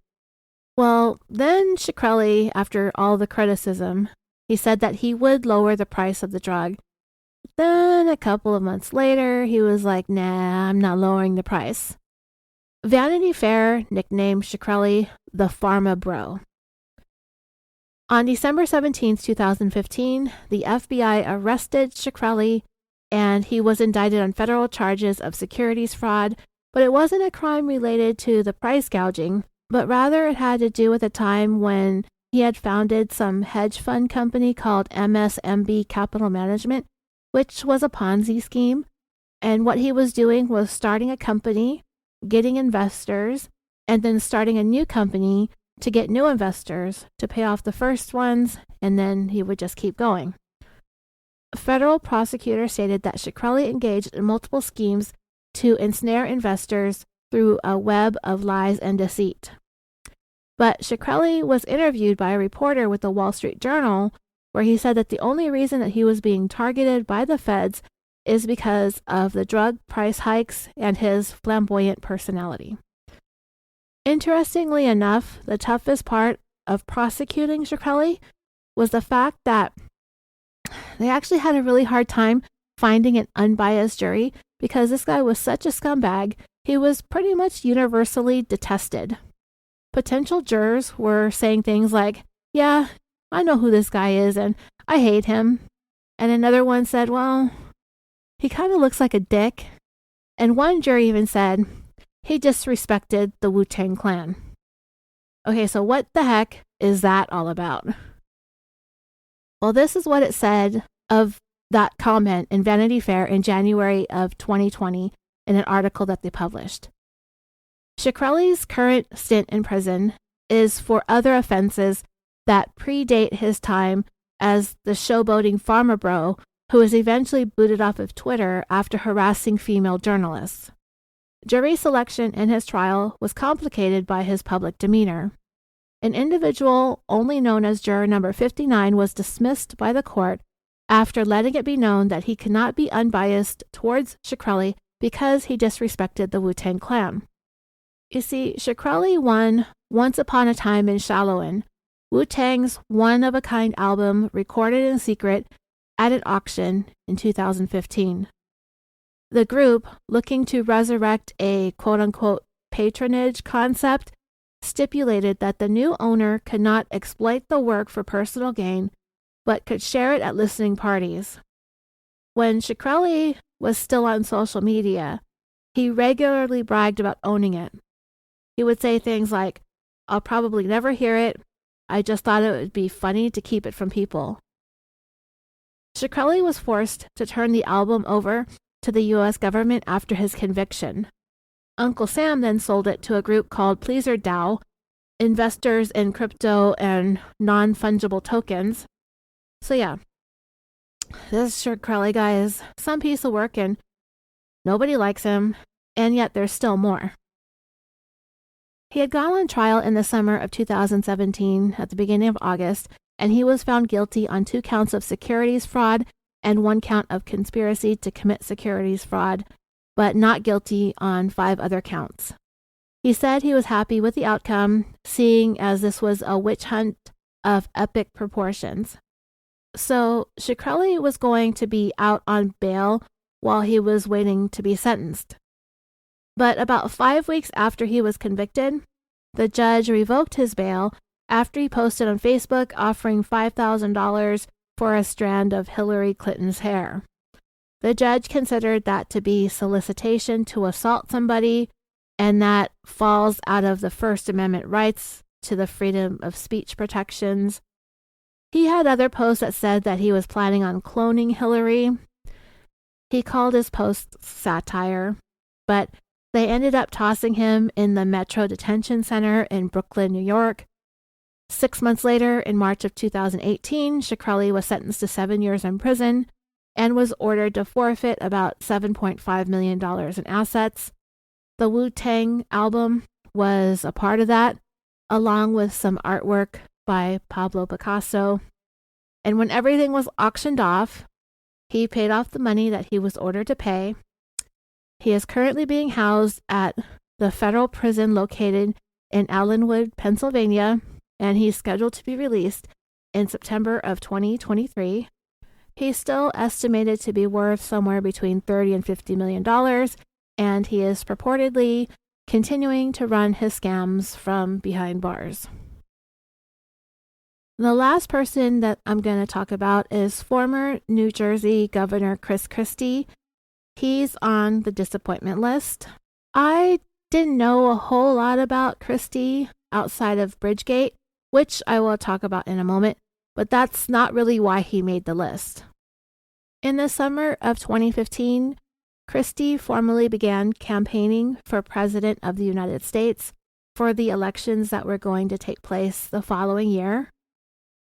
Well, then Shkreli, after all the criticism, he said that he would lower the price of the drug. Then a couple of months later, he was like, nah, I'm not lowering the price. Vanity Fair nicknamed Shkreli the Pharma Bro. On December 17, 2015, the FBI arrested Shkreli, and he was indicted on federal charges of securities fraud, but it wasn't a crime related to the price gouging, but rather it had to do with a time when he had founded some hedge fund company called MSMB Capital Management, which was a Ponzi scheme. And what he was doing was starting a company, getting investors, and then starting a new company to get new investors to pay off the first ones, and then he would just keep going. A federal prosecutor stated that Shkreli engaged in multiple schemes to ensnare investors through a web of lies and deceit. But Shkreli was interviewed by a reporter with the Wall Street Journal, where he said that the only reason that he was being targeted by the feds is because of the drug price hikes and his flamboyant personality. Interestingly enough, the toughest part of prosecuting Shkreli was the fact that they actually had a really hard time finding an unbiased jury because this guy was such a scumbag. He was pretty much universally detested. Potential jurors were saying things like, yeah, I know who this guy is and I hate him. And another one said, well, he kind of looks like a dick. And one jury even said, he disrespected the Wu-Tang Clan. Okay, so what the heck is that all about? Well, this is what it said of that comment in Vanity Fair in January of 2020 in an article that they published. Shkreli's current stint in prison is for other offenses that predate his time as the showboating pharma bro who was eventually booted off of Twitter after harassing female journalists. Jury selection in his trial was complicated by his public demeanor. An individual only known as juror number 59 was dismissed by the court after letting it be known that he could not be unbiased towards Shkreli because he disrespected the Wu-Tang Clan. You see, Shkreli won Once Upon a Time in Shaolin, Wu-Tang's one-of-a-kind album recorded in secret at an auction in 2015. The group, looking to resurrect a quote-unquote patronage concept, stipulated that the new owner could not exploit the work for personal gain, but could share it at listening parties. When Shkreli was still on social media, he regularly bragged about owning it. He would say things like, "I'll probably never hear it. I just thought it would be funny to keep it from people." Shkreli was forced to turn the album over to the U.S. government after his conviction. Uncle Sam then sold it to a group called Pleaser DAO, investors in crypto and non-fungible tokens. So yeah, this Shkreli guy is some piece of work and nobody likes him, and yet there's still more. He had gone on trial in the summer of 2017 at the beginning of August, and he was found guilty on 2 counts of securities fraud and 1 count of conspiracy to commit securities fraud, but not guilty on 5 other counts. He said he was happy with the outcome, seeing as this was a witch hunt of epic proportions. So Shkreli was going to be out on bail while he was waiting to be sentenced. But about 5 weeks after he was convicted, the judge revoked his bail after he posted on Facebook offering $5,000 for a strand of Hillary Clinton's hair. The judge considered that to be solicitation to assault somebody, and that falls out of the First Amendment rights to the freedom of speech protections. He had other posts that said that he was planning on cloning Hillary. He called his posts satire, but they ended up tossing him in the Metro Detention Center in Brooklyn, New York. 6 months later, in March of 2018, Shkreli was sentenced to 7 years in prison and was ordered to forfeit about $7.5 million in assets. The Wu-Tang album was a part of that, along with some artwork by Pablo Picasso. And when everything was auctioned off, he paid off the money that he was ordered to pay. He is currently being housed at the federal prison located in Allenwood, Pennsylvania, and he's scheduled to be released in September of 2023. He's still estimated to be worth somewhere between $30 and $50 million, and he is purportedly continuing to run his scams from behind bars. The last person that I'm going to talk about is former New Jersey Governor Chris Christie. He's on the disappointment list. I didn't know a whole lot about Christie outside of Bridgegate, which I will talk about in a moment, but that's not really why he made the list. In the summer of 2015, Christie formally began campaigning for President of the United States for the elections that were going to take place the following year.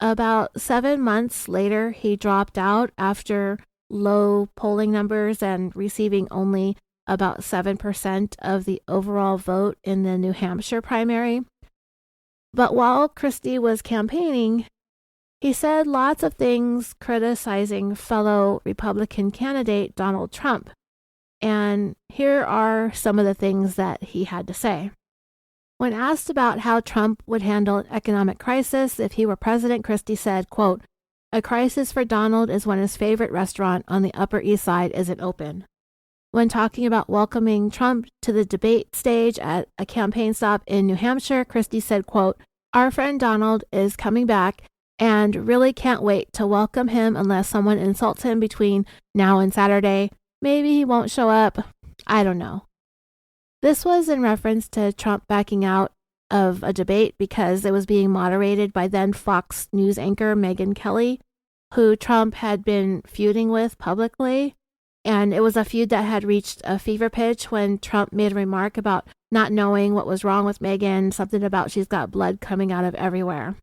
About 7 months later, he dropped out after low polling numbers and receiving only about 7% of the overall vote in the New Hampshire primary. But while Christie was campaigning, he said lots of things criticizing fellow Republican candidate Donald Trump. And here are some of the things that he had to say. When asked about how Trump would handle an economic crisis if he were president, Christie said, quote, "A crisis for Donald is when his favorite restaurant on the Upper East Side isn't open." When talking about welcoming Trump to the debate stage at a campaign stop in New Hampshire, Christie said, quote, "Our friend Donald is coming back and really can't wait to welcome him unless someone insults him between now and Saturday. Maybe he won't show up. I don't know." This was in reference to Trump backing out of a debate because it was being moderated by then Fox News anchor Megyn Kelly, who Trump had been feuding with publicly. And it was a feud that had reached a fever pitch when Trump made a remark about not knowing what was wrong with Megyn, something about she's got blood coming out of everywhere.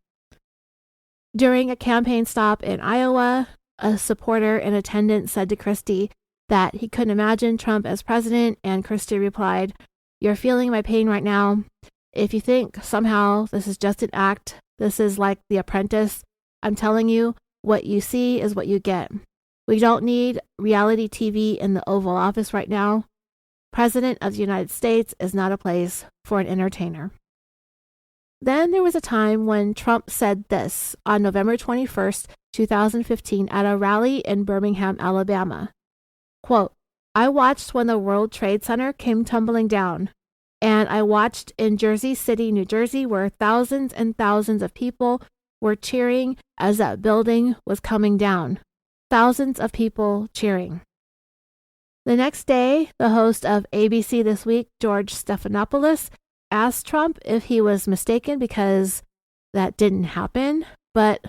During a campaign stop in Iowa, a supporter in attendance said to Christie that he couldn't imagine Trump as president, and Christie replied, "You're feeling my pain right now. If you think somehow this is just an act, this is like The Apprentice, I'm telling you, what you see is what you get. We don't need reality TV in the Oval Office right now. President of the United States is not a place for an entertainer." Then there was a time when Trump said this on November 21st, 2015 at a rally in Birmingham, Alabama. Quote, "I watched when the World Trade Center came tumbling down. And I watched in Jersey City, New Jersey, where thousands and thousands of people were cheering as that building was coming down. Thousands of people cheering." The next day, the host of ABC This Week, George Stephanopoulos, asked Trump if he was mistaken because that didn't happen, but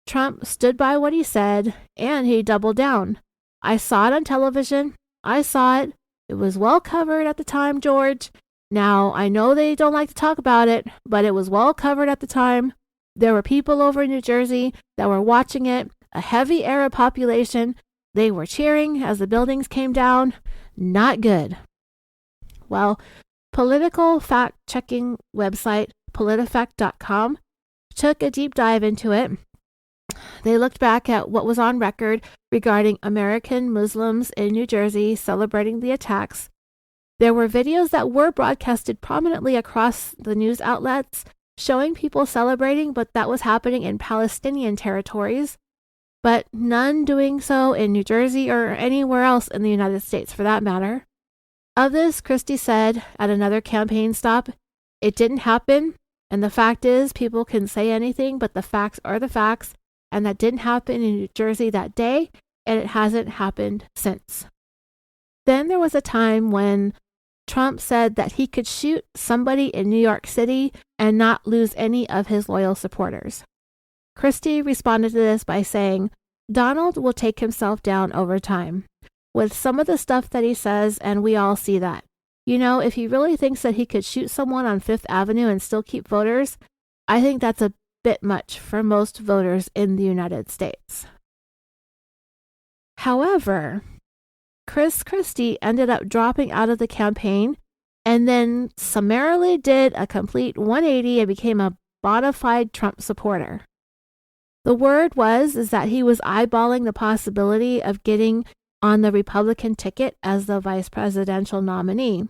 Trump stood by what he said and he doubled down. "I saw it on television. I saw it. It was well covered at the time, George. Now, I know they don't like to talk about it, but it was well covered at the time. There were people over in New Jersey that were watching it, a heavy Arab population. They were cheering as the buildings came down. Not good." Well, political fact-checking website politifact.com took a deep dive into it. They looked back at what was on record regarding American Muslims in New Jersey celebrating the attacks. There were videos that were broadcasted prominently across the news outlets showing people celebrating, but that was happening in Palestinian territories, but none doing so in New Jersey or anywhere else in the United States for that matter. Of this, Christie said at another campaign stop, "It didn't happen, and the fact is people can say anything, but the facts are the facts, and that didn't happen in New Jersey that day, and it hasn't happened since." Then there was a time when Trump said that he could shoot somebody in New York City and not lose any of his loyal supporters. Christie responded to this by saying, "Donald will take himself down over time with some of the stuff that he says, and we all see that. You know, if he really thinks that he could shoot someone on Fifth Avenue and still keep voters, I think that's a bit much for most voters in the United States." However, Chris Christie ended up dropping out of the campaign and then summarily did a complete 180 and became a bona fide Trump supporter. The word is that he was eyeballing the possibility of getting on the Republican ticket as the vice presidential nominee.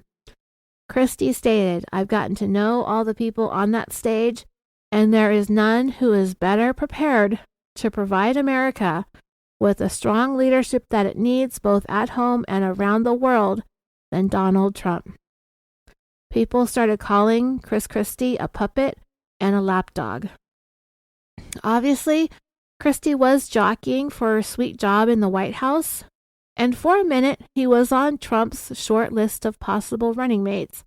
Christie stated, "I've gotten to know all the people on that stage, and there is none who is better prepared to provide America with the strong leadership that it needs both at home and around the world than Donald Trump." People started calling Chris Christie a puppet and a lapdog. Obviously, Christie was jockeying for a sweet job in the White House, and for a minute he was on Trump's short list of possible running mates.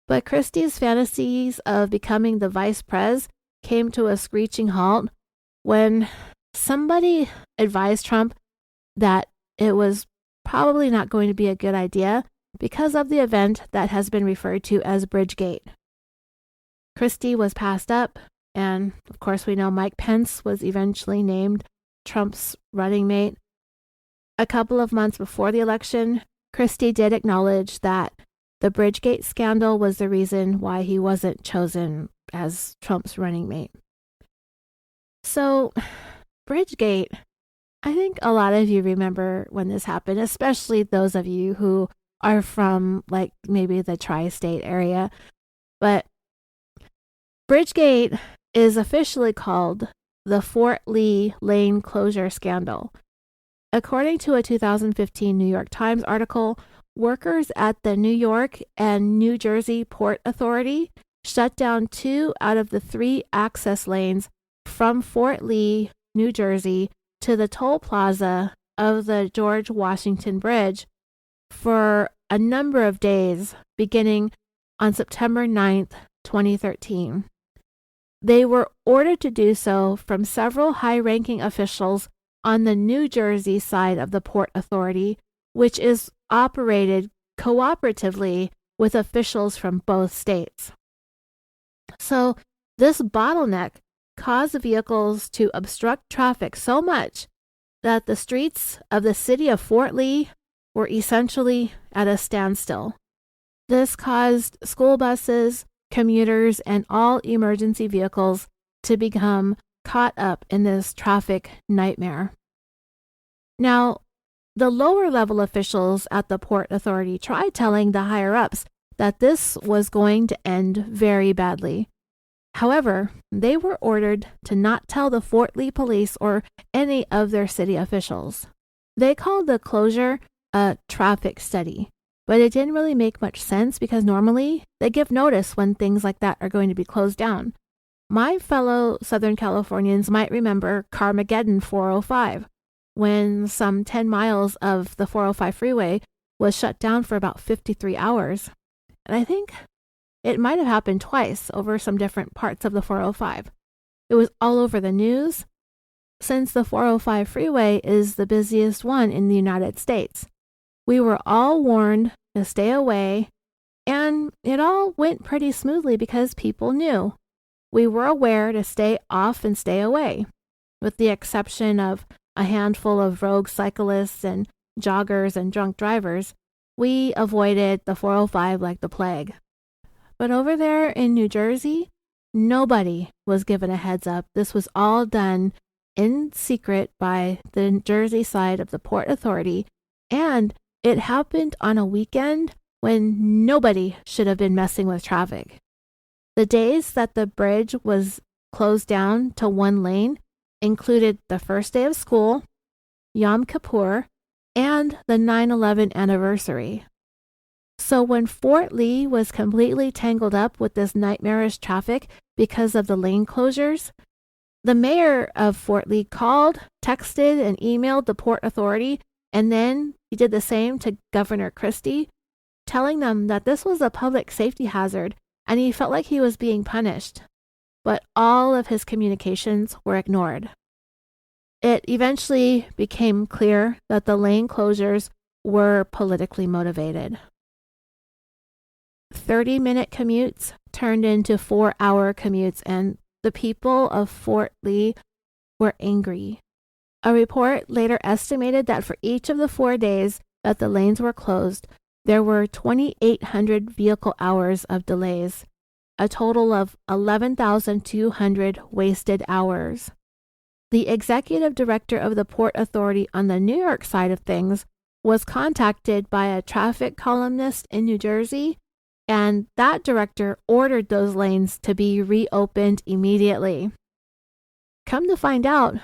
But Christie's fantasies of becoming the vice pres came to a screeching halt when somebody advised Trump that it was probably not going to be a good idea because of the event that has been referred to as Bridgegate. Christie was passed up, and of course we know Mike Pence was eventually named Trump's running mate. A couple of months before the election, Christie did acknowledge that the Bridgegate scandal was the reason why he wasn't chosen as Trump's running mate. So, Bridgegate, I think a lot of you remember when this happened, especially those of you who are from like maybe the tri-state area. But Bridgegate is officially called the Fort Lee lane closure scandal. According to a 2015 New York Times article, workers at the New York and New Jersey Port Authority shut down 2 out of the 3 access lanes from Fort Lee, New Jersey, to the toll plaza of the George Washington Bridge for a number of days, beginning on September 9th, 2013. They were ordered to do so from several high-ranking officials on the New Jersey side of the Port Authority, which is operated cooperatively with officials from both states. So this bottleneck caused the vehicles to obstruct traffic so much that the streets of the city of Fort Lee were essentially at a standstill. This caused school buses, commuters, and all emergency vehicles to become caught up in this traffic nightmare. Now, the lower level officials at the Port Authority tried telling the higher ups that this was going to end very badly. However, they were ordered to not tell the Fort Lee police or any of their city officials. They called the closure a traffic study, but it didn't really make much sense because normally they give notice when things like that are going to be closed down. My fellow Southern Californians might remember Carmageddon 405, when some 10 miles of the 405 freeway was shut down for about 53 hours. And I think it might have happened twice over some different parts of the 405. It was all over the news, since the 405 freeway is the busiest one in the United States. We were all warned to stay away, and it all went pretty smoothly because people knew. We were aware to stay off and stay away, with the exception of a handful of rogue cyclists and joggers and drunk drivers. We avoided the 405 like the plague. But over there in New Jersey, nobody was given a heads up. This was all done in secret by the Jersey side of the Port Authority, and it happened on a weekend when nobody should have been messing with traffic. The days that the bridge was closed down to one lane included the first day of school, Yom Kippur, and the 9/11 anniversary. So when Fort Lee was completely tangled up with this nightmarish traffic because of the lane closures, the mayor of Fort Lee called, texted, and emailed the Port Authority, and then he did the same to Governor Christie, telling them that this was a public safety hazard and he felt like he was being punished. But all of his communications were ignored. It eventually became clear that the lane closures were politically motivated. 30-minute commutes turned into 4-hour commutes, and the people of Fort Lee were angry. A report later estimated that for each of the 4 days that the lanes were closed, there were 2,800 vehicle hours of delays, a total of 11,200 wasted hours. The executive director of the Port Authority on the New York side of things was contacted by a traffic columnist in New Jersey, and that director ordered those lanes to be reopened immediately. Come to find out,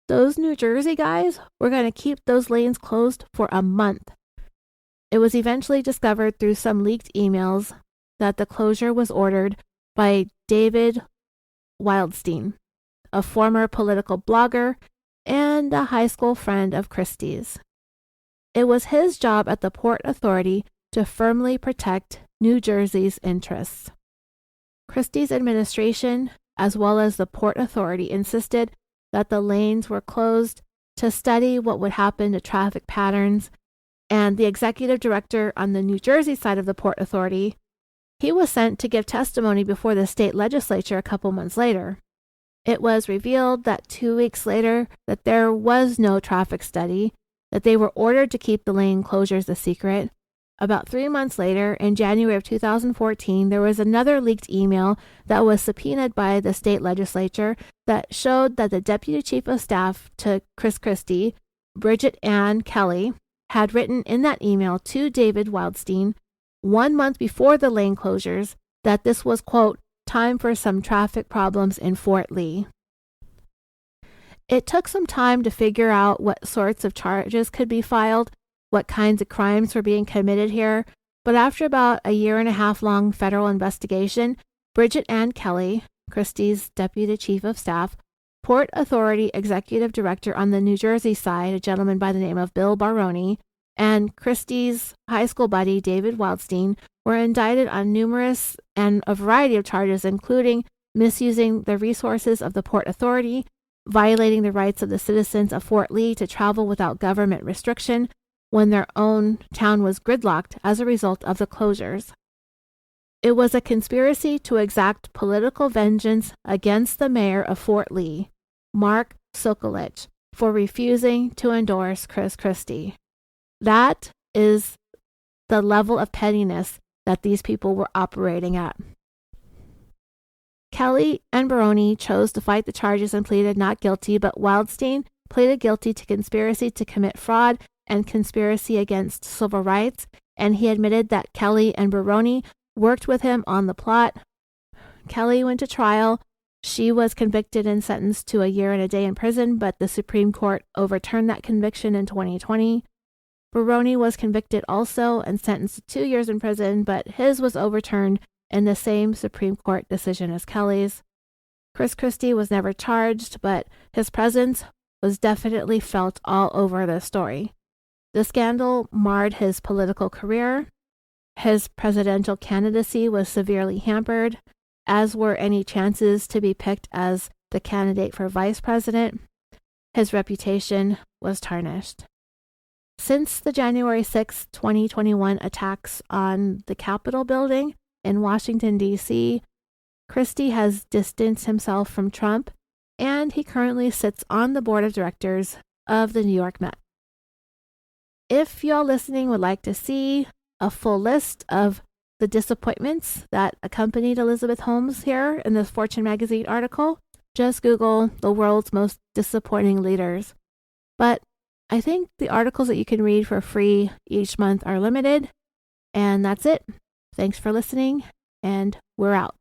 those New Jersey guys were going to keep those lanes closed for a month. It was eventually discovered through some leaked emails that the closure was ordered by David Wildstein, a former political blogger and a high school friend of Christie's. It was his job at the Port Authority to firmly protect New Jersey's interests. Christie's administration, as well as the Port Authority, insisted that the lanes were closed to study what would happen to traffic patterns, and the executive director on the New Jersey side of the Port Authority, he was sent to give testimony before the state legislature a couple months later. It was revealed that 2 weeks later that there was no traffic study, that they were ordered to keep the lane closures a secret. About 3 months later, in January of 2014, there was another leaked email that was subpoenaed by the state legislature that showed that the deputy chief of staff to Chris Christie, Bridget Ann Kelly, had written in that email to David Wildstein 1 month before the lane closures that this was, quote, time for some traffic problems in Fort Lee. It took some time to figure out what sorts of charges could be filed, what kinds of crimes were being committed here, but after about a 1.5 year long federal investigation, Bridget Ann Kelly, Christie's deputy chief of staff, Port Authority executive director on the New Jersey side, a gentleman by the name of Bill Baroni, and Christie's high school buddy David Wildstein were indicted on numerous and a variety of charges, including misusing the resources of the Port Authority, violating the rights of the citizens of Fort Lee to travel without government restriction when their own town was gridlocked as a result of the closures. It was a conspiracy to exact political vengeance against the mayor of Fort Lee, Mark Sokolich, for refusing to endorse Chris Christie. That is the level of pettiness that these people were operating at. Kelly and Baroni chose to fight the charges and pleaded not guilty, but Wildstein pleaded guilty to conspiracy to commit fraud and conspiracy against civil rights, and he admitted that Kelly and Baroni worked with him on the plot Kelly went to trial. She was convicted and sentenced to a year and a day in prison, but the Supreme Court overturned that conviction in 2020. Baroni was convicted also and sentenced to 2 years in prison, but his was overturned in the same Supreme Court decision as Kelly's. Chris Christie was never charged, but his presence was definitely felt all over the story. The scandal marred his political career. His presidential candidacy was severely hampered, as were any chances to be picked as the candidate for vice president. His reputation was tarnished. Since the January 6, 2021 attacks on the Capitol building in Washington, D.C., Christie has distanced himself from Trump, and he currently sits on the board of directors of the New York Met. If y'all listening would like to see a full list of the disappointments that accompanied Elizabeth Holmes here in this Fortune magazine article, just Google the world's most disappointing leaders. But I think the articles that you can read for free each month are limited. And that's it. Thanks for listening, and we're out.